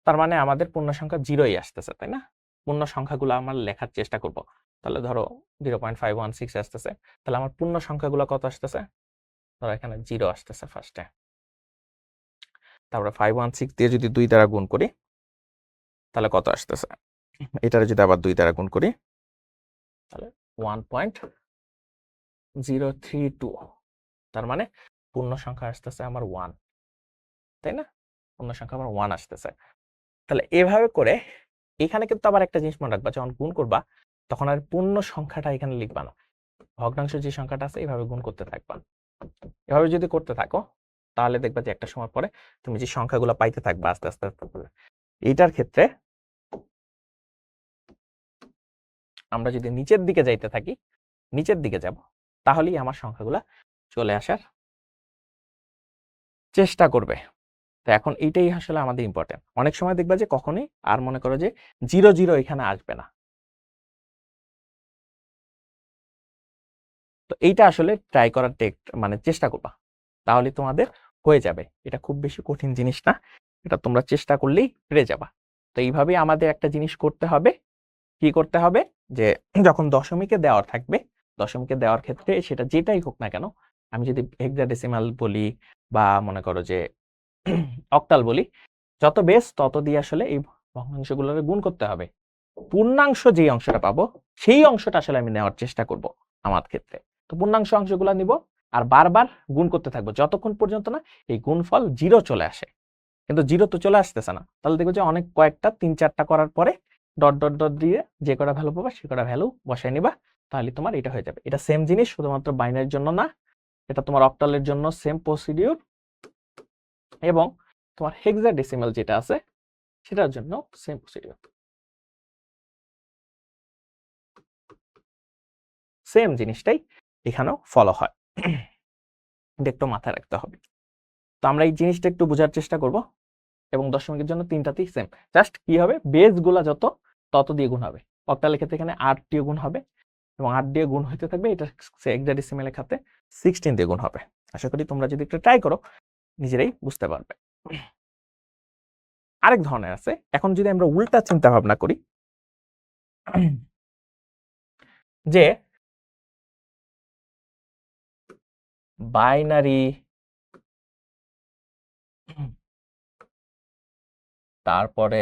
তার মানে আমাদের পূর্ণ সংখ্যা 0ই আসতেছে, তাই না? পূর্ণ সংখ্যাগুলো আমরা লেখার চেষ্টা করব। তাহলে ধরো 0.516 আসতেছে, তাহলে আমার পূর্ণ সংখ্যাগুলো কত আসতেছে, ধরো এখানে 0 আসতেছে ফার্স্টে, তারপরে 516 দিয়ে যদি 2 দ্বারা গুণ করি তাহলে কত আসতেছে, এটারে যদি আবার 2 দ্বারা গুণ করি তাহলে 1.032, তার মানে পূর্ণ সংখ্যা আসতেছে আমার 1, তাই না? পূর্ণ সংখ্যা আমার 1 আসতেছে। তাহলে এভাবে করে এখানে কিন্তু আবার একটা জিনিস মনে রাখবা, যখন গুণ করবা তখন আর পূর্ণ সংখ্যাটা এখানে লিখবা না, ভগ্নাংশ যে সংখ্যাটা আছে এইভাবে গুণ করতে থাকবা। এভাবে যদি করতে থাকো তাহলে দেখবা যে একটা সময় পরে তুমি যে সংখ্যাগুলো পাইতে থাকবা আস্তে আস্তে আস্তে করে। এইটার ক্ষেত্রে আমরা যদি নিচের দিকে যাইতে থাকি, নিচের দিকে যাব, তাহলেই আমার সংখ্যাগুলা চলে আসার চেষ্টা করবে। তো এখন এইটাই আসলে আমাদের ইম্পর্টেন্ট। অনেক সময় দেখবা যে কখনোই আর মনে করো যে 0 এখানে আসবে না, তো এইটা আসলে ট্রাই করার মানে চেষ্টা করবা, তাহলে তোমাদের হয়ে যাবে। এটা খুব বেশি কঠিন জিনিস না, এটা তোমরা চেষ্টা করলেই পেরে যাবা। তো এইভাবেই আমাদের একটা জিনিস করতে হবে, কি করতে হবে, যে যখন দশমিকে দেওয়ার থাকবে, দশমিকে দেওয়ার ক্ষেত্রে সেটা যেটাই হোক না কেন, আমি যদি হেক্সাডেসিমাল বলি বা মনে করো যে অক্টাল বলি, যত বেস তত দিয়ে আসলে এই ভগ্নাংশগুলোর গুণ করতে হবে। পূর্ণাংশ যে অংশটা পাবো সেই অংশটা আসলে আমি নেওয়ার চেষ্টা করব আমার ক্ষেত্রে। তো পূর্ণাংশ অংশগুলো নিব আর বারবার গুণ করতে থাকবো যতক্ষণ পর্যন্ত না এই গুণফল 0 চলে আসে। কিন্তু 0 তো চলে আসতেছে না, তাহলে দেখবো যে অনেক কয়েকটা 3-4টা করার পরে ডট ডট ডট দিয়ে যে কটা ভ্যালু পাবা সে কটা ভ্যালু বসাই নিবা, তাহলে তোমার এটা হয়ে যাবে। এটা সেম জিনিস, শুধুমাত্র বাইনারির জন্য না, এটা তোমার অক্টালের জন্য সেম প্রসিডিউর, এবং তোমার হেক্সাডেসিমাল যেটা আছে সেটার জন্য সেম প্রসিডিউর, সেম জিনিসটাই এখানেও ফলো হয়। এটা একটু মাথায় রাখতে হবে। তো আমরা এই জিনিসটা একটু বোঝার চেষ্টা করব, এবং দশমিকের জন্য তিনটাতেই সেম, জাস্ট কি হবে বেস গুলা যত তত দিয়ে গুণ হবে। অক্টালের ক্ষেত্রে এখানে 8 দিয়ে গুণ হবে, এবং 8 দিয়ে গুণ হইতে থাকবে, এটা হেক্সাডেসিমালের খাতে 16 দিয়ে গুণ হবে। আশা করি তোমরা যদি একটু ট্রাই করো নিজেরাই বুঝতে পারবে। আরেক ধরনের আছে, এখন যদি আমরা উল্টা চিন্তা ভাবনা করি যে বাইনারি তারপরে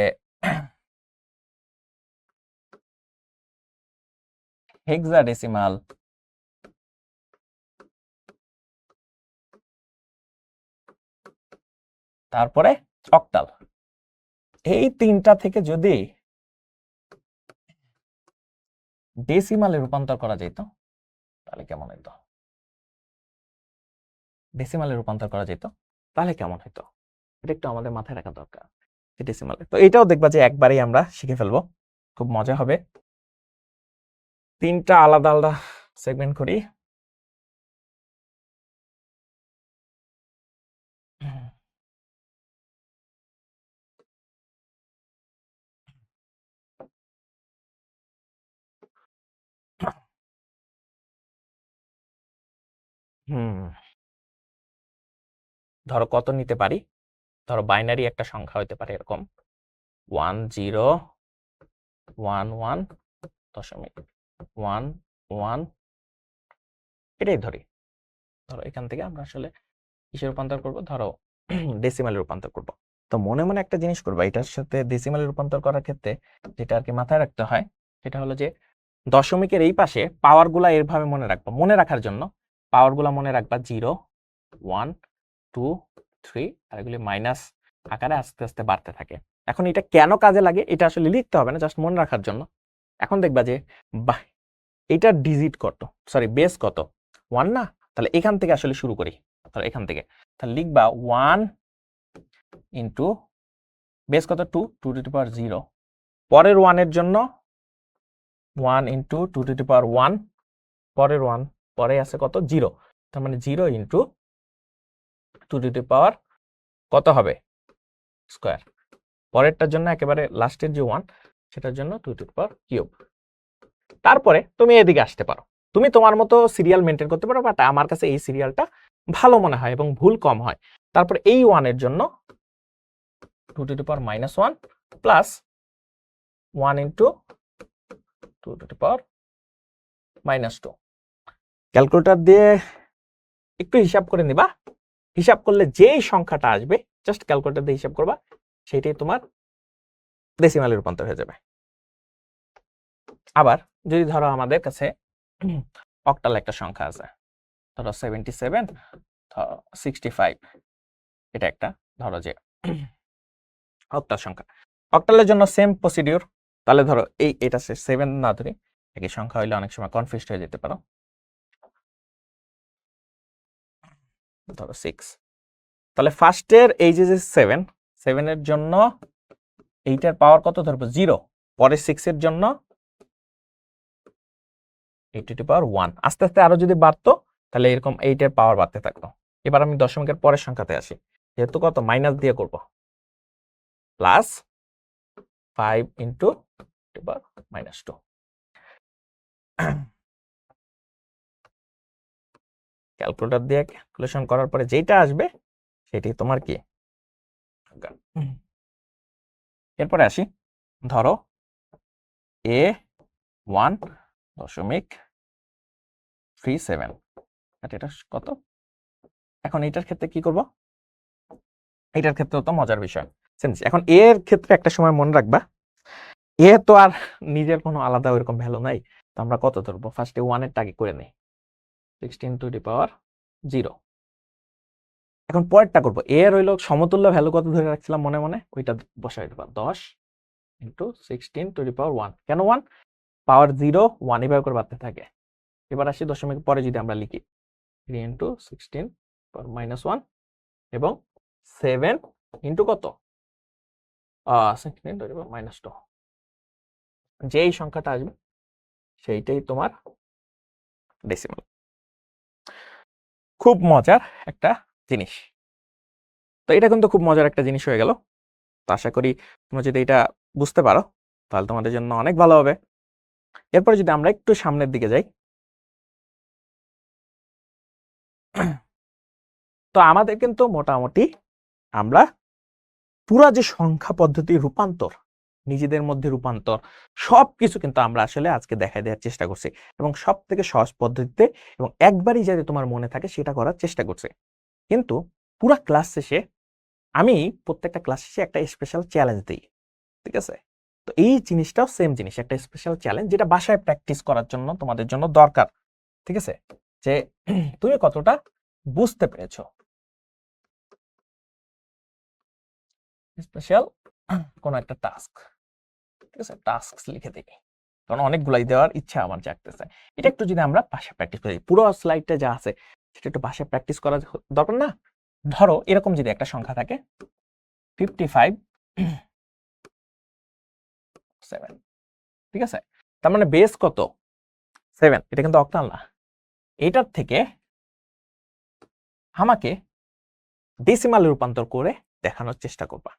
হেক্সাডেসিমাল তারপরে অক্টাল, এই তিনটা থেকে যদি ডেসিমালে রূপান্তর করা যেত তাহলে কেমন হইতো? ডেসিমালে রূপান্তর করা যেত তাহলে কেমন হইতো? এটা একটু আমাদের মাথায় রাখা দরকার। ডেসিমালে তো এটাও দেখবা যে একবারেই আমরা শিখে ফেলবো, খুব মজা হবে। তিনটা আলাদা আলাদা সেগমেন্ট করি। ধরো কত নিতে পারি, ধরো বাইনারি একটা সংখ্যা হতে পারে এরকম 1011.11 এটাই ধরি। ধরো এখান থেকে আমরা আসলে কিসে রূপান্তর করব, ধরো ডেসিমালে রূপান্তর করব। তো মনে মনে একটা জিনিস করবা, এটার সাথে ডেসিমালে রূপান্তর করার ক্ষেত্রে যেটা আর কি মাথায় রাখতে হয় সেটা হলো যে দশমিকের এই পাশে পাওয়ারগুলা এভাবে মনে রাখবা। মনে রাখার জন্য পাওয়ারগুলা মনে রাখবা 0, 1, 2, 3 আর এগুলি মাইনাস আকারে আস্তে আস্তে বাড়তে থাকে। এখন এটা কেন কাজে লাগে এটা আসলে লিখতে হবে না, জাস্ট মনে রাখার জন্য। এখন দেখবা যে এটা ডিজিট কত, সরি বেস কত 1 না, তাহলে এখান থেকে আসলে শুরু করি। তাহলে এখান থেকে তাহলে লিখবা 1 ইন্টু বেস কত 2, 2 টু দি পাওয়ার 0, পরের 1 এর জন্য 1 ইন্টু 2 টু দি পাওয়ার 1, পরের 1 পরে আছে কত 0, তার মানে 0 ইন্টু 2 টু দি পাওয়ার কত হবে স্কয়ার, পরেরটার জন্য একেবারে লাস্টের যে 1 সেটার জন্য 2 টু দি পাওয়ার কিউব। তারপরে তুমি এদিকে আসতে পারো, তুমি তোমার মতো সিরিয়াল মেনটেন করতে পারো, বাট আমার কাছে এই সিরিয়ালটা ভালো মনে হয় এবং ভুল কম হয়। তারপর এই 1 এর জন্য 2 to the power -1 plus 1 into 2 to the power -2। Calculator দিয়ে একটু হিসাব করে নিবা, হিসাব করলে যেই সংখ্যাটা আসবে জাস্ট ক্যালকুলেটর দিয়ে হিসাব করবা, সেটাই তোমার ডেসিমালে রূপান্তর হয়ে যাবে। আবার যদি ধরো আমাদের কাছে অক্টাল একটা সংখ্যা আছে, ধরো 77, 65, এটা একটা ধরো যে অক্টাল সংখ্যা। অক্টালের জন্য সেম প্রসিডিউর, তাহলে ধরো এটা 7 না ধরে একই সংখ্যা হইলে অনেক সময় কনফিউজড হয়ে যেতে পারো। ধরো 6, তাহলে ফার্স্টের এই যে 7 এর জন্য এইটার পাওয়ার কত ধরবো 0, পরে 6 এর জন্য 8 টু দি পাওয়ার 1, আস্তে আস্তে আরো যদি বাড়তো তাহলে এরকম 8 এর পাওয়ার বাড়তে থাকতো। এবার আমি দশমিকের পরের সংখ্যাতে আসি, যেহেতু কত মাইনাস দিয়ে করব, প্লাস 5 ইন্টু -2। ক্যালকুলেটর দিয়ে ক্যালকুলেশন করার পরে যেটা আসবে সেটাই তোমার কি। এরপরে আসি, ধরো A1.37, এটা কত? এখন এটার ক্ষেত্রে কি করব, এটার ক্ষেত্রে তো মজার বিষয়। এখন এর ক্ষেত্রে একটা সময় মনে রাখবা, এ তো আর নিজের কোনো আলাদা ওইরকম ভ্যালু নাই, তো আমরা কত ধরবো, ফার্স্টে 1 এর টাকে করে নেই, 16 টু দি পাওয়ার 0। এখন পরেরটা করবো, এর হইলো সমতুল্য ভ্যালু কত ধরে রাখছিলাম মনে মনে, ওইটা বসাই দেবো 10 ইন্টু 16 টু দি পাওয়ার 1। কেন 1? পাওয়ার 0 1 এভাবে করে বাড়তে থাকে। এবার আসি দশমিক পরে যদি আমরা লিখি 3 ইন্টু 16 -1 এবং 7 ইন্টু কত 16 টু দি পাওয়ার -2, যেই সংখ্যাটা আসবে সেইটাই তোমার ডেসিমাল। খুব মজার একটা জিনিস। তো এটা কিন্তু খুব মজার একটা জিনিস হয়ে গেল। তো আশা করি তোমরা যদি এটা বুঝতে পারো তাহলে তোমাদের জন্য অনেক ভালো হবে। এরপরে যদি আমরা একটু সামনের দিকে যাই, তো আমাদের কিন্তু মোটামুটি আমরা পুরা যে সংখ্যা পদ্ধতির রূপান্তর, নিজেদের মধ্যে রূপান্তর, সবকিছু কিন্তু আমরা আসলে আজকে দেখাই দেওয়ার চেষ্টা করছি এবং সব থেকে সহজ পদ্ধতিতে এবং একবারই যাতে তোমার মনে থাকে সেটা করার চেষ্টা করছি। কিন্তু পুরা ক্লাস শেষে আমি প্রত্যেকটা ক্লাস শেষে একটা স্পেশাল চ্যালেঞ্জ দিই, ঠিক আছে? তো এই জিনিসটাও সেম জিনিস, একটা স্পেশাল চ্যালেঞ্জ যেটা বাসায় প্র্যাকটিস করার জন্য তোমাদের জন্য দরকার, ঠিক আছে? যে তুমি কতটা বুঝতে পেরেছো। স্পেশাল কোন একটা টাস্ক, ঠিক আছে? টাস্ক লিখে দিই, কারণ অনেকগুলাই দেওয়ার ইচ্ছা আমার জাগতেছে। এটা একটু যদি আমরা বাসায় প্র্যাকটিস করি, পুরো স্লাইডটা যা আছে সেটা একটু বাসায় প্র্যাকটিস করা দরকার না? ধরো এরকম যদি একটা সংখ্যা থাকে 55 7, ঠিক আছে? তার মানে বেস কত? 7। এটা কিন্তু অক্টাল না। এটার থেকে আমাকে ডেসিমালে রূপান্তর করে দেখানোর চেষ্টা করবা।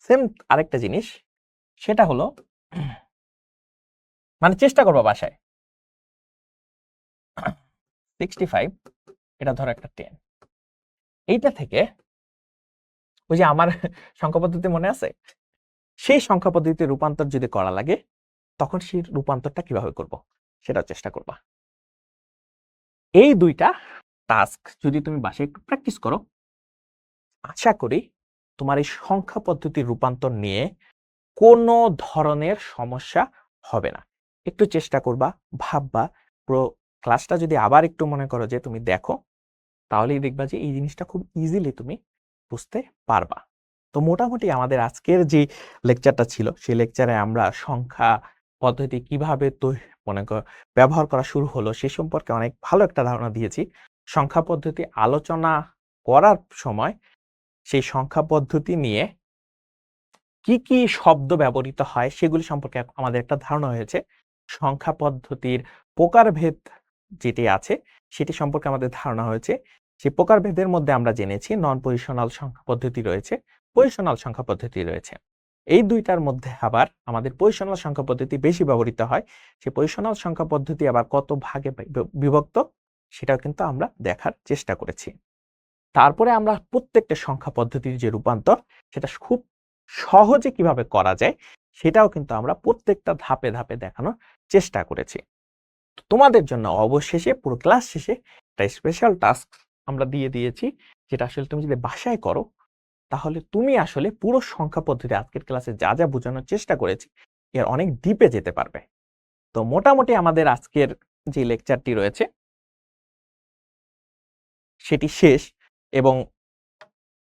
সেম আরেকটা জিনিস, সেটা হলো মানে চেষ্টা করবা বাসায় 65, এটা ধরো একটা 10, এইটা থেকে ওই যে আমার সংখ্যা পদ্ধতি মনে আছে, সেই সংখ্যা পদ্ধতিতে রূপান্তর যদি করা লাগে তখন সেই রূপান্তরটা কিভাবে করব সেটা চেষ্টা করবা। এই দুইটা টাস্ক যদি তুমি বাসায় একটু প্র্যাকটিস করো, আশা করি তোমার এই সংখ্যা পদ্ধতির রূপান্তর নিয়ে কোনো ধরনের সমস্যা হবে না। একটু চেষ্টা করবা, ভাববা, পুরো ক্লাসটা যদি আবার একটু মনে করো যে তুমি দেখো, তাহলেই দেখবা যে এই জিনিসটা খুব ইজিলি তুমি বুঝতে পারবা। তো মোটামুটি আমাদের আজকের যে লেকচারটা ছিল সেই লেকচারে আমরা সংখ্যা পদ্ধতি কিভাবে ব্যবহার করা শুরু হলো সে সম্পর্কে অনেক ভালো একটা ধারণা দিয়েছি। সংখ্যা পদ্ধতি আলোচনা করার সময় সেই সংখ্যা পদ্ধতি নিয়ে কি কি শব্দ ব্যবহৃত হয় সেগুলি সম্পর্কে আমাদের একটা ধারণা হয়েছে। সংখ্যা পদ্ধতির প্রকারভেদ যেটি আছে সেটি সম্পর্কে আমাদের ধারণা হয়েছে। সেই প্রকারভেদের মধ্যে আমরা জেনেছি নন পজিশনাল সংখ্যা পদ্ধতি রয়েছে, পজিশনাল সংখ্যা পদ্ধতি রয়েছে। এই দুইটার মধ্যে আবার আমাদের পজিশনাল সংখ্যা পদ্ধতি বেশি ব্যবহৃত হয়। সেই পজিশনাল সংখ্যা পদ্ধতি আবার কত ভাগে বিভক্ত সেটাও কিন্তু আমরা দেখার চেষ্টা করেছি। তারপরে আমরা প্রত্যেকটা সংখ্যা পদ্ধতির যে রূপান্তর সেটা খুব সহজে কিভাবে করা যায় সেটাও কিন্তু আমরা প্রত্যেকটা ধাপে ধাপে দেখানোর চেষ্টা করেছি। তোমাদের জন্য অবশেষে পুরো ক্লাস শেষে একটা স্পেশাল টাস্ক আমরা দিয়ে দিয়েছি, যেটা আসলে তুমি যদি বাসায় করো তাহলে তুমি আসলে পুরো সংখ্যা পদ্ধতি আজকের ক্লাসে যা যা বোঝানোর চেষ্টা করেছি এর অনেক ডিপে যেতে পারবে। তো মোটামুটি আমাদের আজকের যে লেকচারটি রয়েছে সেটি শেষ, এবং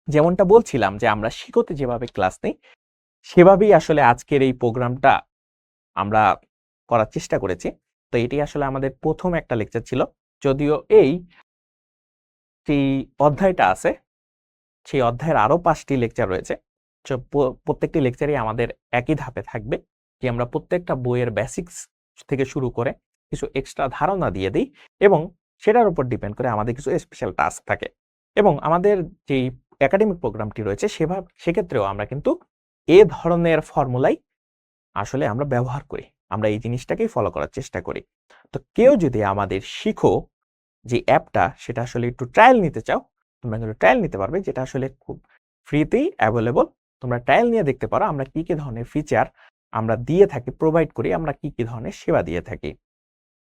যেমনটা বলছিলাম যে আমরা শিখতে যেভাবে ক্লাস নেই সেভাবেই আসলে আজকের এই প্রোগ্রামটা আমরা করার চেষ্টা করেছি। তো এটি আসলে আমাদের প্রথম একটা লেকচার ছিল, যদিও এই যে অধ্যায়টা আছে সেই অধ্যায়ের আরো 5টি লেকচার রয়েছে। প্রত্যেকটি লেকচারই আমাদের একই ধাপে থাকবে, যে আমরা প্রত্যেকটা বইয়ের বেসিক্স থেকে শুরু করে কিছু এক্সট্রা ধারণা দিয়ে দিই এবং সেটার উপর ডিপেন্ড করে আমাদের কিছু স্পেশাল টাস্ক থাকে। এবং আমাদের যেই একাডেমিক প্রোগ্রামটি রয়েছে সেক্ষেত্রেও আমরা কিন্তু এ ধরনের ফর্মুলাই আসলে আমরা ব্যবহার করি, আমরা এই জিনিসটাকেই ফলো করার চেষ্টা করি। তো কেউ যদি আমাদের শিখো যে অ্যাপটা সেটা আসলে একটু ট্রায়াল নিতে চাও, তোমরা কিন্তু ট্রায়াল নিতে পারবে, যেটা আসলে খুব ফ্রিতেই অ্যাভেলেবল। তোমরা ট্রায়াল নিয়ে দেখতে পারো আমরা কি কি ধরনের ফিচার আমরা দিয়ে থাকি, প্রোভাইড করি, আমরা কি কি ধরনের সেবা দিয়ে থাকি।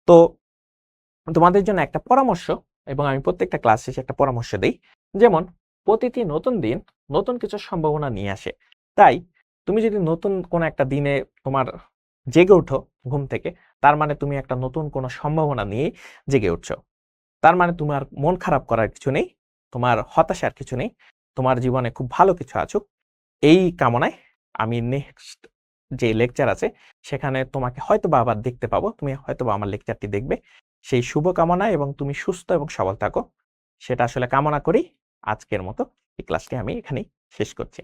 তো তোমাদের জন্য একটা পরামর্শ, এবং আমি প্রত্যেকটা ক্লাস শেষে একটা পরামর্শ দিই, যেমন প্রতিটি নতুন দিন নতুন কিছু সম্ভাবনা নিয়ে আসে। তাই তুমি যদি নতুন কোন একটা দিনে তোমার জেগে উঠো ঘুম থেকে, তার মানে তুমি একটা নতুন কোনো সম্ভাবনা নিয়ে জেগে উঠছো। তার মানে তোমার মন খারাপ করার কিছু নেই, তোমার হতাশার কিছু নেই, তোমার জীবনে খুব ভালো কিছু আসুক এই কামনায় আমি নেক্সট যে লেকচার আছে সেখানে তোমাকে হয়তোবা আবার দেখতে পাবো, তুমি হয়তোবা আমার লেকচারটি দেখবে। সেই শুভ কামনা এবং তুমি সুস্থ এবং সবল থাকো সেটা আসলে কামনা করি। আজকের মতো এই ক্লাসটি আমি এখানেই শেষ করছি।